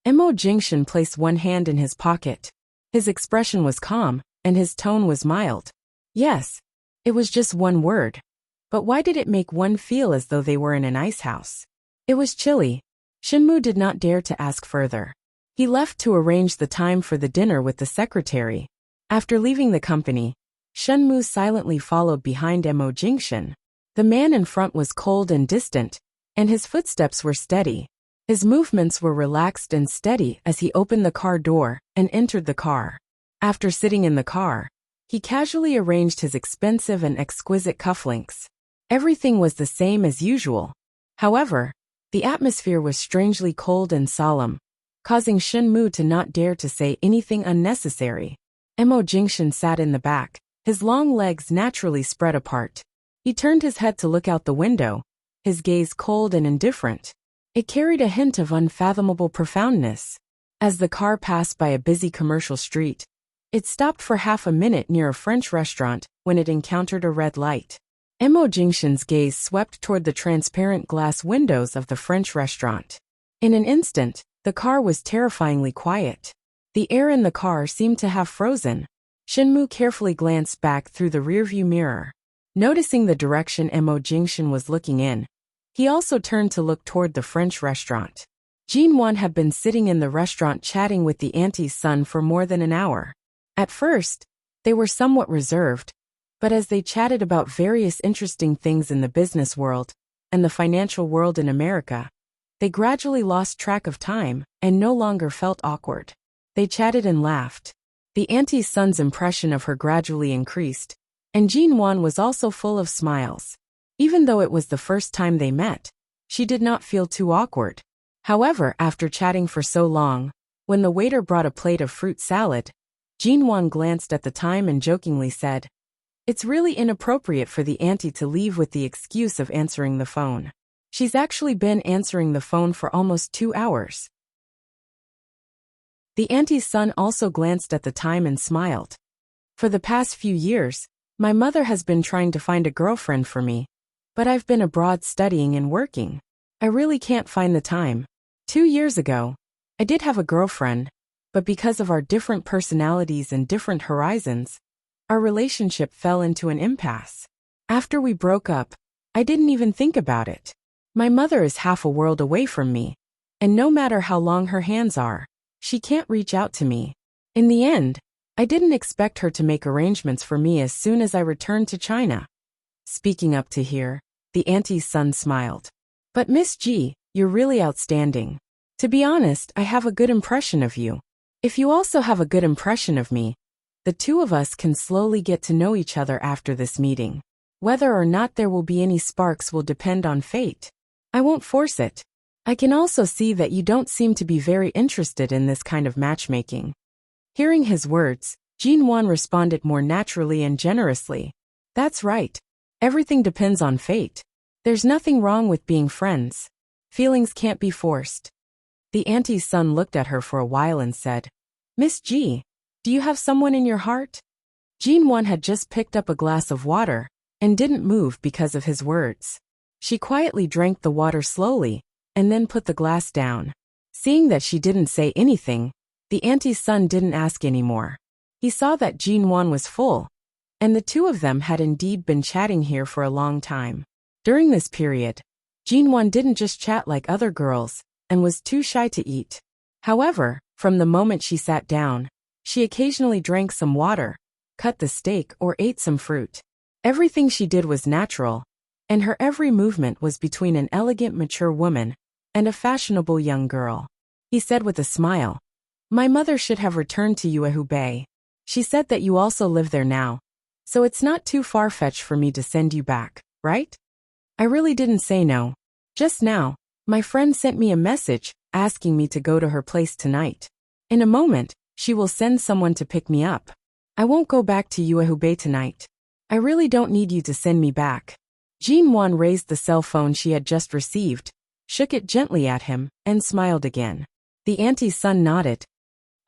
Mo Jingshan placed one hand in his pocket. His expression was calm, and his tone was mild. Yes. It was just one word. But why did it make one feel as though they were in an ice house? It was chilly. Shinmu did not dare to ask further. He left to arrange the time for the dinner with the secretary. After leaving the company, Shenmu silently followed behind Mo Jingshan. The man in front was cold and distant, and his footsteps were steady. His movements were relaxed and steady as he opened the car door and entered the car. After sitting in the car, he casually arranged his expensive and exquisite cufflinks. Everything was the same as usual. However, the atmosphere was strangely cold and solemn, causing Shenmu to not dare to say anything unnecessary. Mo Jingshan sat in the back, his long legs naturally spread apart. He turned his head to look out the window, his gaze cold and indifferent. It carried a hint of unfathomable profoundness. As the car passed by a busy commercial street, it stopped for half a minute near a French restaurant when it encountered a red light. Mo Jingshan's gaze swept toward the transparent glass windows of the French restaurant. In an instant, the car was terrifyingly quiet. The air in the car seemed to have frozen. Shinmu carefully glanced back through the rearview mirror. Noticing the direction Mo Jingshan was looking in, he also turned to look toward the French restaurant. Jin Wan had been sitting in the restaurant chatting with the auntie's son for more than an hour. At first, they were somewhat reserved, but as they chatted about various interesting things in the business world and the financial world in America, they gradually lost track of time and no longer felt awkward. They chatted and laughed. The auntie's son's impression of her gradually increased, and Jin Wan was also full of smiles. Even though it was the first time they met, she did not feel too awkward. However, after chatting for so long, when the waiter brought a plate of fruit salad, Jin Wan glanced at the time and jokingly said, "It's really inappropriate for the auntie to leave with the excuse of answering the phone. She's actually been answering the phone for almost 2 hours." The auntie's son also glanced at the time and smiled. "For the past few years, my mother has been trying to find a girlfriend for me, but I've been abroad studying and working. I really can't find the time. 2 years ago, I did have a girlfriend, but because of our different personalities and different horizons, our relationship fell into an impasse. After we broke up, I didn't even think about it. My mother is half a world away from me, and no matter how long her hands are, she can't reach out to me. In the end, I didn't expect her to make arrangements for me as soon as I returned to China." Speaking up to here, the auntie's son smiled. "But Miss G, you're really outstanding. To be honest, I have a good impression of you. If you also have a good impression of me, the two of us can slowly get to know each other after this meeting. Whether or not there will be any sparks will depend on fate. I won't force it. I can also see that you don't seem to be very interested in this kind of matchmaking." Hearing his words, Jin Wan responded more naturally and generously. "That's right. Everything depends on fate. There's nothing wrong with being friends. Feelings can't be forced." The auntie's son looked at her for a while and said, "Miss G, do you have someone in your heart?" Jin Wan had just picked up a glass of water and didn't move because of his words. She quietly drank the water slowly and then put the glass down. Seeing that she didn't say anything, the auntie's son didn't ask anymore. He saw that Jin Wan was full, and the two of them had indeed been chatting here for a long time. During this period, Jin Wan didn't just chat like other girls and was too shy to eat. However, from the moment she sat down, she occasionally drank some water, cut the steak, or ate some fruit. Everything she did was natural, and her every movement was between an elegant, mature woman and a fashionable young girl. He said with a smile. My mother should have returned to Yuehu Bay. She said that you also live there now. So it's not too far-fetched for me to send you back, right? I really didn't say no. Just now, my friend sent me a message asking me to go to her place tonight. In a moment, she will send someone to pick me up. I won't go back to Yuehu Bay tonight. I really don't need you to send me back. Jean Wan raised the cell phone she had just received, shook it gently at him, and smiled again. The auntie's son nodded.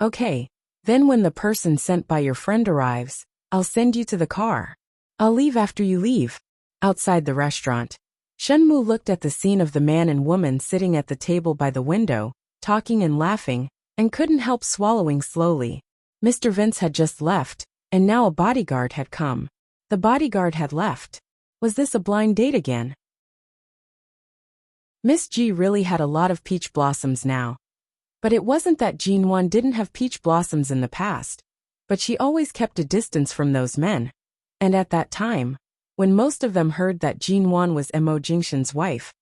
Okay, then when the person sent by your friend arrives, I'll send you to the car. I'll leave after you leave. Outside the restaurant, Shenmu looked at the scene of the man and woman sitting at the table by the window, talking and laughing, and couldn't help swallowing slowly. Mr. Vince had just left, and now a bodyguard had come. The bodyguard had left. Was this a blind date again? Miss G really had a lot of peach blossoms now. But it wasn't that Jean Wan didn't have peach blossoms in the past, but she always kept a distance from those men. And at that time, when most of them heard that Jean Wan was Mo Jingshan's wife,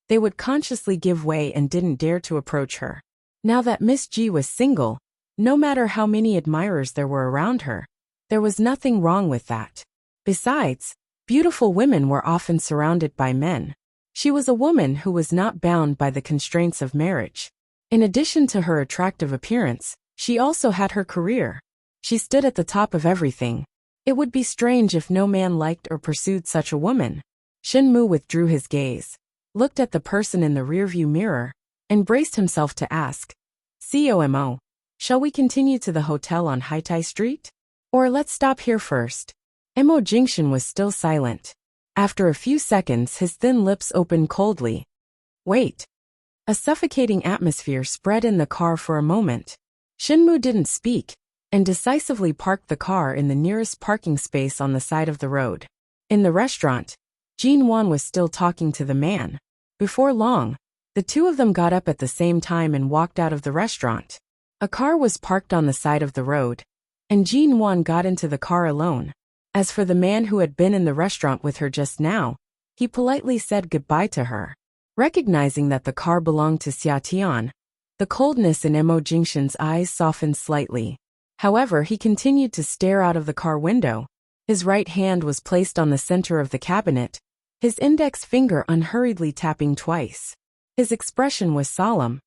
they would consciously give way and didn't dare to approach her. Now that Miss G was single, no matter how many admirers there were around her, there was nothing wrong with that. Besides, beautiful women were often surrounded by men. She was a woman who was not bound by the constraints of marriage. In addition to her attractive appearance, she also had her career. She stood at the top of everything. It would be strange if no man liked or pursued such a woman. Shenmu withdrew his gaze, looked at the person in the rearview mirror, and braced himself to ask, COMO, shall we continue to the hotel on Haitai Street? Or let's stop here first. Mo Jingshan was still silent. After a few seconds his thin lips opened coldly. Wait. A suffocating atmosphere spread in the car for a moment. Shenmu didn't speak, and decisively parked the car in the nearest parking space on the side of the road. In the restaurant, Jean Wan was still talking to the man. Before long, the two of them got up at the same time and walked out of the restaurant. A car was parked on the side of the road, and Jean Wan got into the car alone. As for the man who had been in the restaurant with her just now, he politely said goodbye to her. Recognizing that the car belonged to Xia Tian, the coldness in Mo Jingshan's eyes softened slightly. However, he continued to stare out of the car window. His right hand was placed on the center of the cabinet, his index finger unhurriedly tapping twice. His expression was solemn.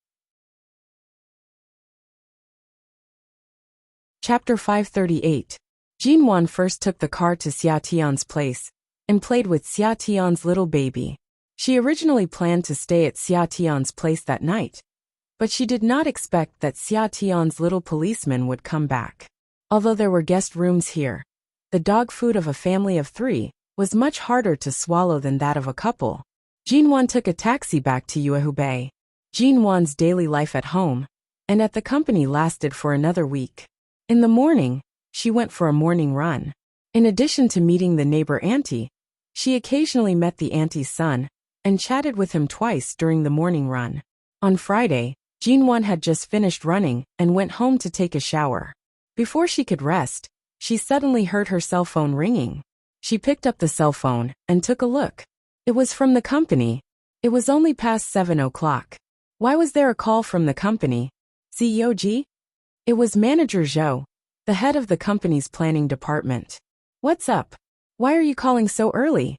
Chapter 538. Jean Wan first took the car to Xia Tian's place and played with Xia Tian's little baby. She originally planned to stay at Xia Tian's place that night, but she did not expect that Xia Tian's little policeman would come back. Although there were guest rooms here, the dog food of a family of 3 was much harder to swallow than that of a couple. Jean Wan took a taxi back to Yuehu Bay. Jean Wan's daily life at home and at the company lasted for another week. In the morning, she went for a morning run. In addition to meeting the neighbor auntie, she occasionally met the auntie's son and chatted with him twice during the morning run. On Friday, Jean Wan had just finished running and went home to take a shower. Before she could rest, she suddenly heard her cell phone ringing. She picked up the cell phone and took a look. It was from the company. It was only past 7 o'clock. Why was there a call from the company? CEO G? It was Manager Zhou, the head of the company's planning department. What's up? Why are you calling so early?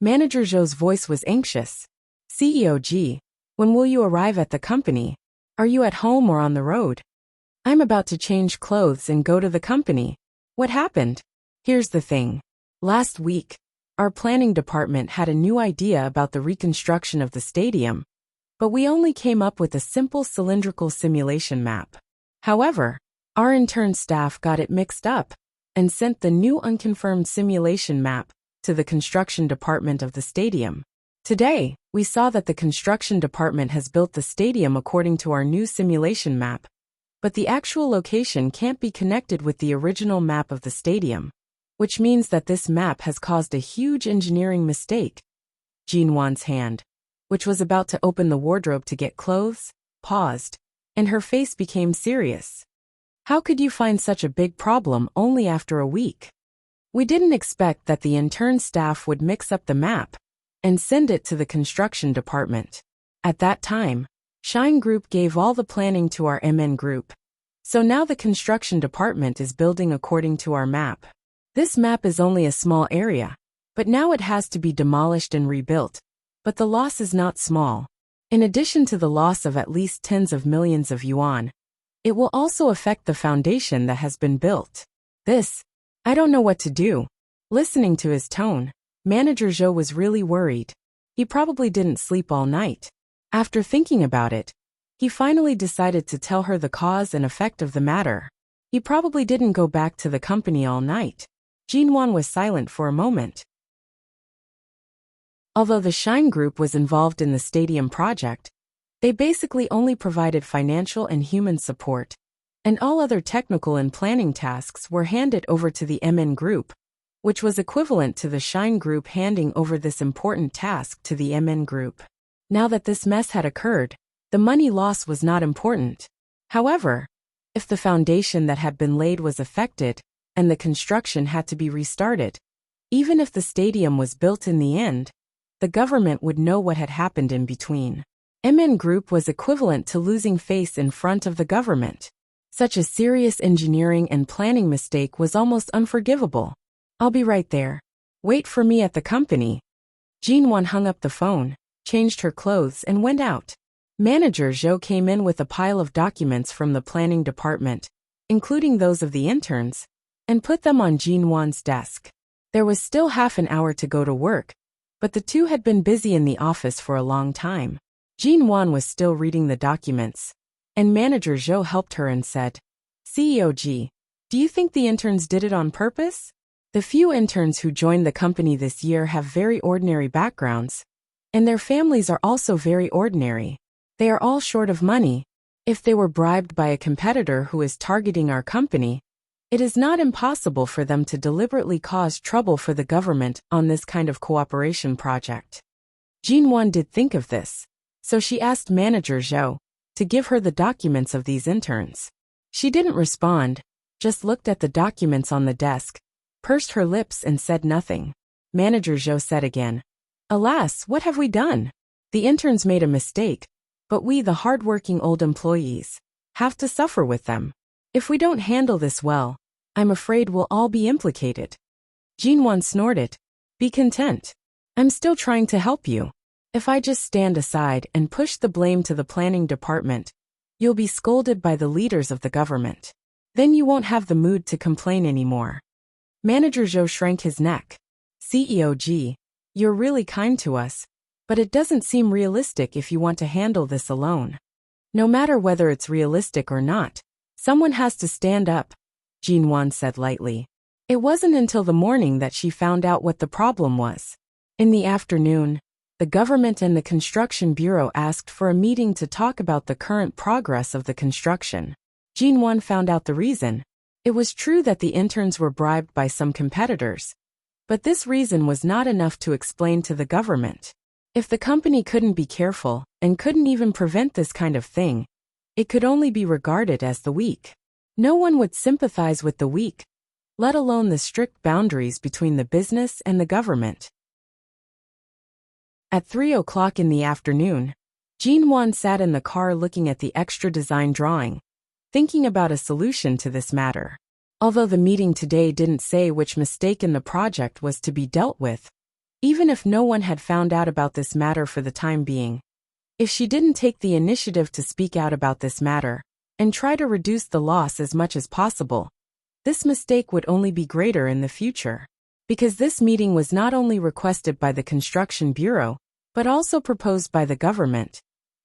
Manager Zhou's voice was anxious. CEO G, when will you arrive at the company? Are you at home or on the road? I'm about to change clothes and go to the company. What happened? Here's the thing. Last week, our planning department had a new idea about the reconstruction of the stadium, but we only came up with a simple cylindrical simulation map. However, our intern staff got it mixed up and sent the new unconfirmed simulation map to the construction department of the stadium. Today, we saw that the construction department has built the stadium according to our new simulation map, but the actual location can't be connected with the original map of the stadium, which means that this map has caused a huge engineering mistake. Jean Wan's hand, which was about to open the wardrobe to get clothes, paused, and her face became serious. How could you find such a big problem only after a week? We didn't expect that the intern staff would mix up the map and send it to the construction department. At that time, Shine Group gave all the planning to our MN Group. So now the construction department is building according to our map. This map is only a small area, but now it has to be demolished and rebuilt. But the loss is not small. In addition to the loss of at least tens of millions of yuan, it will also affect the foundation that has been built. I don't know what to do. Listening to his tone, Manager Zhou was really worried. He probably didn't sleep all night. After thinking about it, he finally decided to tell her the cause and effect of the matter. He probably didn't go back to the company all night. Jinwan was silent for a moment. Although the Shine Group was involved in the stadium project, they basically only provided financial and human support, and all other technical and planning tasks were handed over to the MN Group, which was equivalent to the Shine Group handing over this important task to the MN Group. Now that this mess had occurred, the money loss was not important. However, if the foundation that had been laid was affected, and the construction had to be restarted, even if the stadium was built in the end, the government would know what had happened in between. MN Group was equivalent to losing face in front of the government. Such a serious engineering and planning mistake was almost unforgivable. I'll be right there. Wait for me at the company. Jinwan hung up the phone, changed her clothes and went out. Manager Zhou came in with a pile of documents from the planning department, including those of the interns, and put them on Jinwan's desk. There was still half an hour to go to work, but the two had been busy in the office for a long time. Jinwan was still reading the documents, and Manager Zhou helped her and said, CEO Ji, do you think the interns did it on purpose? The few interns who joined the company this year have very ordinary backgrounds, and their families are also very ordinary. They are all short of money. If they were bribed by a competitor who is targeting our company, it is not impossible for them to deliberately cause trouble for the government on this kind of cooperation project. Jinwan did think of this, so she asked Manager Zhou to give her the documents of these interns. She didn't respond, just looked at the documents on the desk, pursed her lips and said nothing. Manager Zhou said again, Alas, what have we done? The interns made a mistake, but we, the hard-working old employees, have to suffer with them. If we don't handle this well, I'm afraid we'll all be implicated. Jinwan snorted. Be content. I'm still trying to help you. If I just stand aside and push the blame to the planning department, you'll be scolded by the leaders of the government. Then you won't have the mood to complain anymore. Manager Zhou shrank his neck. CEO Ji, you're really kind to us, but it doesn't seem realistic if you want to handle this alone. No matter whether it's realistic or not, someone has to stand up, Jinwan said lightly. It wasn't until the morning that she found out what the problem was. In the afternoon, the government and the construction bureau asked for a meeting to talk about the current progress of the construction. Jinwan found out the reason. It was true that the interns were bribed by some competitors, but this reason was not enough to explain to the government. If the company couldn't be careful and couldn't even prevent this kind of thing, it could only be regarded as the weak. No one would sympathize with the weak, let alone the strict boundaries between the business and the government. At 3 o'clock in the afternoon, Jinwan sat in the car looking at the extra design drawing, thinking about a solution to this matter. Although the meeting today didn't say which mistake in the project was to be dealt with, even if no one had found out about this matter for the time being, if she didn't take the initiative to speak out about this matter and try to reduce the loss as much as possible, this mistake would only be greater in the future. Because this meeting was not only requested by the Construction Bureau, but also proposed by the government.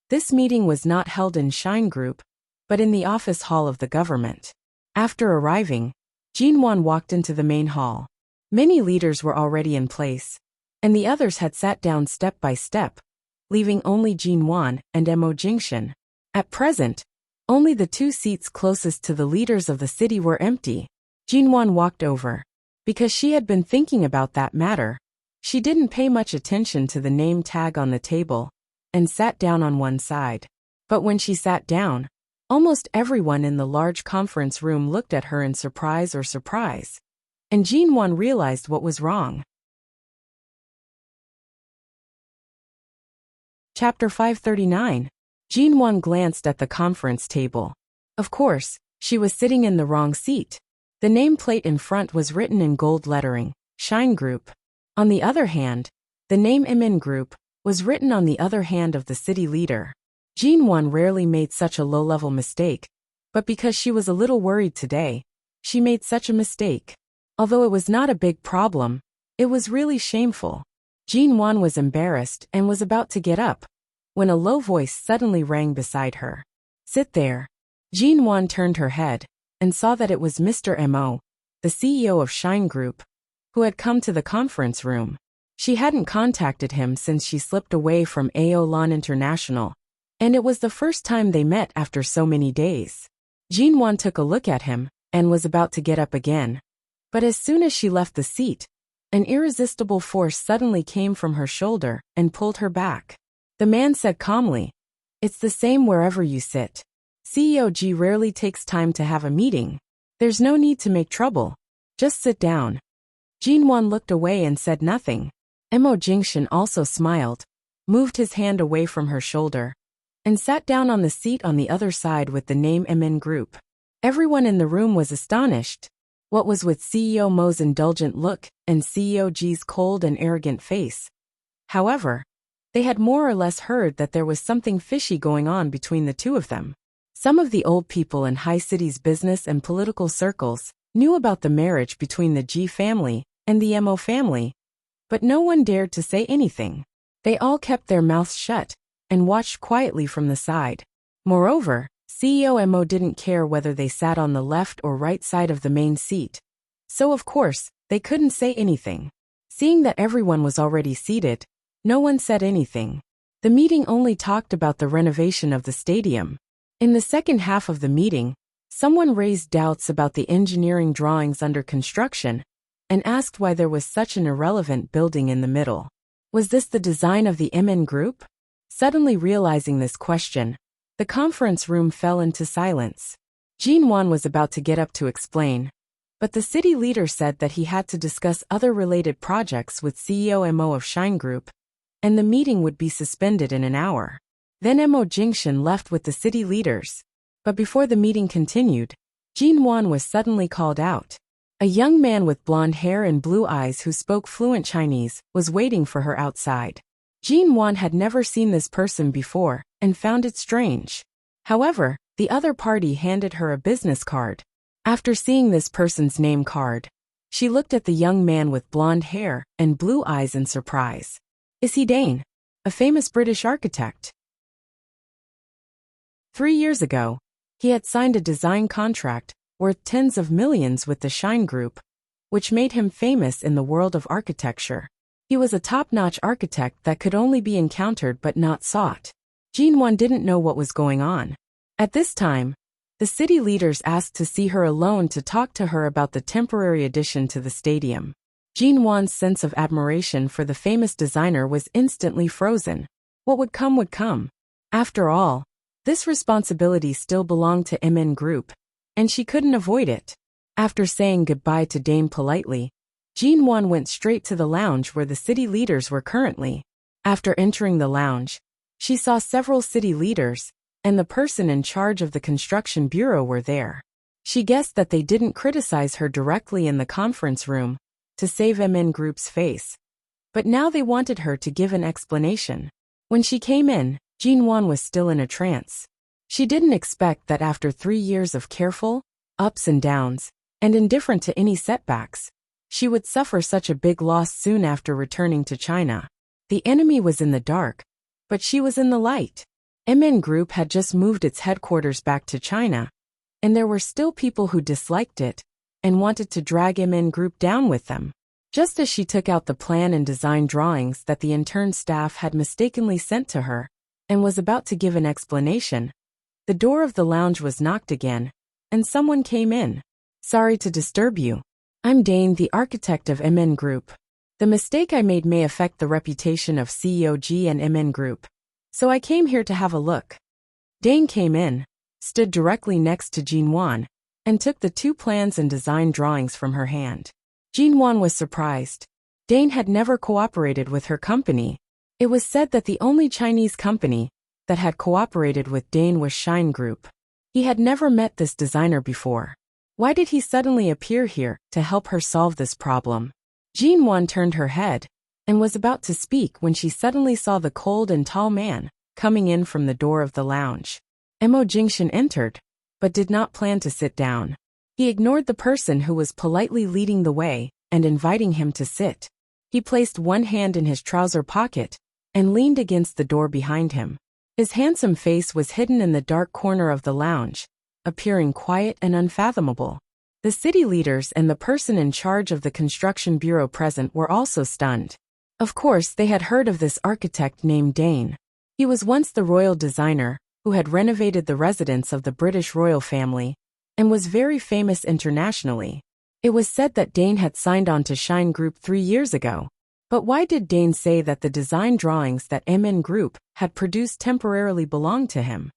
This meeting was not held in Shine Group, but in the office hall of the government. After arriving, Jinwan walked into the main hall. Many leaders were already in place, and the others had sat down step by step, leaving only Jinwan and Mo Jingshan. At present, only the two seats closest to the leaders of the city were empty. Jinwan walked over. Because she had been thinking about that matter, she didn't pay much attention to the name tag on the table, and sat down on one side. But when she sat down, almost everyone in the large conference room looked at her in surprise, and Jinwan realized what was wrong. Chapter 539. Jinwan glanced at the conference table. Of course, she was sitting in the wrong seat. The nameplate in front was written in gold lettering, Shine Group. On the other hand, the name Imin Group was written on the other hand of the city leader. Jinwan rarely made such a low-level mistake, but because she was a little worried today, she made such a mistake. Although it was not a big problem, it was really shameful. Jinwan was embarrassed and was about to get up, when a low voice suddenly rang beside her. Sit there. Jinwan turned her head and saw that it was Mr. Mo, the CEO of Shine Group, who had come to the conference room. She hadn't contacted him since she slipped away from Aolan International, and it was the first time they met after so many days. Jinwan took a look at him and was about to get up again. But as soon as she left the seat, an irresistible force suddenly came from her shoulder and pulled her back. The man said calmly, "It's the same wherever you sit. CEO G rarely takes time to have a meeting. There's no need to make trouble. Just sit down." Jinwan looked away and said nothing. Mo Jingshan also smiled, moved his hand away from her shoulder, and sat down on the seat on the other side with the name Min Group. Everyone in the room was astonished. What was with CEO Mo's indulgent look and CEO G's cold and arrogant face? However, they had more or less heard that there was something fishy going on between the two of them. Some of the old people in High City's business and political circles knew about the marriage between the G family and the Mo family, but no one dared to say anything. They all kept their mouths shut and watched quietly from the side. Moreover, CEO Mo didn't care whether they sat on the left or right side of the main seat. So of course, they couldn't say anything. Seeing that everyone was already seated, no one said anything. The meeting only talked about the renovation of the stadium. In the second half of the meeting, someone raised doubts about the engineering drawings under construction and asked why there was such an irrelevant building in the middle. Was this the design of the MN Group? Suddenly realizing this question, the conference room fell into silence. Jinwan was about to get up to explain, but the city leader said that he had to discuss other related projects with CEO Mo of Shine Group, and the meeting would be suspended in an hour. Then Mo Jingshan left with the city leaders. But before the meeting continued, Jinwan was suddenly called out. A young man with blonde hair and blue eyes who spoke fluent Chinese was waiting for her outside. Jinwan had never seen this person before and found it strange. However, the other party handed her a business card. After seeing this person's name card, she looked at the young man with blonde hair and blue eyes in surprise. Is he Dane, a famous British architect? 3 years ago, he had signed a design contract worth tens of millions with the Shine Group, which made him famous in the world of architecture. He was a top-notch architect that could only be encountered but not sought. Jinwan didn't know what was going on. At this time, the city leaders asked to see her alone to talk to her about the temporary addition to the stadium. Jinwan's sense of admiration for the famous designer was instantly frozen. What would come would come. After all, this responsibility still belonged to MN Group, and she couldn't avoid it. After saying goodbye to Dane politely, Jinwan went straight to the lounge where the city leaders were currently. After entering the lounge, she saw several city leaders, and the person in charge of the construction bureau were there. She guessed that they didn't criticize her directly in the conference room to save MN Group's face. But now they wanted her to give an explanation. When she came in, Jinwan was still in a trance. She didn't expect that after 3 years of careful ups and downs, and indifferent to any setbacks, she would suffer such a big loss soon after returning to China. The enemy was in the dark, but she was in the light. MN Group had just moved its headquarters back to China, and there were still people who disliked it and wanted to drag MN Group down with them. Just as she took out the plan and design drawings that the intern staff had mistakenly sent to her, and was about to give an explanation, the door of the lounge was knocked again, and someone came in. Sorry to disturb you. I'm Dane, the architect of MN Group. The mistake I made may affect the reputation of CEO G and MN Group, so I came here to have a look. Dane came in, stood directly next to Jinwan, and took the 2 plans and design drawings from her hand. Jinwan was surprised. Dane had never cooperated with her company. It was said that the only Chinese company that had cooperated with Dane was Shine Group. He had never met this designer before. Why did he suddenly appear here to help her solve this problem? Jean-Wan turned her head and was about to speak when she suddenly saw the cold and tall man coming in from the door of the lounge. Mo Jingshan entered, but did not plan to sit down. He ignored the person who was politely leading the way and inviting him to sit. He placed one hand in his trouser pocket and leaned against the door behind him. His handsome face was hidden in the dark corner of the lounge, appearing quiet and unfathomable. The city leaders and the person in charge of the construction bureau present were also stunned. Of course, they had heard of this architect named Dane. He was once the royal designer who had renovated the residence of the British royal family and was very famous internationally. It was said that Dane had signed on to Shine Group 3 years ago. But why did Dane say that the design drawings that MN Group had produced temporarily belonged to him?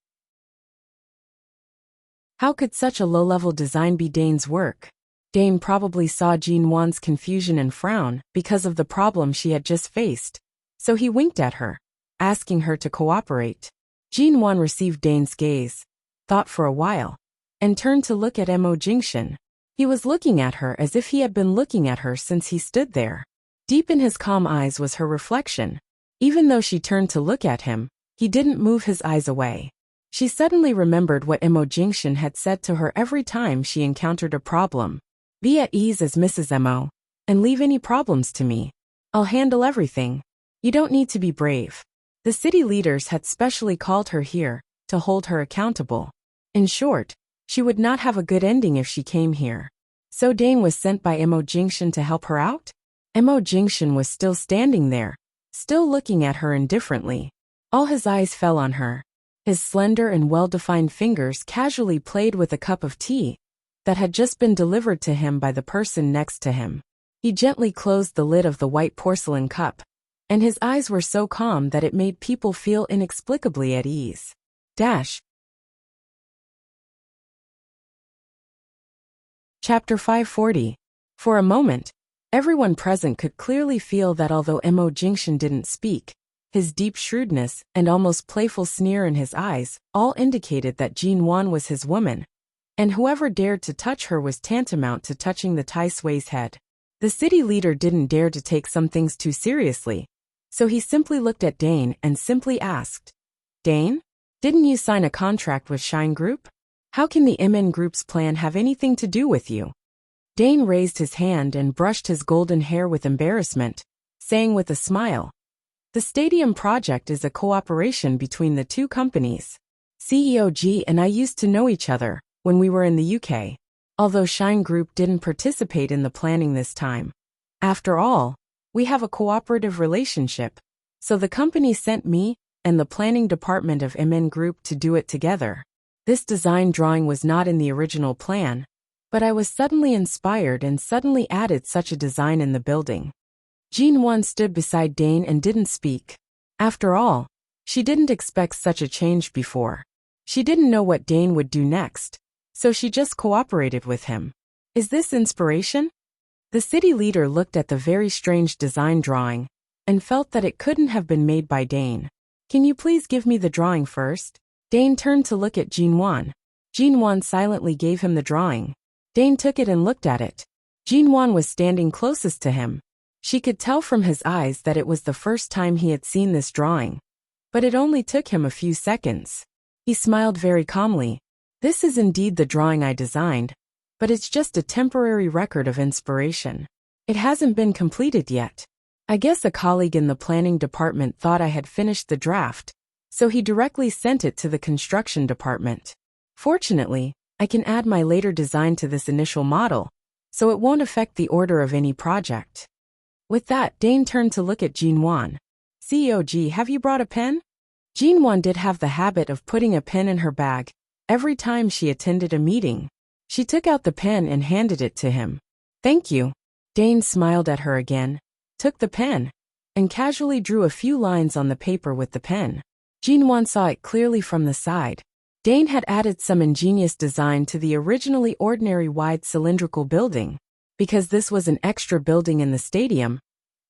How could such a low-level design be Dane's work? Dane probably saw Jean-Wan's confusion and frown because of the problem she had just faced, so he winked at her, asking her to cooperate. Jean-Wan received Dane's gaze, thought for a while, and turned to look at Mo Jingshan. He was looking at her as if he had been looking at her since he stood there. Deep in his calm eyes was her reflection. Even though she turned to look at him, he didn't move his eyes away. She suddenly remembered what Mo Jingshan had said to her every time she encountered a problem. Be at ease as Mrs. Mo, and leave any problems to me. I'll handle everything. You don't need to be brave. The city leaders had specially called her here to hold her accountable. In short, she would not have a good ending if she came here. So Dane was sent by Mo Jingshan to help her out? Mo Jingshan was still standing there, still looking at her indifferently. All his eyes fell on her. His slender and well-defined fingers casually played with a cup of tea that had just been delivered to him by the person next to him. He gently closed the lid of the white porcelain cup, and his eyes were so calm that it made people feel inexplicably at ease. Chapter 540. For a moment, everyone present could clearly feel that although Mo Jingshan didn't speak, his deep shrewdness and almost playful sneer in his eyes all indicated that Jean-Wan was his woman, and whoever dared to touch her was tantamount to touching the Tai Sui's head. The city leader didn't dare to take some things too seriously, so he simply looked at Dane and simply asked, Dane, didn't you sign a contract with Shine Group? How can the MN Group's plan have anything to do with you? Dane raised his hand and brushed his golden hair with embarrassment, saying with a smile, the stadium project is a cooperation between the two companies. CEO G and I used to know each other when we were in the UK, although Shine Group didn't participate in the planning this time. After all, we have a cooperative relationship, so the company sent me and the planning department of MN Group to do it together. This design drawing was not in the original plan, but I was suddenly inspired and suddenly added such a design in the building. Jean-Wan stood beside Dane and didn't speak. After all, she didn't expect such a change before. She didn't know what Dane would do next, so she just cooperated with him. Is this inspiration? The city leader looked at the very strange design drawing and felt that it couldn't have been made by Dane. Can you please give me the drawing first? Dane turned to look at Jean-Wan. Jean-Wan silently gave him the drawing. Dane took it and looked at it. Jean-Wan was standing closest to him. She could tell from his eyes that it was the first time he had seen this drawing. But it only took him a few seconds. He smiled very calmly. This is indeed the drawing I designed, but it's just a temporary record of inspiration. It hasn't been completed yet. I guess a colleague in the planning department thought I had finished the draft, so he directly sent it to the construction department. Fortunately, I can add my later design to this initial model, so it won't affect the order of any project. With that, Dane turned to look at Jean-Wan. CEO G, have you brought a pen? Jean-Wan did have the habit of putting a pen in her bag every time she attended a meeting. She took out the pen and handed it to him. Thank you. Dane smiled at her again, took the pen, and casually drew a few lines on the paper with the pen. Jean-Wan saw it clearly from the side. Dane had added some ingenious design to the originally ordinary wide cylindrical building. Because this was an extra building in the stadium,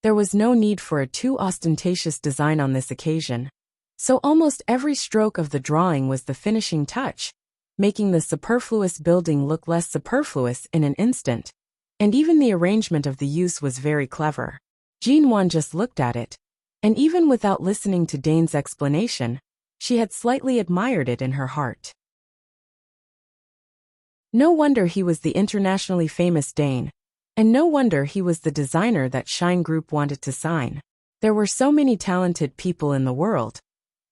there was no need for a too ostentatious design on this occasion. So almost every stroke of the drawing was the finishing touch, making the superfluous building look less superfluous in an instant. And even the arrangement of the use was very clever. Jinwan just looked at it, and even without listening to Dane's explanation, she had slightly admired it in her heart. No wonder he was the internationally famous Dane, and no wonder he was the designer that Shine Group wanted to sign. There were so many talented people in the world,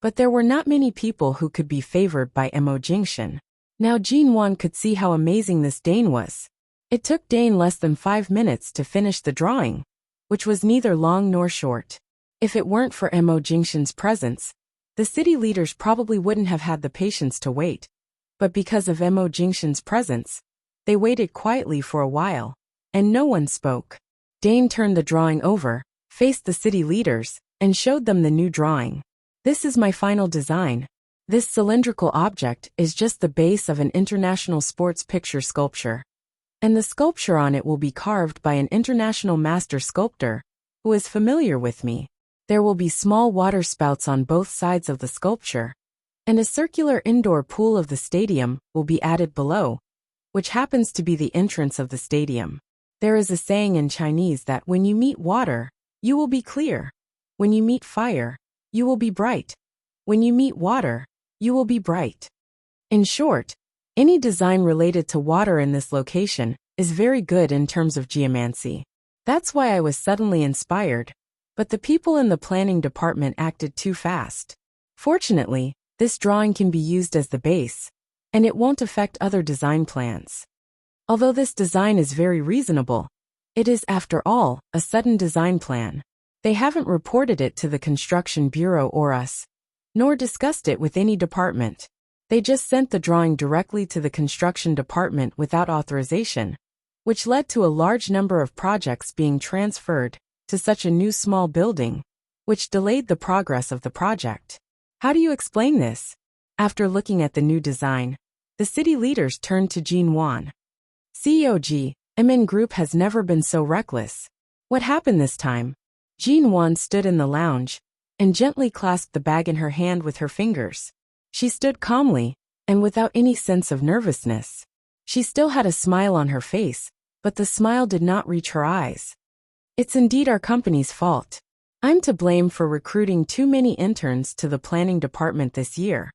but there were not many people who could be favored by Mo Jingxian. Now Jinwan could see how amazing this Dane was. It took Dane less than 5 minutes to finish the drawing, which was neither long nor short. If it weren't for Mo Jingxian's presence, the city leaders probably wouldn't have had the patience to wait. But because of Mo Jingxian's presence, they waited quietly for a while, and no one spoke. Dane turned the drawing over, faced the city leaders, and showed them the new drawing. This is my final design. This cylindrical object is just the base of an international sports picture sculpture. And the sculpture on it will be carved by an international master sculptor, who is familiar with me. There will be small water spouts on both sides of the sculpture, and a circular indoor pool of the stadium will be added below, which happens to be the entrance of the stadium. There is a saying in Chinese that when you meet water, you will be clear. When you meet fire, you will be bright. When you meet water, you will be bright. In short, any design related to water in this location is very good in terms of geomancy. That's why I was suddenly inspired, but the people in the planning department acted too fast. Fortunately, this drawing can be used as the base, and it won't affect other design plans. Although this design is very reasonable, it is, after all, a sudden design plan. They haven't reported it to the construction bureau or us, nor discussed it with any department. They just sent the drawing directly to the construction department without authorization, which led to a large number of projects being transferred to such a new small building, which delayed the progress of the project. How do you explain this? After looking at the new design, the city leaders turned to Jinwan. CEOG, MN Group has never been so reckless. What happened this time? Jinwan stood in the lounge and gently clasped the bag in her hand with her fingers. She stood calmly and without any sense of nervousness. She still had a smile on her face, but the smile did not reach her eyes. It's indeed our company's fault. I'm to blame for recruiting too many interns to the planning department this year,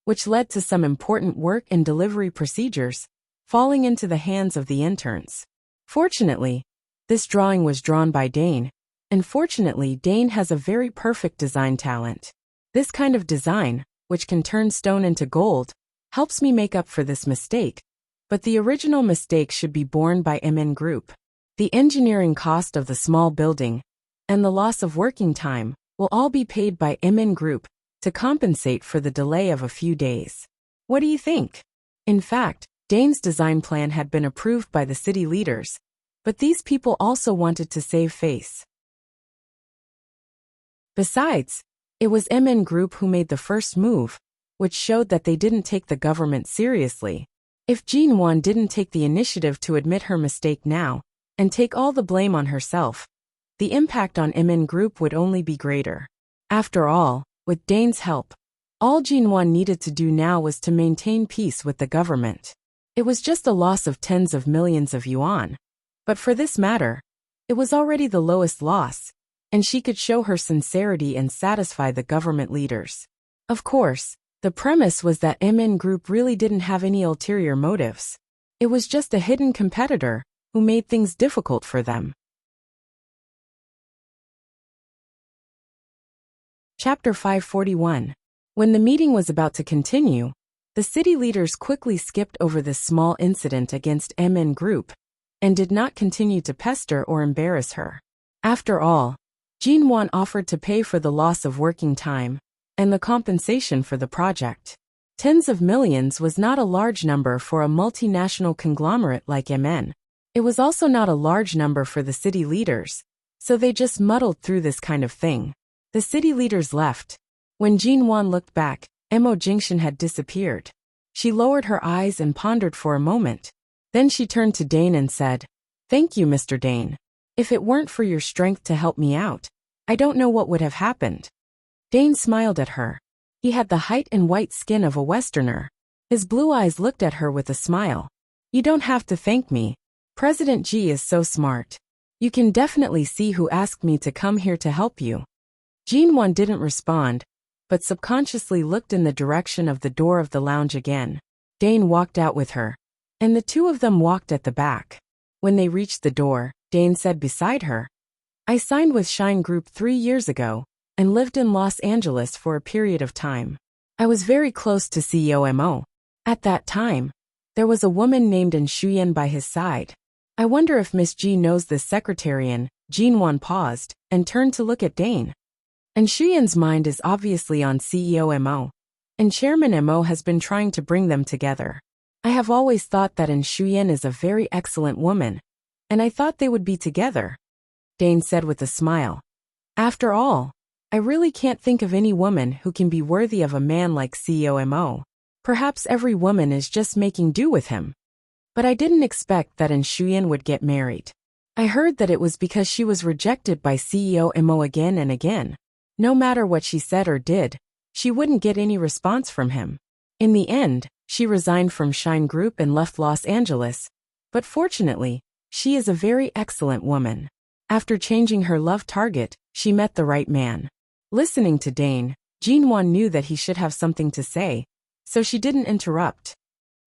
which led to some important work and delivery procedures falling into the hands of the interns. Fortunately, this drawing was drawn by Dane, and fortunately Dane has a very perfect design talent. This kind of design, which can turn stone into gold, helps me make up for this mistake, but the original mistake should be borne by MN Group. The engineering cost of the small building and the loss of working time will all be paid by MN Group to compensate for the delay of a few days. What do you think? In fact, Dane's design plan had been approved by the city leaders, but these people also wanted to save face. Besides, it was MN Group who made the first move, which showed that they didn't take the government seriously. If Jinwan didn't take the initiative to admit her mistake now and take all the blame on herself, the impact on MN Group would only be greater. After all, with Dane's help, all Jinwan needed to do now was to maintain peace with the government. It was just a loss of tens of millions of yuan. But for this matter, it was already the lowest loss, and she could show her sincerity and satisfy the government leaders. Of course, the premise was that MN Group really didn't have any ulterior motives. It was just a hidden competitor who made things difficult for them. Chapter 541. When the meeting was about to continue, the city leaders quickly skipped over this small incident against MN Group and did not continue to pester or embarrass her. After all, Jinwan offered to pay for the loss of working time and the compensation for the project. Tens of millions was not a large number for a multinational conglomerate like MN. It was also not a large number for the city leaders, so they just muddled through this kind of thing. The city leaders left. When Jinwan looked back, Mo Jingxian had disappeared. She lowered her eyes and pondered for a moment. Then she turned to Dane and said, "Thank you, Mr. Dane. If it weren't for your strength to help me out, I don't know what would have happened." Dane smiled at her. He had the height and white skin of a Westerner. His blue eyes looked at her with a smile. You don't have to thank me. President G is so smart. You can definitely see who asked me to come here to help you. Jinwon didn't respond, but subconsciously looked in the direction of the door of the lounge again. Dane walked out with her, and the two of them walked at the back. When they reached the door, Dane said beside her, I signed with Shine Group 3 years ago, and lived in Los Angeles for a period of time. I was very close to CEO Mo. At that time, there was a woman named In Shuyen by his side. I wonder if Miss G knows this secretarian. Jinwon paused, and turned to look at Dane. And Shuyen's mind is obviously on CEO Mo, and Chairman Mo has been trying to bring them together. I have always thought that In Shuyen is a very excellent woman, and I thought they would be together. Dane said with a smile. After all, I really can't think of any woman who can be worthy of a man like CEO Mo. Perhaps every woman is just making do with him. But I didn't expect that In Shuyen would get married. I heard that it was because she was rejected by CEO Mo again and again. No matter what she said or did, she wouldn't get any response from him. In the end, she resigned from Shine Group and left Los Angeles. But fortunately, she is a very excellent woman. After changing her love target, she met the right man. Listening to Dane, Jinwon knew that he should have something to say, so she didn't interrupt.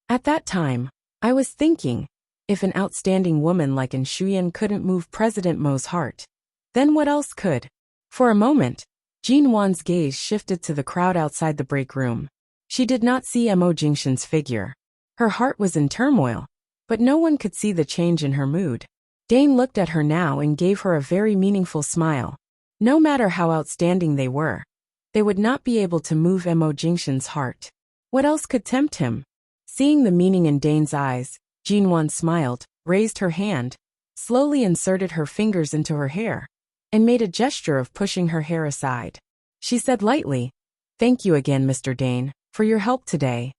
At that time, I was thinking, if an outstanding woman like In Shuyen couldn't move President Mo's heart, then what else could? For a moment, Jinwon's gaze shifted to the crowd outside the break room. She did not see Mo Jingshan's figure. Her heart was in turmoil, but no one could see the change in her mood. Dane looked at her now and gave her a very meaningful smile. No matter how outstanding they would not be able to move Mo Jingshan's heart. What else could tempt him? Seeing the meaning in Dane's eyes, Jinwon smiled, raised her hand, slowly inserted her fingers into her hair, and made a gesture of pushing her hair aside. She said lightly, Thank you again, Mr. Dane, for your help today.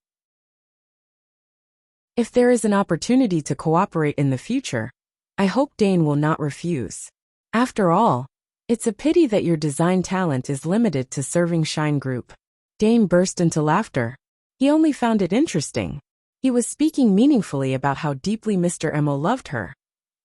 If there is an opportunity to cooperate in the future, I hope Dane will not refuse. After all, it's a pity that your design talent is limited to serving Shine Group. Dane burst into laughter. He only found it interesting. He was speaking meaningfully about how deeply Mr. Mo loved her.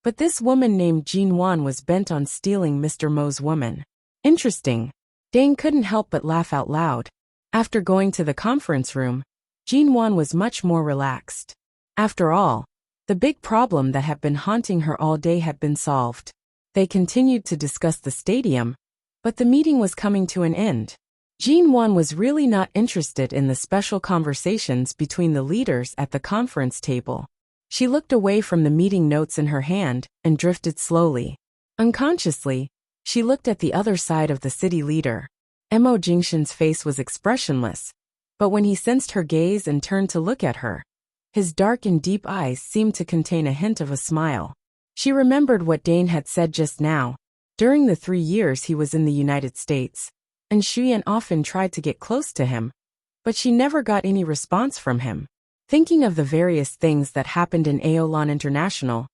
But this woman named Jinwon was bent on stealing Mr. Mo's woman. Interesting. Dane couldn't help but laugh out loud. After going to the conference room, Jinwon was much more relaxed. After all, the big problem that had been haunting her all day had been solved. They continued to discuss the stadium, but the meeting was coming to an end. Jinwon was really not interested in the special conversations between the leaders at the conference table. She looked away from the meeting notes in her hand and drifted slowly. Unconsciously, she looked at the other side of the city leader. Mo Jingshan's face was expressionless, but when he sensed her gaze and turned to look at her, his dark and deep eyes seemed to contain a hint of a smile. She remembered what Dane had said just now. During the 3 years he was in the United States, and Shuyen often tried to get close to him, but she never got any response from him. Thinking of the various things that happened in Aolon International,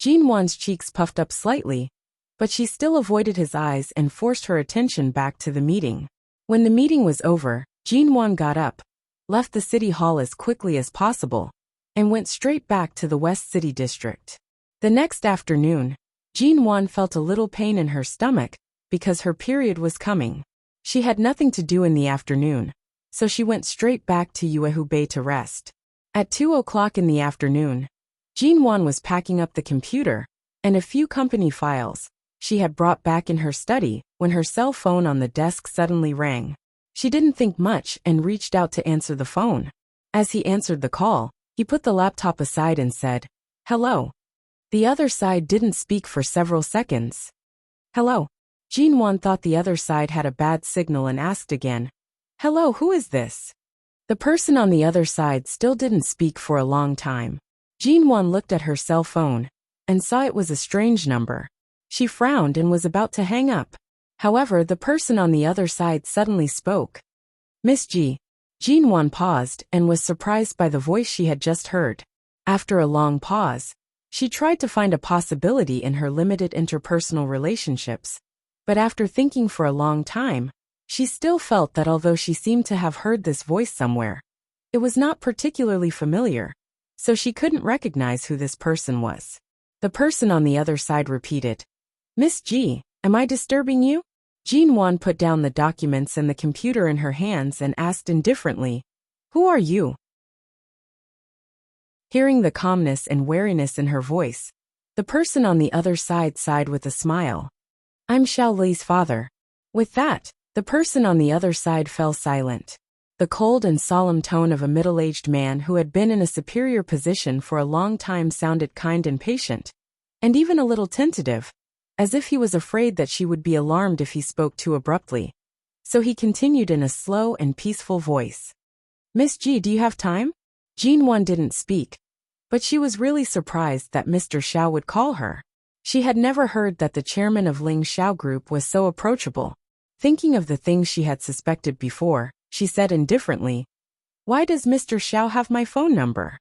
Jinwon's cheeks puffed up slightly, but she still avoided his eyes and forced her attention back to the meeting. When the meeting was over, Jinwon got up, left the city hall as quickly as possible, and went straight back to the West City District. The next afternoon, Jinwon felt a little pain in her stomach because her period was coming. She had nothing to do in the afternoon, so she went straight back to Yuehu Bay to rest. At 2 o'clock in the afternoon, Jinwon was packing up the computer and a few company files she had brought back in her study when her cell phone on the desk suddenly rang. She didn't think much and reached out to answer the phone. As he answered the call, he put the laptop aside and said, "Hello." The other side didn't speak for several seconds. "Hello." Jinwon thought the other side had a bad signal and asked again, "Hello, who is this?" The person on the other side still didn't speak for a long time. Jinwon looked at her cell phone and saw it was a strange number. She frowned and was about to hang up. However, the person on the other side suddenly spoke. "Miss G." Jinwon paused and was surprised by the voice she had just heard. After a long pause, she tried to find a possibility in her limited interpersonal relationships. But after thinking for a long time, She still felt that although she seemed to have heard this voice somewhere, it was not particularly familiar, so she couldn't recognize who this person was. The person on the other side repeated, "Miss G, am I disturbing you?" Jean Wan put down the documents and the computer in her hands and asked indifferently, "Who are you?" Hearing the calmness and wariness in her voice, the person on the other side sighed with a smile. "I'm Xiao Li's father." With that, the person on the other side fell silent. The cold and solemn tone of a middle-aged man who had been in a superior position for a long time sounded kind and patient, and even a little tentative, as if he was afraid that she would be alarmed if he spoke too abruptly. So he continued in a slow and peaceful voice. "Miss G, do you have time?" Jean Wan didn't speak, but she was really surprised that Mr. Xiao would call her. She had never heard that the chairman of Ling Xiao Group was so approachable. Thinking of the things she had suspected before, she said indifferently, "Why does Mr. Xiao have my phone number?"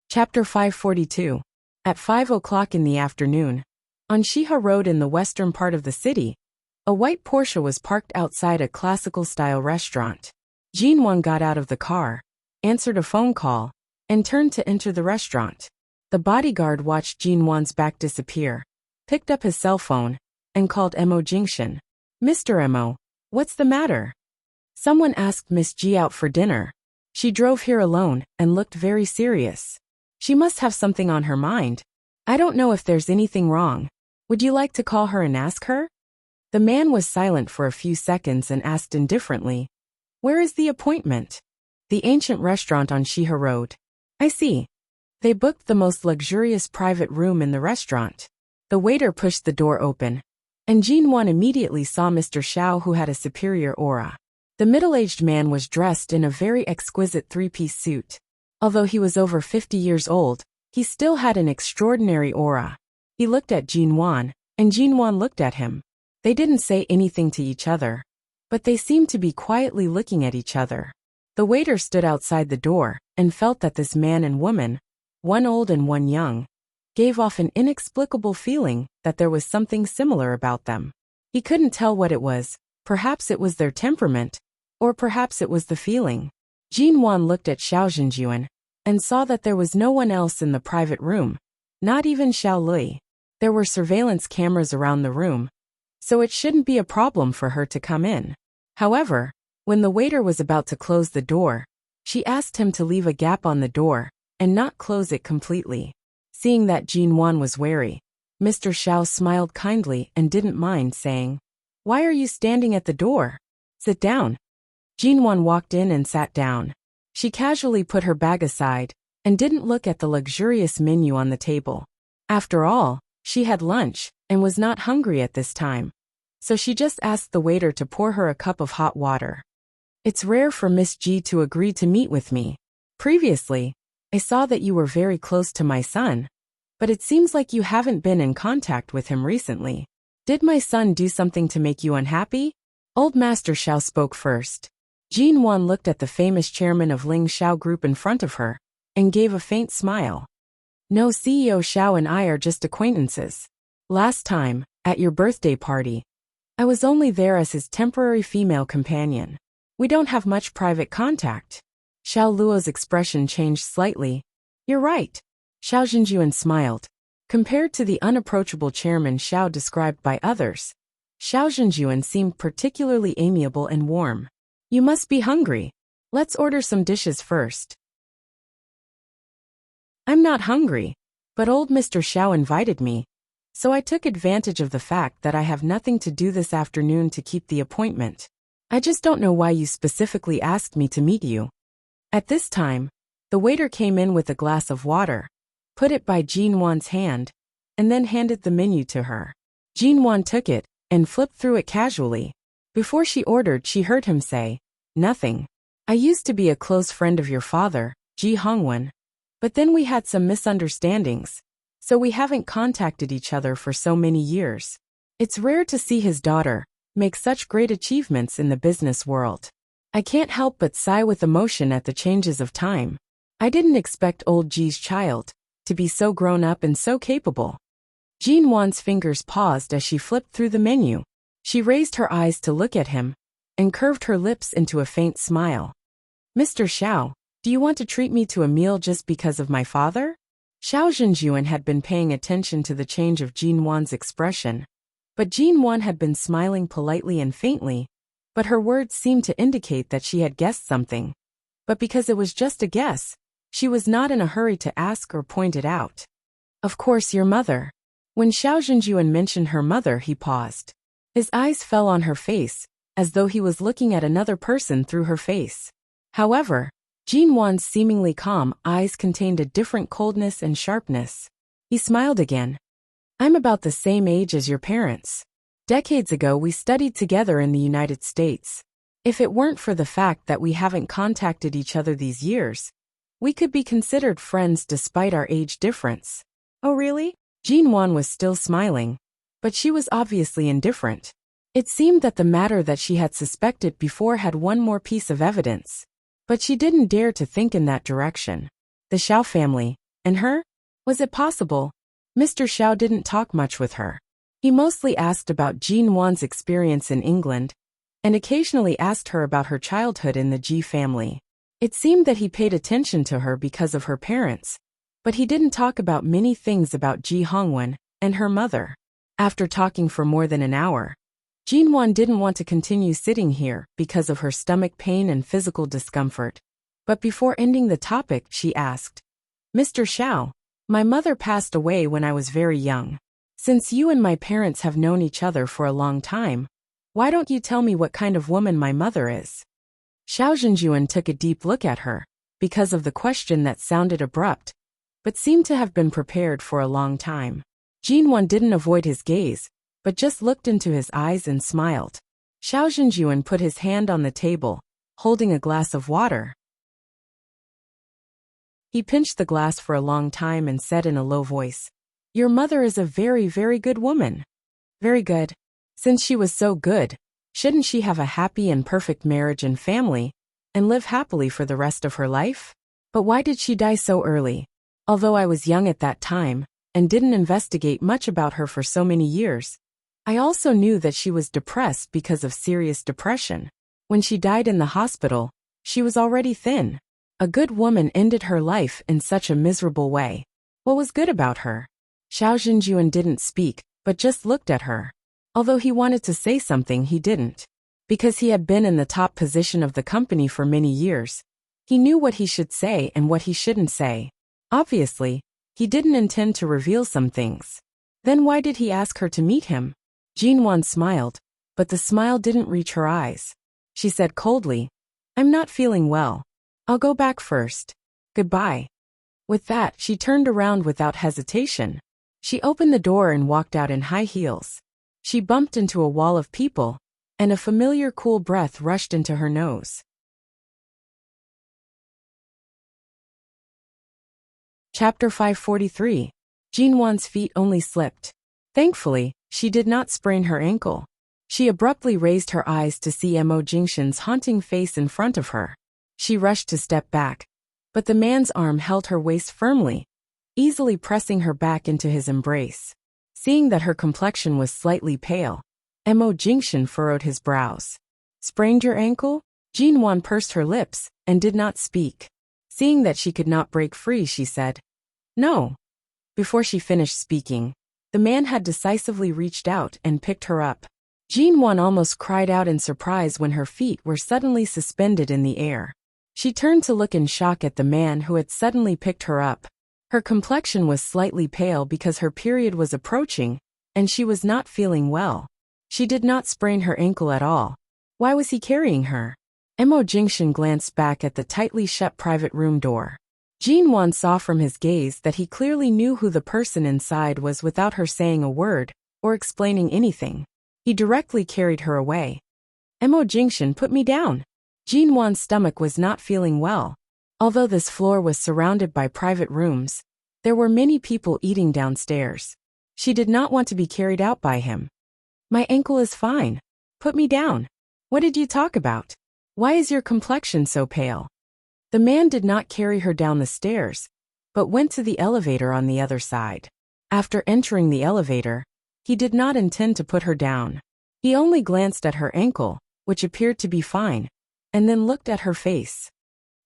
Chapter 542. At 5 o'clock in the afternoon, on Shiha Road in the western part of the city, a white Porsche was parked outside a classical-style restaurant. Jean Wan got out of the car, answered a phone call, and turned to enter the restaurant. The bodyguard watched Jean Wan's back disappear, picked up his cell phone, and called Mo Jingshan. "Mr. Mo, what's the matter?" "Someone asked Miss G out for dinner. She drove here alone and looked very serious. She must have something on her mind. I don't know if there's anything wrong. Would you like to call her and ask her?" The man was silent for a few seconds and asked indifferently, "Where is the appointment?" "The ancient restaurant on Shiha Road." "I see." They booked the most luxurious private room in the restaurant. The waiter pushed the door open, and Jean Wan immediately saw Mr. Xiao, who had a superior aura. The middle-aged man was dressed in a very exquisite three-piece suit. Although he was over 50 years old, he still had an extraordinary aura. He looked at Jean Wan, and Jean Wan looked at him. They didn't say anything to each other, but they seemed to be quietly looking at each other. The waiter stood outside the door and felt that this man and woman, one old and one young, gave off an inexplicable feeling that there was something similar about them. He couldn't tell what it was. Perhaps it was their temperament, or perhaps it was the feeling. Jean Wan looked at Xiao Zhenjuan and saw that there was no one else in the private room, not even Xiao Li. There were surveillance cameras around the room, so it shouldn't be a problem for her to come in. However, when the waiter was about to close the door, she asked him to leave a gap on the door and not close it completely. Seeing that Jean Wan was wary, Mr. Xiao smiled kindly and didn't mind, saying, "Why are you standing at the door? Sit down." Jean Wan walked in and sat down. She casually put her bag aside and didn't look at the luxurious menu on the table. After all, she had lunch and was not hungry at this time, so she just asked the waiter to pour her a cup of hot water. "It's rare for Miss G to agree to meet with me. Previously, I saw that you were very close to my son, but it seems like you haven't been in contact with him recently. Did my son do something to make you unhappy?" Old Master Xiao spoke first. Jean Wan looked at the famous chairman of Ling Xiao Group in front of her and gave a faint smile. "No, CEO Xiao and I are just acquaintances. Last time, at your birthday party, I was only there as his temporary female companion. We don't have much private contact." Xiao Luo's expression changed slightly. "You're right." Xiao Zhenjuan smiled. Compared to the unapproachable chairman Xiao described by others, Xiao Zhenjuan seemed particularly amiable and warm. "You must be hungry. Let's order some dishes first." "I'm not hungry, but old Mr. Xiao invited me, so I took advantage of the fact that I have nothing to do this afternoon to keep the appointment. I just don't know why you specifically asked me to meet you." At this time, the waiter came in with a glass of water, put it by Jean Wan's hand, and then handed the menu to her. Jean Wan took it and flipped through it casually. Before she ordered, she heard him say, "Nothing. I used to be a close friend of your father, Ji Hongwen, but then we had some misunderstandings, so we haven't contacted each other for so many years. It's rare to see his daughter make such great achievements in the business world. I can't help but sigh with emotion at the changes of time. I didn't expect old Ji's child to be so grown up and so capable." Jean Wan's fingers paused as she flipped through the menu. She raised her eyes to look at him and curved her lips into a faint smile. Mr. Xiao, do you want to treat me to a meal just because of my father? Xiao Zhenjuan had been paying attention to the change of Jean Wan's expression. But Jean Wan had been smiling politely and faintly, but her words seemed to indicate that she had guessed something. But because it was just a guess, she was not in a hurry to ask or point it out. Of course, your mother. When Xiao Zhenjuan mentioned her mother, he paused. His eyes fell on her face, as though he was looking at another person through her face. However, Jean Wan's seemingly calm eyes contained a different coldness and sharpness. He smiled again. I'm about the same age as your parents. Decades ago we studied together in the United States. If it weren't for the fact that we haven't contacted each other these years, we could be considered friends despite our age difference. Oh really? Jean Wan was still smiling, but she was obviously indifferent. It seemed that the matter that she had suspected before had one more piece of evidence. But she didn't dare to think in that direction. The Xiao family, and her? Was it possible? Mr. Xiao didn't talk much with her. He mostly asked about Jean Wan's experience in England, and occasionally asked her about her childhood in the Ji family. It seemed that he paid attention to her because of her parents, but he didn't talk about many things about Ji Hongwen and her mother. After talking for more than an hour, Jean Wan didn't want to continue sitting here because of her stomach pain and physical discomfort. But before ending the topic, she asked, Mr. Xiao, my mother passed away when I was very young. Since you and my parents have known each other for a long time, why don't you tell me what kind of woman my mother is? Xiao Zhenjuan took a deep look at her, because of the question that sounded abrupt, but seemed to have been prepared for a long time. Jean Wan didn't avoid his gaze, but just looked into his eyes and smiled. Xiao Zhenjuan put his hand on the table, holding a glass of water. He pinched the glass for a long time and said in a low voice, Your mother is a very, very good woman. Very good. Since she was so good, shouldn't she have a happy and perfect marriage and family, and live happily for the rest of her life? But why did she die so early? Although I was young at that time, and didn't investigate much about her for so many years, I also knew that she was depressed because of serious depression. When she died in the hospital, she was already thin. A good woman ended her life in such a miserable way. What was good about her? Xiao Zhenjuan didn't speak, but just looked at her. Although he wanted to say something, he didn't. Because he had been in the top position of the company for many years, he knew what he should say and what he shouldn't say. Obviously, he didn't intend to reveal some things. Then why did he ask her to meet him? Jean Wan smiled, but the smile didn't reach her eyes. She said coldly, I'm not feeling well. I'll go back first. Goodbye. With that, she turned around without hesitation. She opened the door and walked out in high heels. She bumped into a wall of people, and a familiar cool breath rushed into her nose. Chapter 543. Jean Wan's feet only slipped. Thankfully, she did not sprain her ankle. She abruptly raised her eyes to see Mo Jingshan's haunting face in front of her. She rushed to step back, but the man's arm held her waist firmly, easily pressing her back into his embrace. Seeing that her complexion was slightly pale, Mo Jingshan furrowed his brows. Sprained your ankle? Jean Wan pursed her lips and did not speak. Seeing that she could not break free, she said, No. Before she finished speaking, the man had decisively reached out and picked her up. Jean Wan almost cried out in surprise when her feet were suddenly suspended in the air. She turned to look in shock at the man who had suddenly picked her up. Her complexion was slightly pale because her period was approaching, and she was not feeling well. She did not sprain her ankle at all. Why was he carrying her? Mo Jingshan glanced back at the tightly shut private room door. Jean Wan saw from his gaze that he clearly knew who the person inside was without her saying a word or explaining anything. He directly carried her away. Mo Jingshan, put me down. Jean Wan's stomach was not feeling well. Although this floor was surrounded by private rooms, there were many people eating downstairs. She did not want to be carried out by him. My ankle is fine. Put me down. What did you talk about? Why is your complexion so pale? The man did not carry her down the stairs, but went to the elevator on the other side. After entering the elevator, he did not intend to put her down. He only glanced at her ankle, which appeared to be fine, and then looked at her face.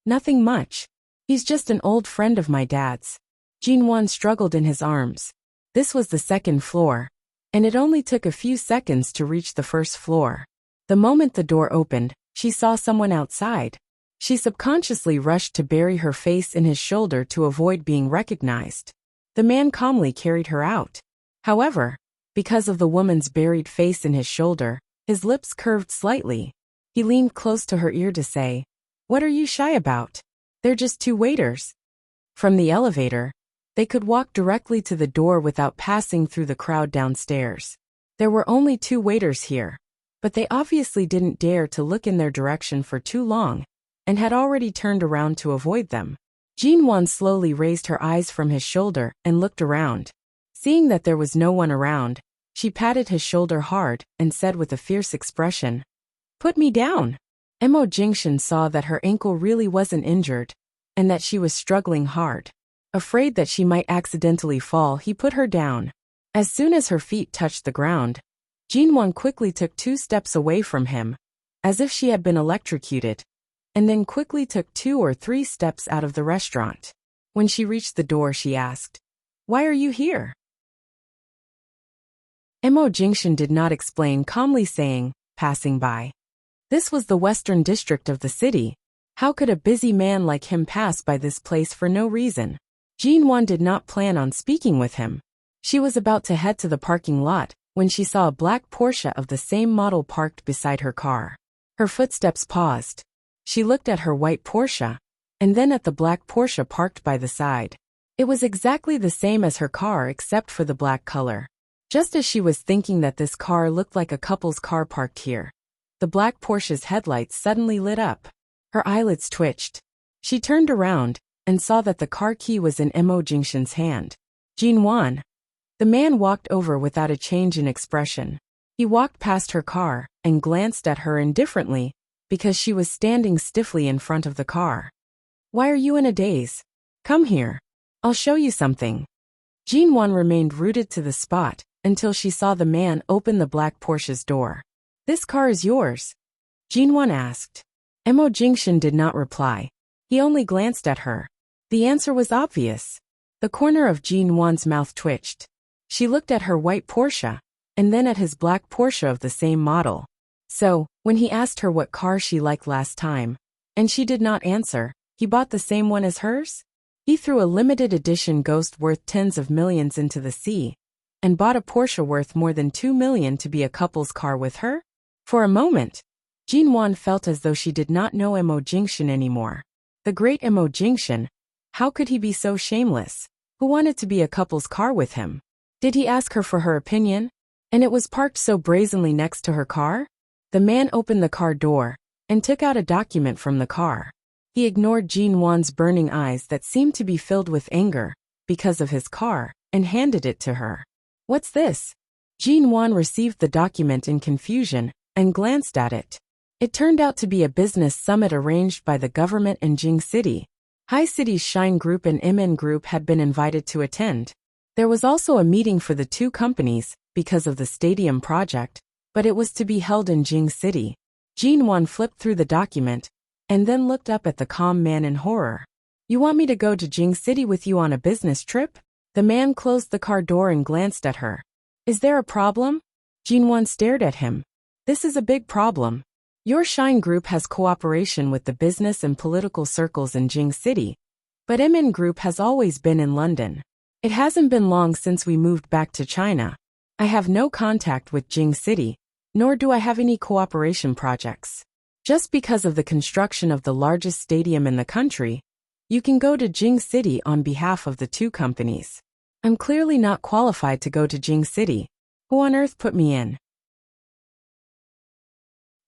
Nothing much. He's just an old friend of my dad's. Jinwon struggled in his arms. This was the second floor, and it only took a few seconds to reach the first floor. The moment the door opened, she saw someone outside. She subconsciously rushed to bury her face in his shoulder to avoid being recognized. The man calmly carried her out. However, because of the woman's buried face in his shoulder, his lips curved slightly. He leaned close to her ear to say, "What are you shy about? They're just two waiters." From the elevator, they could walk directly to the door without passing through the crowd downstairs. There were only two waiters here, but they obviously didn't dare to look in their direction for too long, and had already turned around to avoid them. Jinwon slowly raised her eyes from his shoulder and looked around. Seeing that there was no one around, she patted his shoulder hard and said with a fierce expression, "Put me down." Mo Jingshan saw that her ankle really wasn't injured, and that she was struggling hard. Afraid that she might accidentally fall, he put her down. As soon as her feet touched the ground, Jinwon quickly took 2 steps away from him, as if she had been electrocuted, and then quickly took 2 or 3 steps out of the restaurant. When she reached the door, she asked, "Why are you here?" Mo Jingshan did not explain, calmly saying, "Passing by." This was the western district of the city. How could a busy man like him pass by this place for no reason? Jinwon did not plan on speaking with him. She was about to head to the parking lot when she saw a black Porsche of the same model parked beside her car. Her footsteps paused. She looked at her white Porsche, and then at the black Porsche parked by the side. It was exactly the same as her car except for the black color. Just as she was thinking that this car looked like a couple's car parked here, the black Porsche's headlights suddenly lit up. Her eyelids twitched. She turned around and saw that the car key was in Mo Jingshan's hand. "Jinwon." The man walked over without a change in expression. He walked past her car and glanced at her indifferently because she was standing stiffly in front of the car. "Why are you in a daze? Come here. I'll show you something." Jinwon remained rooted to the spot until she saw the man open the black Porsche's door. "This car is yours?" Jinwon asked. Mo Jingshan did not reply. He only glanced at her. The answer was obvious. The corner of Jinwon's mouth twitched. She looked at her white Porsche, and then at his black Porsche of the same model. So, when he asked her what car she liked last time, and she did not answer, he bought the same one as hers? He threw a limited edition Ghost worth tens of millions into the sea, and bought a Porsche worth more than 2 million to be a couple's car with her? For a moment, Jinwon felt as though she did not know Mo Jingshan anymore. The great Mo Jingshan, how could he be so shameless? Who wanted to be a couple's car with him? Did he ask her for her opinion? And it was parked so brazenly next to her car? The man opened the car door and took out a document from the car. He ignored Jinwon's burning eyes that seemed to be filled with anger because of his car and handed it to her. "What's this?" Jinwon received the document in confusion and glanced at it. It turned out to be a business summit arranged by the government in Jing City. High City's Shine Group and MN Group had been invited to attend. There was also a meeting for the two companies because of the stadium project, but it was to be held in Jing City. Jinwon flipped through the document and then looked up at the calm man in horror. "You want me to go to Jing City with you on a business trip?" The man closed the car door and glanced at her. "Is there a problem?" Jinwon stared at him. "This is a big problem. Your Shine Group has cooperation with the business and political circles in Jing City, but MN Group has always been in London. It hasn't been long since we moved back to China. I have no contact with Jing City, nor do I have any cooperation projects. Just because of the construction of the largest stadium in the country, you can go to Jing City on behalf of the two companies. I'm clearly not qualified to go to Jing City. Who on earth put me in?"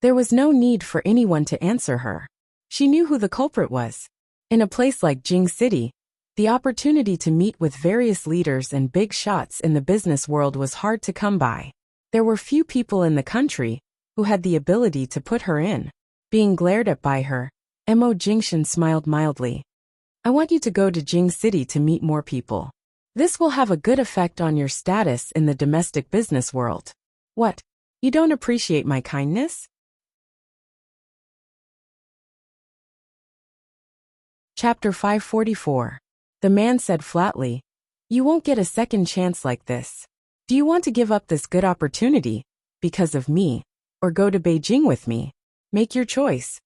There was no need for anyone to answer her. She knew who the culprit was. In a place like Jing City, the opportunity to meet with various leaders and big shots in the business world was hard to come by. There were few people in the country who had the ability to put her in. Being glared at by her, Mo Jingshan smiled mildly. "I want you to go to Jing City to meet more people. This will have a good effect on your status in the domestic business world. What? You don't appreciate my kindness? Chapter 544. The man said flatly, "You won't get a second chance like this. Do you want to give up this good opportunity, because of me, or go to Beijing with me? Make your choice."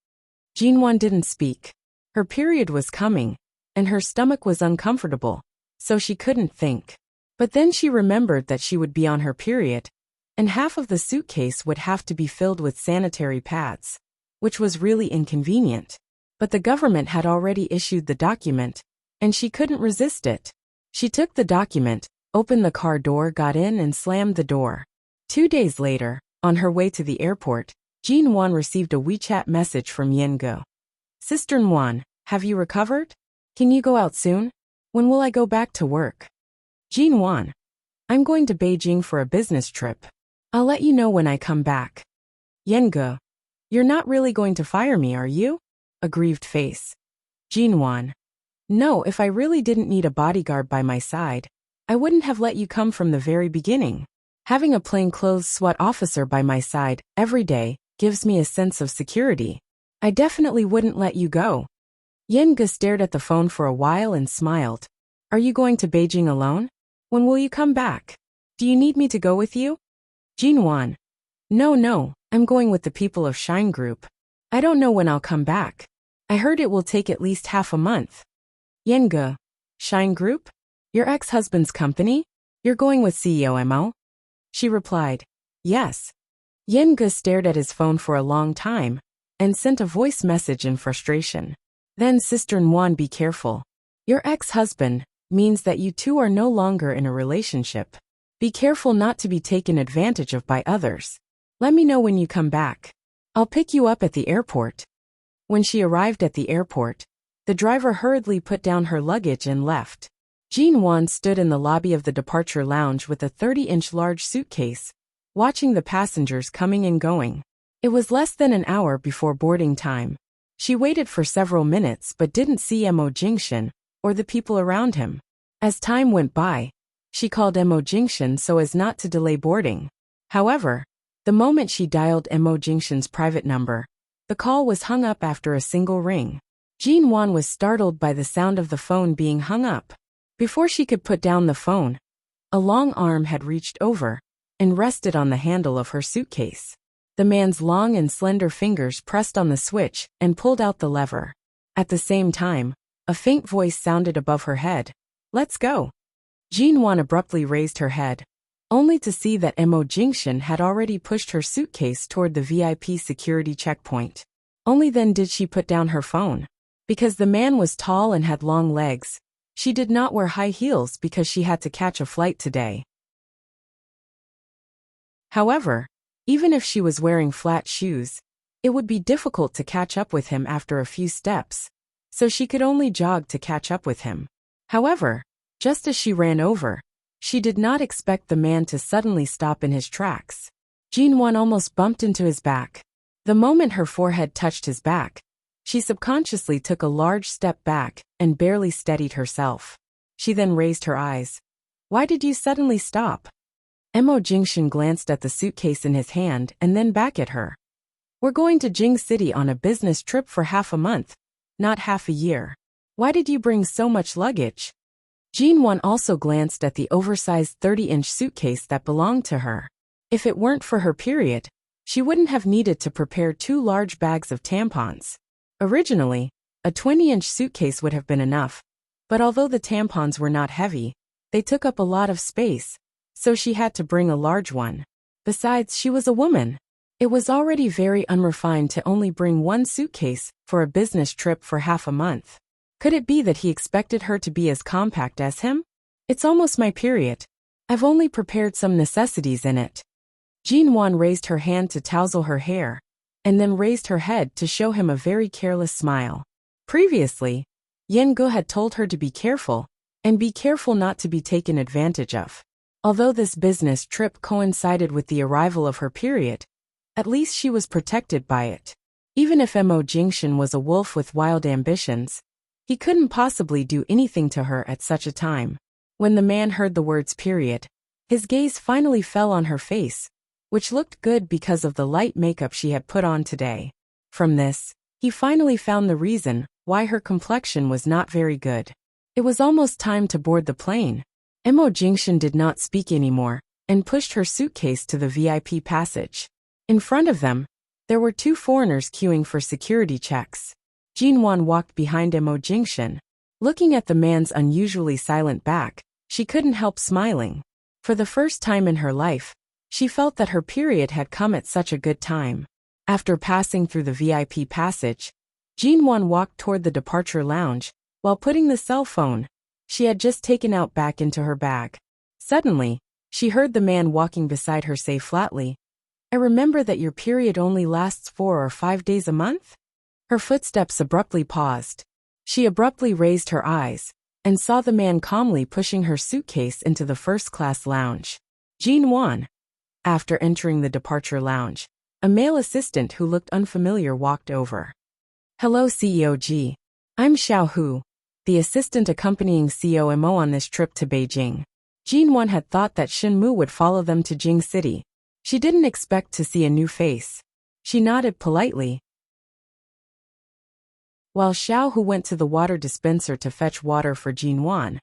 Jinwan didn't speak. Her period was coming, and her stomach was uncomfortable, so she couldn't think. But then she remembered that she would be on her period, and half of the suitcase would have to be filled with sanitary pads, which was really inconvenient. But the government had already issued the document, and she couldn't resist it. She took the document, opened the car door, got in and slammed the door. 2 days later, on her way to the airport, Jinwan received a WeChat message from Yengo. "Sister Nwan, have you recovered? Can you go out soon? When will I go back to work?" "Jinwan, I'm going to Beijing for a business trip. I'll let you know when I come back." "Yengo, you're not really going to fire me, are you?" A grieved face. "Jinwan, no, if I really didn't need a bodyguard by my side, I wouldn't have let you come from the very beginning. Having a plainclothes SWAT officer by my side every day gives me a sense of security. I definitely wouldn't let you go." Yenga stared at the phone for a while and smiled. "Are you going to Beijing alone? When will you come back? Do you need me to go with you?" "Jinwan, no, I'm going with the people of Shine Group. I don't know when I'll come back. I heard it will take at least half a month." "Yenga, Shine Group? Your ex-husband's company? You're going with CEO Mo?" She replied, "Yes." Yenga stared at his phone for a long time, and sent a voice message in frustration. "Then Sister Nwan, be careful. Your ex-husband means that you two are no longer in a relationship. Be careful not to be taken advantage of by others. Let me know when you come back. I'll pick you up at the airport." When she arrived at the airport, the driver hurriedly put down her luggage and left. Jinwan stood in the lobby of the departure lounge with a 30-inch large suitcase, watching the passengers coming and going. It was less than an hour before boarding time. She waited for several minutes but didn't see Mo Jingshan or the people around him. As time went by, she called Mo Jingshan so as not to delay boarding. However, the moment she dialed Mo Jingshan's private number, the call was hung up after a single ring. Jinwan was startled by the sound of the phone being hung up. Before she could put down the phone, a long arm had reached over and rested on the handle of her suitcase. The man's long and slender fingers pressed on the switch and pulled out the lever. At the same time, a faint voice sounded above her head. "Let's go." Jinwan abruptly raised her head, only to see that Mo Jingshan had already pushed her suitcase toward the VIP security checkpoint. Only then did she put down her phone. Because the man was tall and had long legs, she did not wear high heels because she had to catch a flight today. However, even if she was wearing flat shoes, it would be difficult to catch up with him after a few steps, so she could only jog to catch up with him. However, just as she ran over, she did not expect the man to suddenly stop in his tracks. Jinwan almost bumped into his back. The moment her forehead touched his back, she subconsciously took a large step back and barely steadied herself. She then raised her eyes. "Why did you suddenly stop?" Mo Jingshan glanced at the suitcase in his hand and then back at her. "We're going to Jing City on a business trip for half a month, not half a year. Why did you bring so much luggage?" Jinwan also glanced at the oversized 30-inch suitcase that belonged to her. If it weren't for her period, she wouldn't have needed to prepare 2 large bags of tampons. Originally, a 20-inch suitcase would have been enough, but although the tampons were not heavy, they took up a lot of space, so she had to bring a large one. Besides, she was a woman. It was already very unrefined to only bring one suitcase for a business trip for half a month. Could it be that he expected her to be as compact as him? "It's almost my period. I've only prepared some necessities in it." Jinwan raised her hand to tousle her hair, and then raised her head to show him a very careless smile. Previously, Yengo had told her to be careful, and be careful not to be taken advantage of. Although this business trip coincided with the arrival of her period, at least she was protected by it. Even if Mo Jingshan was a wolf with wild ambitions, he couldn't possibly do anything to her at such a time. When the man heard the words period, his gaze finally fell on her face, which looked good because of the light makeup she had put on today. From this, he finally found the reason why her complexion was not very good. It was almost time to board the plane. Mo Jingshan did not speak anymore and pushed her suitcase to the VIP passage. In front of them, there were two foreigners queuing for security checks. Jinwan walked behind Mo Jingshan. Looking at the man's unusually silent back, she couldn't help smiling. For the first time in her life, she felt that her period had come at such a good time. After passing through the VIP passage, Jinwan walked toward the departure lounge, while putting the cell phone she had just taken out back into her bag. Suddenly, she heard the man walking beside her say flatly, "I remember that your period only lasts 4 or 5 days a month?" Her footsteps abruptly paused. She abruptly raised her eyes and saw the man calmly pushing her suitcase into the first-class lounge. Jinwan. After entering the departure lounge, a male assistant who looked unfamiliar walked over. "Hello CEO G. I'm Xiao Hu, the assistant accompanying CEO Mo on this trip to Beijing." Jinwan had thought that Shinmu would follow them to Jing City. She didn't expect to see a new face. She nodded politely. While Xiao Hu went to the water dispenser to fetch water for Jinwan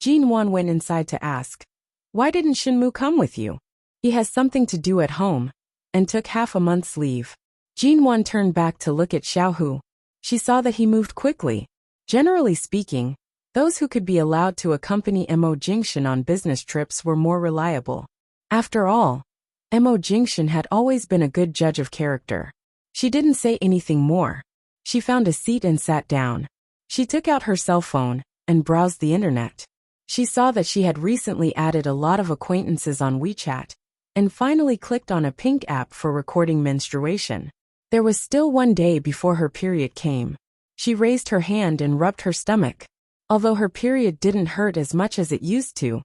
went inside to ask, "Why didn't Shinmu come with you? He has something to do at home," and took half a month's leave. Jinwan turned back to look at Xiao Hu. She saw that he moved quickly. Generally speaking, those who could be allowed to accompany Mo Jingshan on business trips were more reliable. After all, Mo Jingshan had always been a good judge of character. She didn't say anything more. She found a seat and sat down. She took out her cell phone and browsed the internet. She saw that she had recently added a lot of acquaintances on WeChat, and finally clicked on a pink app for recording menstruation. There was still 1 day before her period came. She raised her hand and rubbed her stomach. Although her period didn't hurt as much as it used to,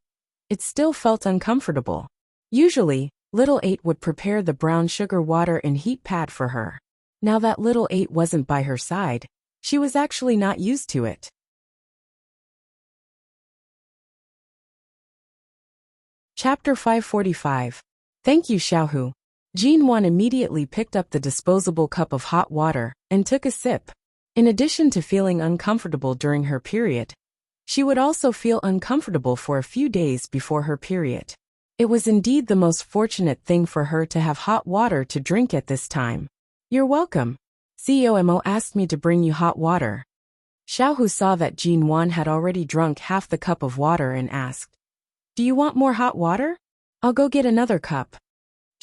it still felt uncomfortable. Usually, Little 8 would prepare the brown sugar water and heat pad for her. Now that Little 8 wasn't by her side, she was actually not used to it. Chapter 545. Thank you, Xiaohu. Jinwan immediately picked up the disposable cup of hot water and took a sip. In addition to feeling uncomfortable during her period, she would also feel uncomfortable for a few days before her period. It was indeed the most fortunate thing for her to have hot water to drink at this time. "You're welcome. CEO Mo asked me to bring you hot water." Xiaohu saw that Jinwan had already drunk half the cup of water and asked, "Do you want more hot water? I'll go get another cup."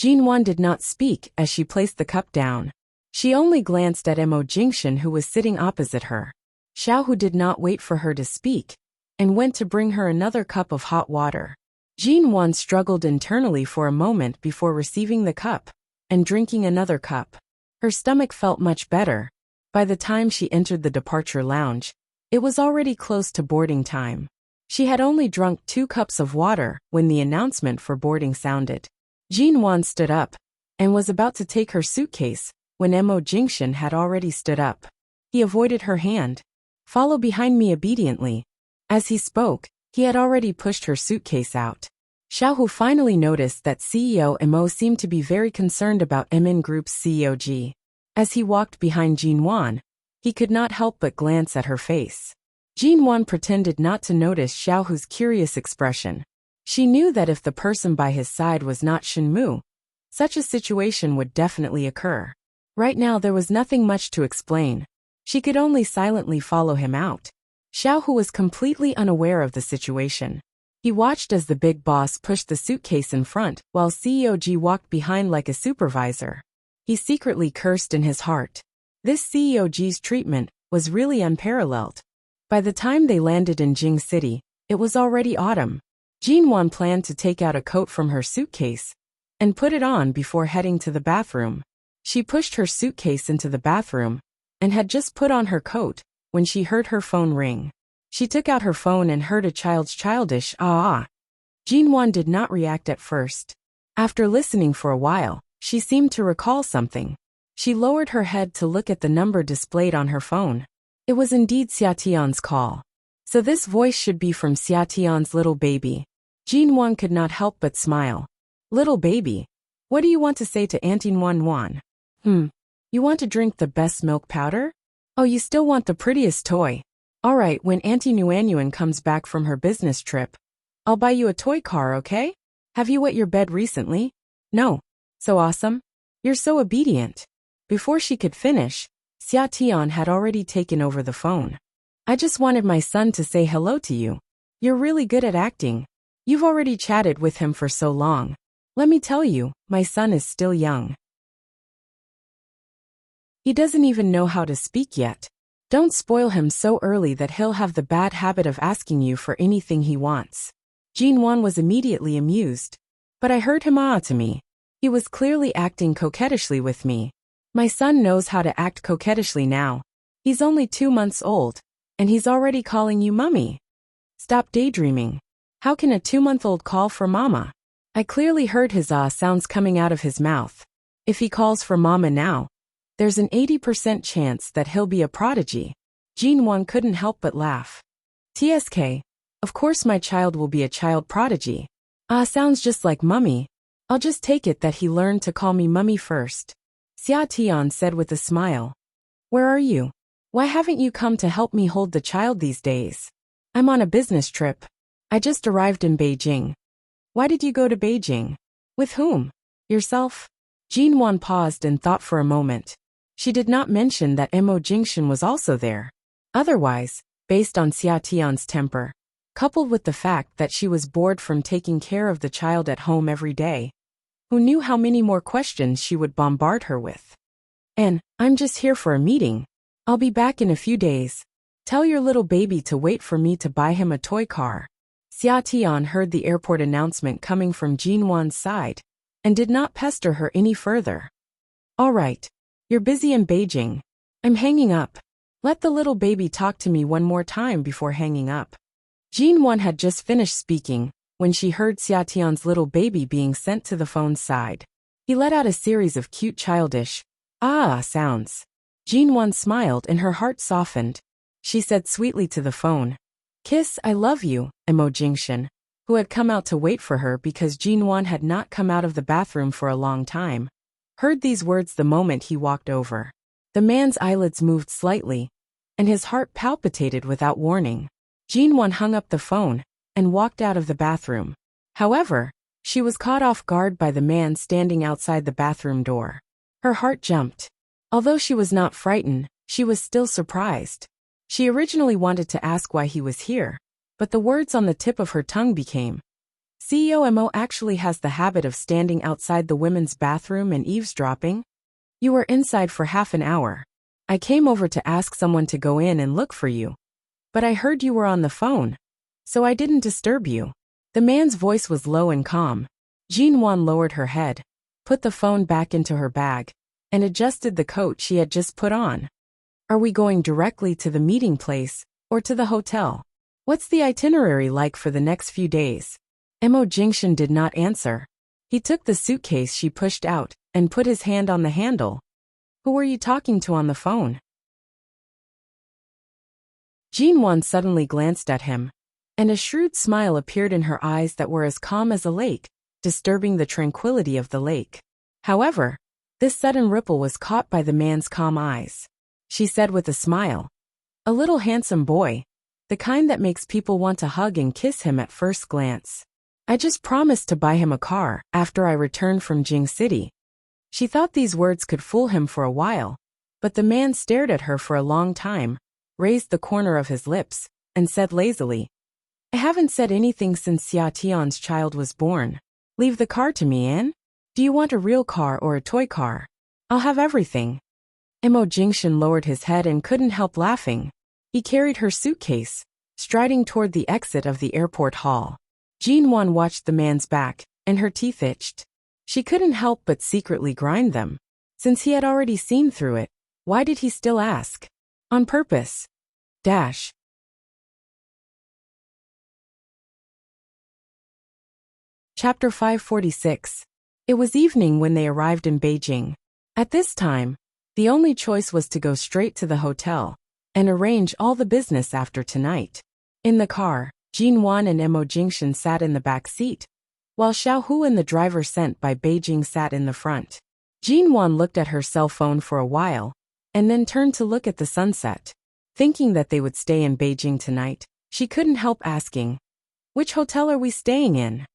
Jinwan did not speak as she placed the cup down. She only glanced at Mo Jingshan, who was sitting opposite her. Xiaohu did not wait for her to speak and went to bring her another cup of hot water. Jinwan struggled internally for a moment before receiving the cup and drinking another cup. Her stomach felt much better. By the time she entered the departure lounge, it was already close to boarding time. She had only drunk 2 cups of water when the announcement for boarding sounded. Jinwan stood up and was about to take her suitcase when Mo Jingshan had already stood up. He avoided her hand. "Follow behind me obediently." As he spoke, he had already pushed her suitcase out. Xiaohu finally noticed that CEO Mo seemed to be very concerned about MN Group's CEO G. As he walked behind Jinwan, he could not help but glance at her face. Jinwan pretended not to notice Xiaohu's curious expression. She knew that if the person by his side was not Shinmu, such a situation would definitely occur. Right now there was nothing much to explain. She could only silently follow him out. Xiaohu was completely unaware of the situation. He watched as the big boss pushed the suitcase in front while CEO G walked behind like a supervisor. He secretly cursed in his heart. This CEO G's treatment was really unparalleled. By the time they landed in Jing City, it was already autumn. Jinwan planned to take out a coat from her suitcase and put it on before heading to the bathroom. She pushed her suitcase into the bathroom and had just put on her coat when she heard her phone ring. She took out her phone and heard a child's childish "ah." Jinwan did not react at first. After listening for a while, she seemed to recall something. She lowered her head to look at the number displayed on her phone. It was indeed Xia Tian's call. So this voice should be from Xia Tian's little baby. Jinwan could not help but smile. Little baby, what do you want to say to Auntie Nuan? You want to drink the best milk powder? Oh, you still want the prettiest toy. Alright, when Auntie Nuan comes back from her business trip, I'll buy you a toy car, okay? Have you wet your bed recently? No. So awesome. You're so obedient. Before she could finish, Xia Tian had already taken over the phone. I just wanted my son to say hello to you. You're really good at acting. You've already chatted with him for so long. Let me tell you, my son is still young. He doesn't even know how to speak yet. Don't spoil him so early that he'll have the bad habit of asking you for anything he wants. Jinwan was immediately amused. But I heard him to me. He was clearly acting coquettishly with me. My son knows how to act coquettishly now. He's only 2 months old, and he's already calling you mummy. Stop daydreaming. How can a 2-month-old call for mama? I clearly heard his sounds coming out of his mouth. If he calls for mama now, there's an 80% chance that he'll be a prodigy. Jinwan couldn't help but laugh. TSK, of course my child will be a child prodigy. Sounds just like mummy. I'll just take it that he learned to call me mummy first. Xia Tian said with a smile. Where are you? Why haven't you come to help me hold the child these days? I'm on a business trip. I just arrived in Beijing. Why did you go to Beijing? With whom? Yourself? Jinwan paused and thought for a moment. She did not mention that Mo Jingshan was also there. Otherwise, based on Xia Tian's temper, coupled with the fact that she was bored from taking care of the child at home every day, who knew how many more questions she would bombard her with? And, I'm just here for a meeting. I'll be back in a few days. Tell your little baby to wait for me to buy him a toy car. Xia Tian heard the airport announcement coming from Jinwan's side, and did not pester her any further. All right. You're busy in Beijing. I'm hanging up. Let the little baby talk to me one more time before hanging up. Jinwan had just finished speaking when she heard Xia Tian's little baby being sent to the phone's side. He let out a series of cute childish sounds. Jinwan smiled and her heart softened. She said sweetly to the phone, Kiss, I love you, Mo Jingshan, who had come out to wait for her because Jinwan had not come out of the bathroom for a long time, heard these words the moment he walked over. The man's eyelids moved slightly, and his heart palpitated without warning. Jinwan hung up the phone and walked out of the bathroom. However, she was caught off guard by the man standing outside the bathroom door. Her heart jumped. Although she was not frightened, she was still surprised. She originally wanted to ask why he was here, but the words on the tip of her tongue became, CEO Mo actually has the habit of standing outside the women's bathroom and eavesdropping? You were inside for half an hour. I came over to ask someone to go in and look for you. But I heard you were on the phone, so I didn't disturb you. The man's voice was low and calm. Jinwan lowered her head, put the phone back into her bag, and adjusted the coat she had just put on. Are we going directly to the meeting place, or to the hotel? What's the itinerary like for the next few days? Mo Jingshan did not answer. He took the suitcase she pushed out and put his hand on the handle. Who were you talking to on the phone? Jinwan suddenly glanced at him, and a shrewd smile appeared in her eyes that were as calm as a lake, disturbing the tranquility of the lake. However, this sudden ripple was caught by the man's calm eyes. She said with a smile, a little handsome boy, the kind that makes people want to hug and kiss him at first glance. I just promised to buy him a car after I returned from Jing City. She thought these words could fool him for a while, but the man stared at her for a long time, raised the corner of his lips, and said lazily, I haven't said anything since Xia Tian's child was born. Leave the car to me, Anne. Do you want a real car or a toy car? I'll have everything. Mo Jingshan lowered his head and couldn't help laughing. He carried her suitcase, striding toward the exit of the airport hall. Jinwan watched the man's back, and her teeth itched. She couldn't help but secretly grind them. Since he had already seen through it, why did he still ask? On purpose. Chapter 546. It was evening when they arrived in Beijing. At this time, the only choice was to go straight to the hotel and arrange all the business after tonight. In the car, Jin Wan and Mo Jingshan sat in the back seat, while Xiao Hu and the driver sent by Beijing sat in the front. Jin Wan looked at her cell phone for a while, and then turned to look at the sunset. Thinking that they would stay in Beijing tonight, she couldn't help asking, "Which hotel are we staying in?"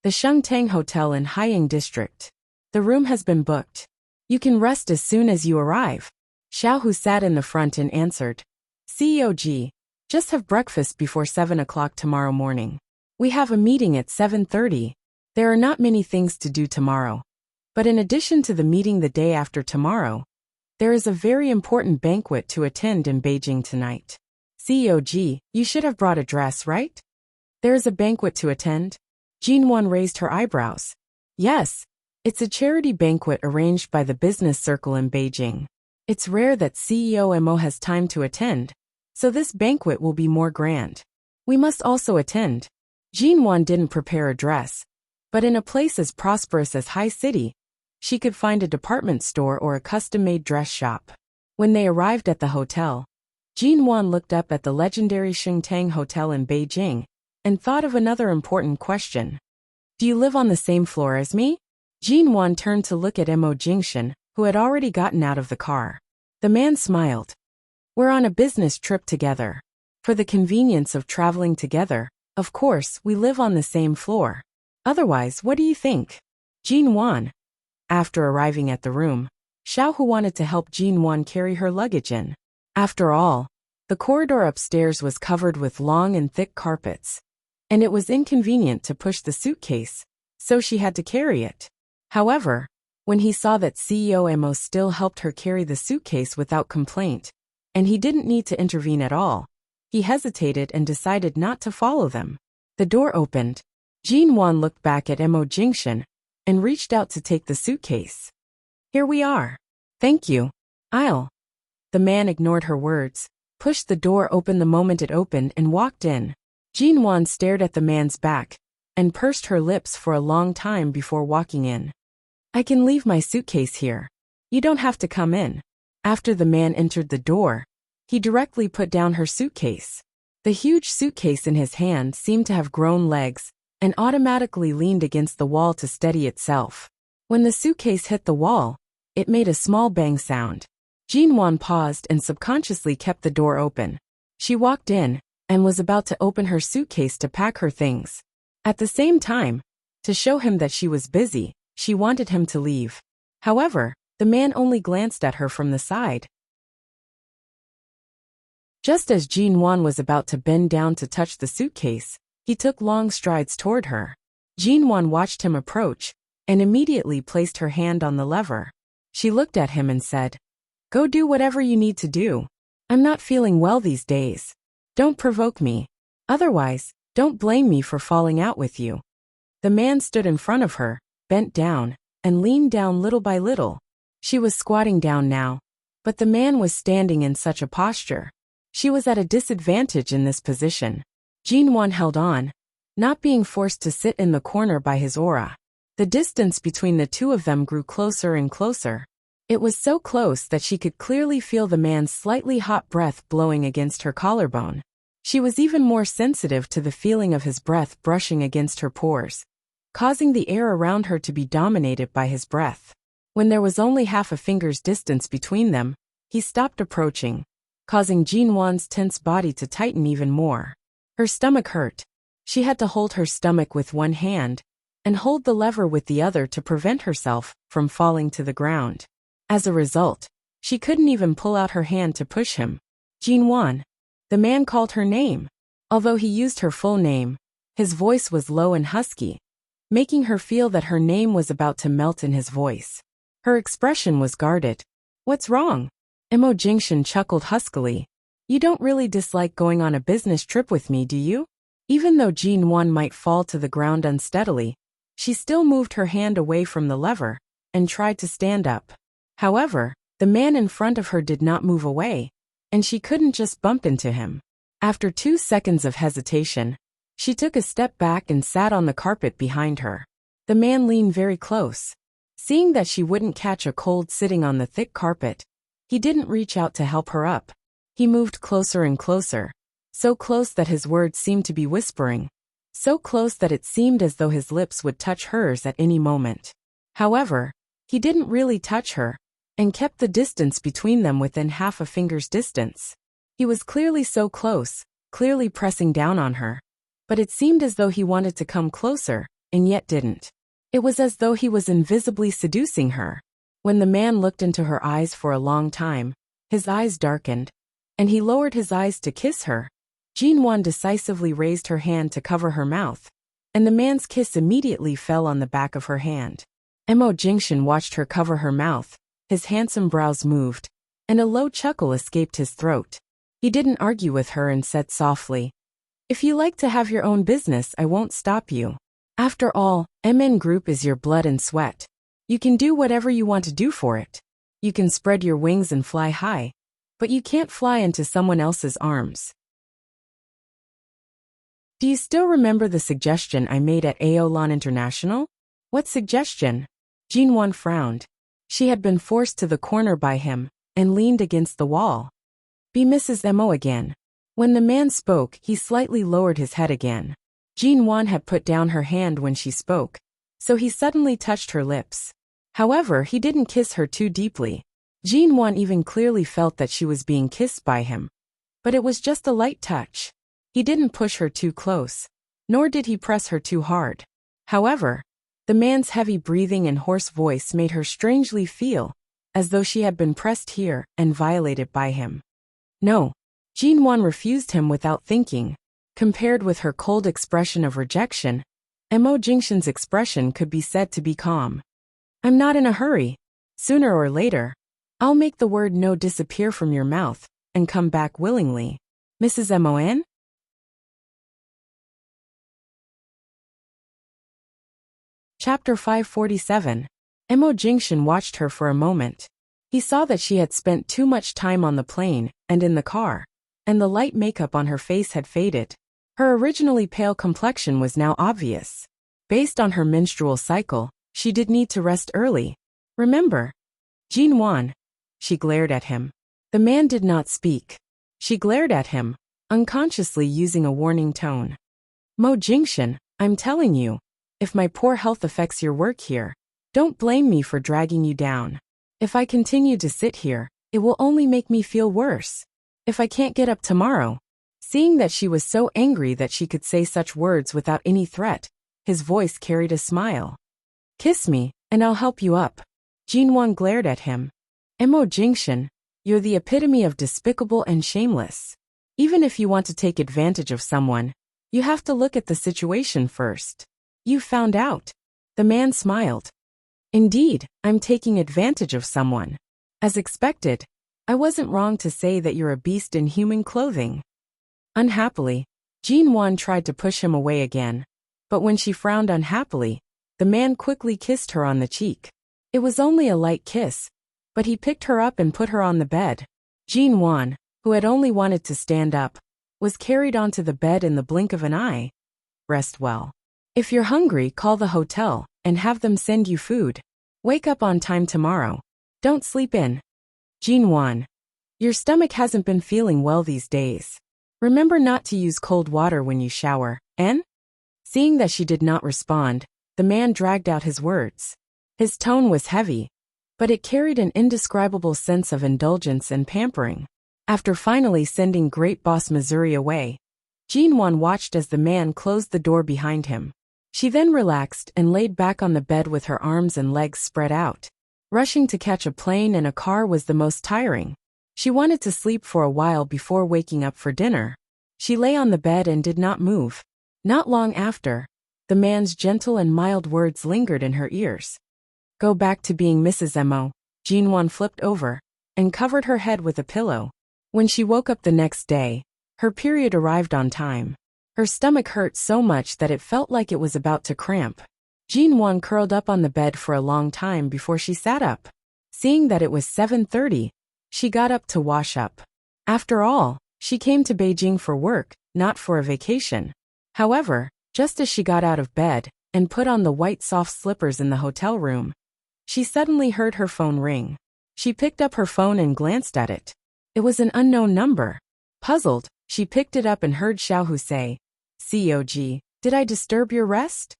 "The Shengtang Hotel in Haiying District. The room has been booked. You can rest as soon as you arrive." Xiao Hu sat in the front and answered, "CEOG, just have breakfast before 7 o'clock tomorrow morning. We have a meeting at 7:30. There are not many things to do tomorrow. But in addition to the meeting the day after tomorrow, there is a very important banquet to attend in Beijing tonight. CEOG, you should have brought a dress, right? There is a banquet to attend?" Jin Wan raised her eyebrows. "Yes, it's a charity banquet arranged by the business circle in Beijing. It's rare that CEO Mo has time to attend, so this banquet will be more grand. We must also attend." Jin Wan didn't prepare a dress, but in a place as prosperous as High City, she could find a department store or a custom-made dress shop. When they arrived at the hotel, Jin Wan looked up at the legendary Shengtang Hotel in Beijing and thought of another important question. "Do you live on the same floor as me?" Jin Wan turned to look at Mo Jingshan, who had already gotten out of the car. The man smiled. "We're on a business trip together. For the convenience of traveling together, of course, we live on the same floor. Otherwise, what do you think?" Jin Wan. After arriving at the room, Xiao Hu wanted to help Jin Wan carry her luggage in. After all, the corridor upstairs was covered with long and thick carpets, and it was inconvenient to push the suitcase, so she had to carry it. However, when he saw that CEO Mo still helped her carry the suitcase without complaint, and he didn't need to intervene at all, he hesitated and decided not to follow them. The door opened. Jin Wan looked back at Mo Jingshan and reached out to take the suitcase. "Here we are. Thank you. I'll." The man ignored her words, pushed the door open the moment it opened and walked in. Jin Wan stared at the man's back and pursed her lips for a long time before walking in. "I can leave my suitcase here. You don't have to come in." After the man entered the door, he directly put down her suitcase. The huge suitcase in his hand seemed to have grown legs and automatically leaned against the wall to steady itself. When the suitcase hit the wall, it made a small bang sound. Jin Wan paused and subconsciously kept the door open. She walked in and was about to open her suitcase to pack her things. At the same time, to show him that she was busy, she wanted him to leave. However, the man only glanced at her from the side. Just as Jin Wan was about to bend down to touch the suitcase, he took long strides toward her. Jin Wan watched him approach and immediately placed her hand on the lever. She looked at him and said, "Go do whatever you need to do. I'm not feeling well these days. Don't provoke me. Otherwise, don't blame me for falling out with you." The man stood in front of her, bent down, and leaned down little by little. She was squatting down now, but the man was standing in such a posture. She was at a disadvantage in this position. Jin Wan held on, not being forced to sit in the corner by his aura. The distance between the two of them grew closer and closer. It was so close that she could clearly feel the man's slightly hot breath blowing against her collarbone. She was even more sensitive to the feeling of his breath brushing against her pores, causing the air around her to be dominated by his breath. When there was only half a finger's distance between them, he stopped approaching, causing Jin Wan's tense body to tighten even more. Her stomach hurt. She had to hold her stomach with one hand and hold the lever with the other to prevent herself from falling to the ground. As a result, she couldn't even pull out her hand to push him. "Jin Wan." The man called her name. Although he used her full name, his voice was low and husky, making her feel that her name was about to melt in his voice. Her expression was guarded. "What's wrong?" Mo Jingshan chuckled huskily. "You don't really dislike going on a business trip with me, do you?" Even though Jin Wan might fall to the ground unsteadily, she still moved her hand away from the lever and tried to stand up. However, the man in front of her did not move away, and she couldn't just bump into him. After 2 seconds of hesitation, she took a step back and sat on the carpet behind her. The man leaned very close. Seeing that she wouldn't catch a cold sitting on the thick carpet, he didn't reach out to help her up. He moved closer and closer, so close that his words seemed to be whispering, so close that it seemed as though his lips would touch hers at any moment. However, he didn't really touch her, and kept the distance between them within half a finger's distance. He was clearly so close, clearly pressing down on her. But it seemed as though he wanted to come closer, and yet didn't. It was as though he was invisibly seducing her. When the man looked into her eyes for a long time, his eyes darkened, and he lowered his eyes to kiss her. Jinwan decisively raised her hand to cover her mouth, and the man's kiss immediately fell on the back of her hand. Mo Jingshan watched her cover her mouth, his handsome brows moved, and a low chuckle escaped his throat. He didn't argue with her and said softly, "If you like to have your own business, I won't stop you. After all, MN Group is your blood and sweat. You can do whatever you want to do for it. You can spread your wings and fly high, but you can't fly into someone else's arms." Do you still remember the suggestion I made at Aolan International? What suggestion? Jinwan frowned. She had been forced to the corner by him, and leaned against the wall. Be Mrs. Mo again. When the man spoke, he slightly lowered his head again. Jinwan had put down her hand when she spoke, so he suddenly touched her lips. However, he didn't kiss her too deeply. Jinwan even clearly felt that she was being kissed by him. But it was just a light touch. He didn't push her too close, nor did he press her too hard. However, the man's heavy breathing and hoarse voice made her strangely feel as though she had been pressed here and violated by him. No. Jinwan refused him without thinking. Compared with her cold expression of rejection, Mo Jingshan's expression could be said to be calm. I'm not in a hurry. Sooner or later, I'll make the word no disappear from your mouth and come back willingly. Mrs. Mon? Chapter 547. Mo Jingshan watched her for a moment. He saw that she had spent too much time on the plane and in the car, and the light makeup on her face had faded. Her originally pale complexion was now obvious. Based on her menstrual cycle, she did need to rest early. Remember? Jinwan. She glared at him. The man did not speak. She glared at him, unconsciously using a warning tone. Mo Jingshan, I'm telling you, if my poor health affects your work here, don't blame me for dragging you down. If I continue to sit here, it will only make me feel worse. If I can't get up tomorrow. Seeing that she was so angry that she could say such words without any threat, his voice carried a smile. Kiss me, and I'll help you up. Jinwan glared at him. Mo Jingshan, you're the epitome of despicable and shameless. Even if you want to take advantage of someone, you have to look at the situation first. You found out. The man smiled. Indeed, I'm taking advantage of someone. As expected, I wasn't wrong to say that you're a beast in human clothing. Unhappily, Jinwan tried to push him away again, but when she frowned unhappily, the man quickly kissed her on the cheek. It was only a light kiss, but he picked her up and put her on the bed. Jinwan, who had only wanted to stand up, was carried onto the bed in the blink of an eye. Rest well. If you're hungry, call the hotel and have them send you food. Wake up on time tomorrow. Don't sleep in. Jinwan, your stomach hasn't been feeling well these days. Remember not to use cold water when you shower, en? Seeing that she did not respond, the man dragged out his words. His tone was heavy, but it carried an indescribable sense of indulgence and pampering. After finally sending Great Boss Missouri away, Jinwan watched as the man closed the door behind him. She then relaxed and laid back on the bed with her arms and legs spread out. Rushing to catch a plane and a car was the most tiring. She wanted to sleep for a while before waking up for dinner. She lay on the bed and did not move. Not long after, the man's gentle and mild words lingered in her ears. Go back to being Mrs. Mo. Jinwan flipped over and covered her head with a pillow. When she woke up the next day, her period arrived on time. Her stomach hurt so much that it felt like it was about to cramp. Jinwan curled up on the bed for a long time before she sat up. Seeing that it was 7:30, she got up to wash up. After all, she came to Beijing for work, not for a vacation. However, just as she got out of bed and put on the white soft slippers in the hotel room, she suddenly heard her phone ring. She picked up her phone and glanced at it. It was an unknown number. Puzzled, She picked it up and heard Xiaohu say, "Cog, did I disturb your rest?"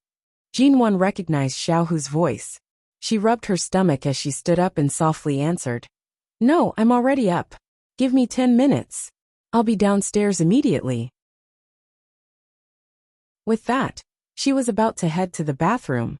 Jinwan recognized Xiaohu's voice. She rubbed her stomach as she stood up and softly answered, "No, I'm already up. Give me 10 minutes. I'll be downstairs immediately." With that, she was about to head to the bathroom.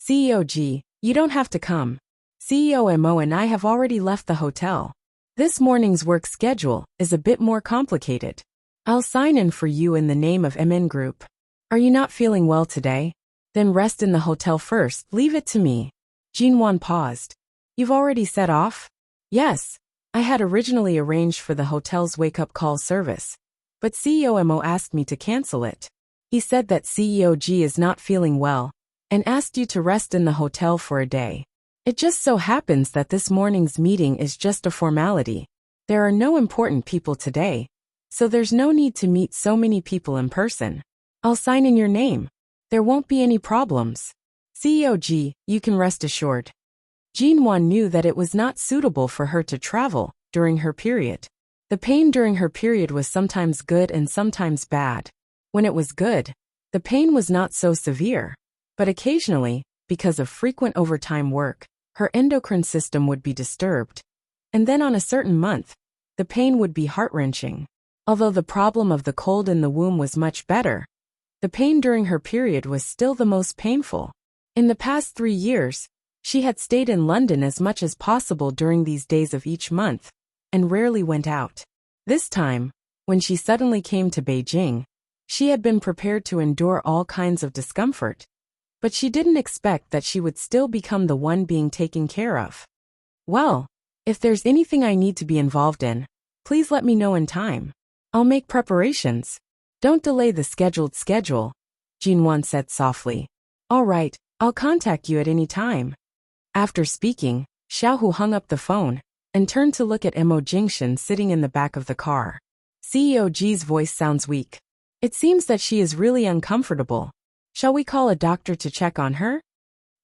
"Cog, you don't have to come. CEO Mo and I have already left the hotel. This morning's work schedule is a bit more complicated. I'll sign in for you in the name of MN Group. Are you not feeling well today? Then rest in the hotel first, leave it to me." Jinwan paused. "You've already set off?" "Yes. I had originally arranged for the hotel's wake-up call service, but CEO Mo asked me to cancel it. He said that CEOG is not feeling well, and asked you to rest in the hotel for a day. It just so happens that this morning's meeting is just a formality. There are no important people today, so there's no need to meet so many people in person. I'll sign in your name. There won't be any problems. CEOG, you can rest assured." Jinwan knew that it was not suitable for her to travel during her period. The pain during her period was sometimes good and sometimes bad. When it was good, the pain was not so severe, but occasionally, because of frequent overtime work, her endocrine system would be disturbed. And then on a certain month, the pain would be heart-wrenching. Although the problem of the cold in the womb was much better, the pain during her period was still the most painful. In the past 3 years, she had stayed in London as much as possible during these days of each month, and rarely went out. This time, when she suddenly came to Beijing, she had been prepared to endure all kinds of discomfort, but she didn't expect that she would still become the one being taken care of. "Well, if there's anything I need to be involved in, please let me know in time. I'll make preparations. Don't delay the schedule," Jinwan said softly. "All right, I'll contact you at any time." After speaking, Xiaohu hung up the phone and turned to look at Mo Jingshan sitting in the back of the car. "CEOG's voice sounds weak. It seems that she is really uncomfortable. Shall we call a doctor to check on her?"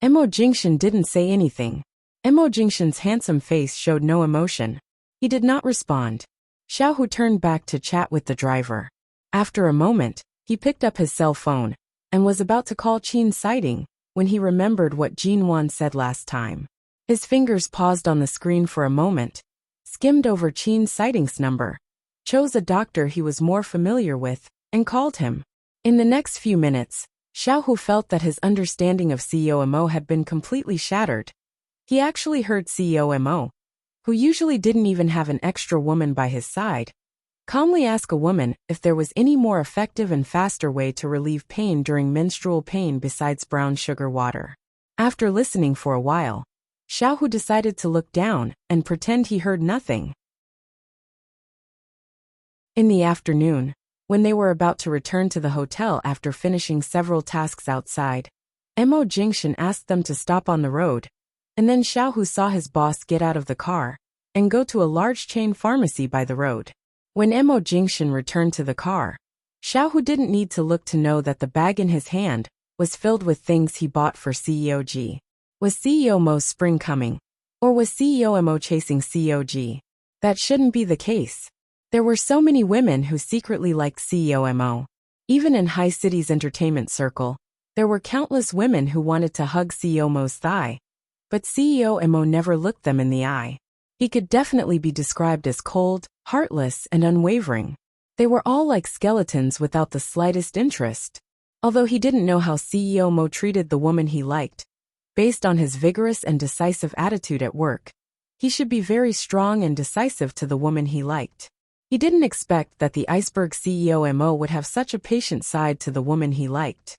Mo Jingshan didn't say anything. Mo Jingshan's handsome face showed no emotion. He did not respond. Xiaohu turned back to chat with the driver. After a moment, he picked up his cell phone and was about to call Qin's sighting when he remembered what Jinwan said last time. His fingers paused on the screen for a moment, skimmed over Qin's sightings number, chose a doctor he was more familiar with, and called him. In the next few minutes, Xiaohu felt that his understanding of CEO Mo had been completely shattered. He actually heard CEO Mo, who usually didn't even have an extra woman by his side, calmly ask a woman if there was any more effective and faster way to relieve pain during menstrual pain besides brown sugar water. After listening for a while, Xiaohu decided to look down and pretend he heard nothing. In the afternoon, when they were about to return to the hotel after finishing several tasks outside, Mo Jingshan asked them to stop on the road, and then Xiaohu saw his boss get out of the car and go to a large chain pharmacy by the road. When Mo Jingshan returned to the car, Xiaohu didn't need to look to know that the bag in his hand was filled with things he bought for CEOG. Was CEO Mo's spring coming? Or was CEO Mo chasing CEOG? That shouldn't be the case. There were so many women who secretly liked CEO Mo. Even in High City's entertainment circle, there were countless women who wanted to hug CEO Mo's thigh. But CEO Mo never looked them in the eye. He could definitely be described as cold, heartless, and unwavering. They were all like skeletons without the slightest interest. Although he didn't know how CEO Mo treated the woman he liked, based on his vigorous and decisive attitude at work, he should be very strong and decisive to the woman he liked. He didn't expect that the iceberg CEO Mo would have such a patient side to the woman he liked.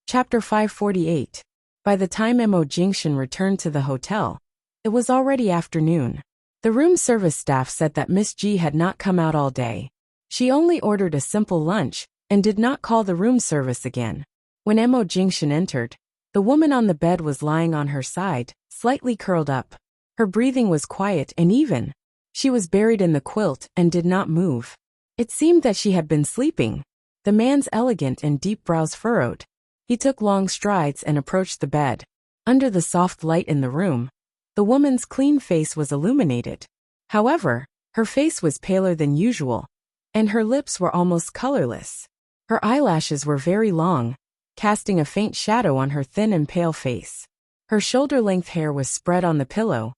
Chapter 548. By the time Mo Jingshan returned to the hotel, it was already afternoon. The room service staff said that Miss G had not come out all day. She only ordered a simple lunch and did not call the room service again. When Mo Jingshan entered, the woman on the bed was lying on her side, slightly curled up. Her breathing was quiet and even. She was buried in the quilt and did not move. It seemed that she had been sleeping. The man's elegant and deep brows furrowed. He took long strides and approached the bed. Under the soft light in the room, The woman's clean face was illuminated. However, her face was paler than usual, and her lips were almost colorless. Her eyelashes were very long, casting a faint shadow on her thin and pale face. Her shoulder-length hair was spread on the pillow,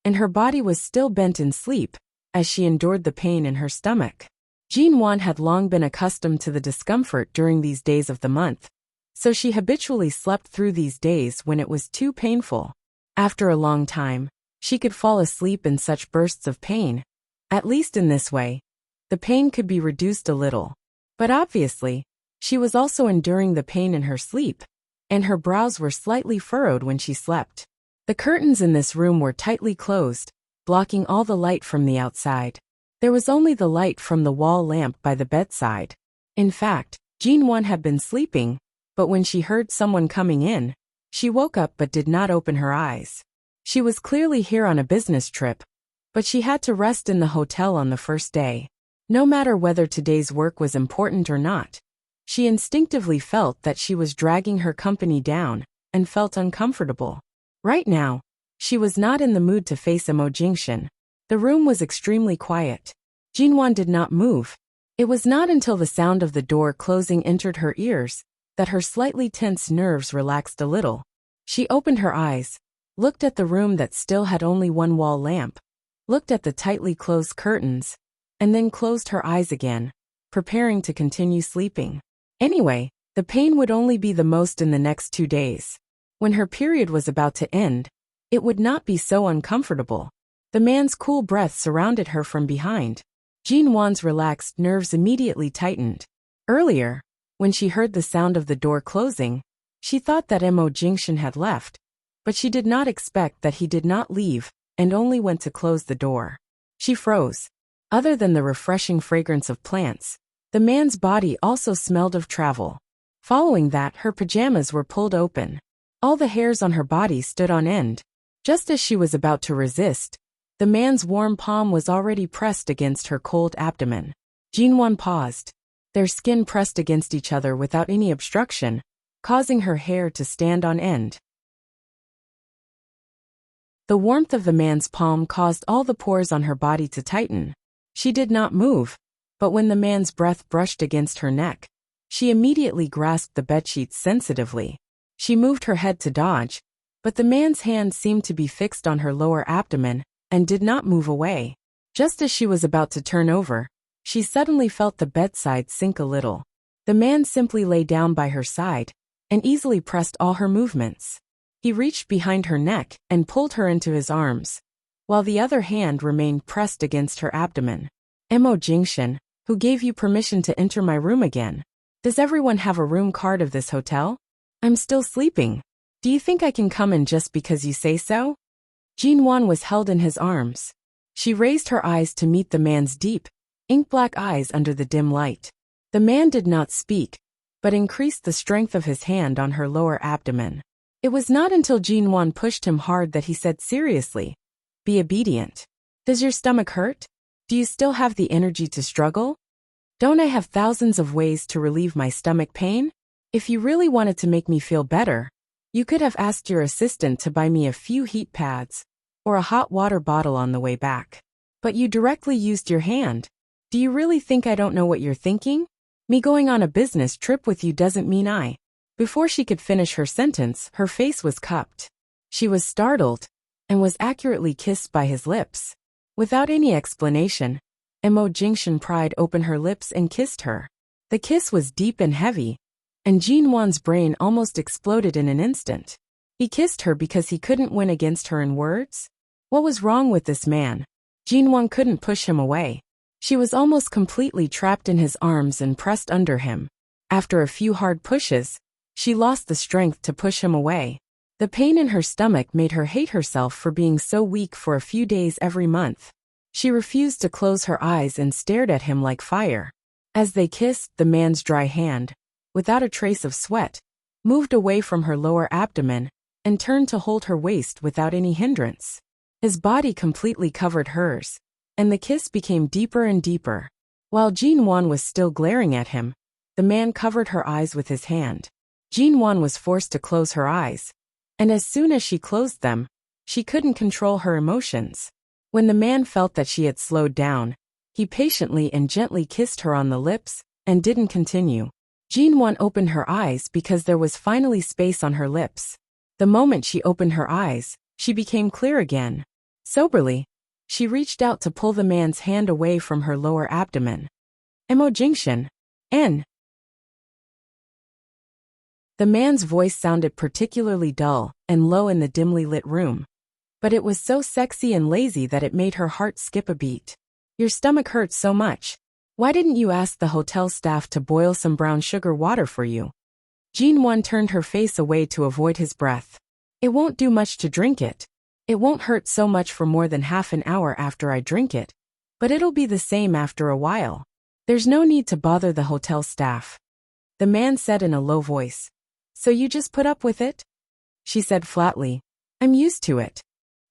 and her body was still bent in sleep as she endured the pain in her stomach. Jinwan had long been accustomed to the discomfort during these days of the month, so she habitually slept through these days when it was too painful. After a long time, she could fall asleep in such bursts of pain. At least in this way, the pain could be reduced a little. But obviously, she was also enduring the pain in her sleep, and her brows were slightly furrowed when she slept. The curtains in this room were tightly closed, blocking all the light from the outside. There was only the light from the wall lamp by the bedside. In fact, Jinwan had been sleeping, but when she heard someone coming in, she woke up but did not open her eyes. She was clearly here on a business trip, but she had to rest in the hotel on the first day. No matter whether today's work was important or not, she instinctively felt that she was dragging her company down and felt uncomfortable. Right now, she was not in the mood to face Jingxian. The room was extremely quiet. Jinwan did not move. It was not until the sound of the door closing entered her ears that her slightly tense nerves relaxed a little. She opened her eyes, looked at the room that still had only one wall lamp, looked at the tightly closed curtains, and then closed her eyes again, preparing to continue sleeping. Anyway, the pain would only be the most in the next 2 days. When her period was about to end, it would not be so uncomfortable. The man's cool breath surrounded her from behind. Jinwan's relaxed nerves immediately tightened. Earlier, when she heard the sound of the door closing, she thought that Jingxian had left, but she did not expect that he did not leave and only went to close the door. She froze. Other than the refreshing fragrance of plants, the man's body also smelled of travel. Following that, her pajamas were pulled open. All the hairs on her body stood on end. Just as she was about to resist, the man's warm palm was already pressed against her cold abdomen. Jinwan paused. Their skin pressed against each other without any obstruction, causing her hair to stand on end. The warmth of the man's palm caused all the pores on her body to tighten. She did not move, but when the man's breath brushed against her neck, she immediately grasped the bedsheets sensitively. She moved her head to dodge, but the man's hand seemed to be fixed on her lower abdomen and did not move away. Just as she was about to turn over, she suddenly felt the bedside sink a little. The man simply lay down by her side and easily pressed all her movements. He reached behind her neck and pulled her into his arms, while the other hand remained pressed against her abdomen. Jingxian, who gave you permission to enter my room again? Does everyone have a room card of this hotel? I'm still sleeping. Do you think I can come in just because you say so? Jinwan was held in his arms. She raised her eyes to meet the man's deep, ink-black eyes under the dim light. The man did not speak, but increased the strength of his hand on her lower abdomen. It was not until Jinwan pushed him hard that he said seriously, "Be obedient. Does your stomach hurt? Do you still have the energy to struggle? Don't I have thousands of ways to relieve my stomach pain? If you really wanted to make me feel better, you could have asked your assistant to buy me a few heat pads or a hot water bottle on the way back. But you directly used your hand. Do you really think I don't know what you're thinking? Me going on a business trip with you doesn't mean I..." Before she could finish her sentence, her face was cupped. She was startled and was accurately kissed by his lips. Without any explanation, Jingxian pried open her lips and kissed her. The kiss was deep and heavy, and Jinwan's brain almost exploded in an instant. He kissed her because he couldn't win against her in words? What was wrong with this man? Jinwan couldn't push him away. She was almost completely trapped in his arms and pressed under him. After a few hard pushes, she lost the strength to push him away. The pain in her stomach made her hate herself for being so weak for a few days every month. She refused to close her eyes and stared at him like fire. As they kissed, the man's dry hand, without a trace of sweat, moved away from her lower abdomen and turned to hold her waist without any hindrance. His body completely covered hers, and the kiss became deeper and deeper. While Jinwan was still glaring at him, the man covered her eyes with his hand. Jinwan was forced to close her eyes, and as soon as she closed them, She couldn't control her emotions. When the man felt that she had slowed down, he patiently and gently kissed her on the lips and didn't continue. Jinwon opened her eyes because there was finally space on her lips. The moment she opened her eyes, she became clear again. Soberly, she reached out to pull the man's hand away from her lower abdomen. Mo Jingshan. N. The man's voice sounded particularly dull and low in the dimly lit room. But it was so sexy and lazy that it made her heart skip a beat. Your stomach hurts so much. Why didn't you ask the hotel staff to boil some brown sugar water for you? Jinwon turned her face away to avoid his breath. It won't do much to drink it. It won't hurt so much for more than half an hour after I drink it. But it'll be the same after a while. There's no need to bother the hotel staff. The man said in a low voice. So you just put up with it? She said flatly. I'm used to it.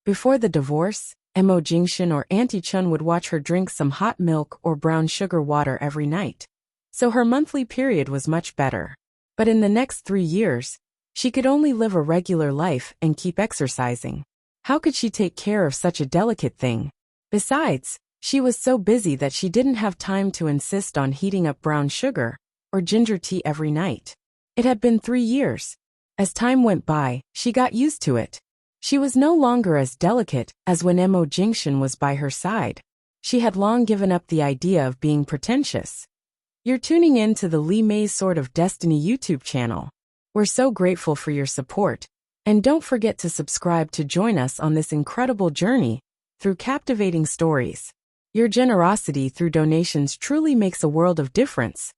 Before the divorce, Mo Jingshan or Auntie Chun would watch her drink some hot milk or brown sugar water every night. So her monthly period was much better. But in the next 3 years, she could only live a regular life and keep exercising. How could she take care of such a delicate thing? Besides, she was so busy that she didn't have time to insist on heating up brown sugar or ginger tea every night. It had been 3 years. As time went by, she got used to it. She was no longer as delicate as when Mo Jingshan was by her side. She had long given up the idea of being pretentious. You're tuning in to the Lee May's Sword of Destiny YouTube channel. We're so grateful for your support. And don't forget to subscribe to join us on this incredible journey through captivating stories. Your generosity through donations truly makes a world of difference,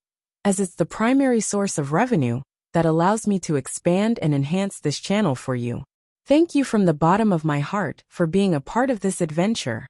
as it's the primary source of revenue that allows me to expand and enhance this channel for you. Thank you from the bottom of my heart for being a part of this adventure.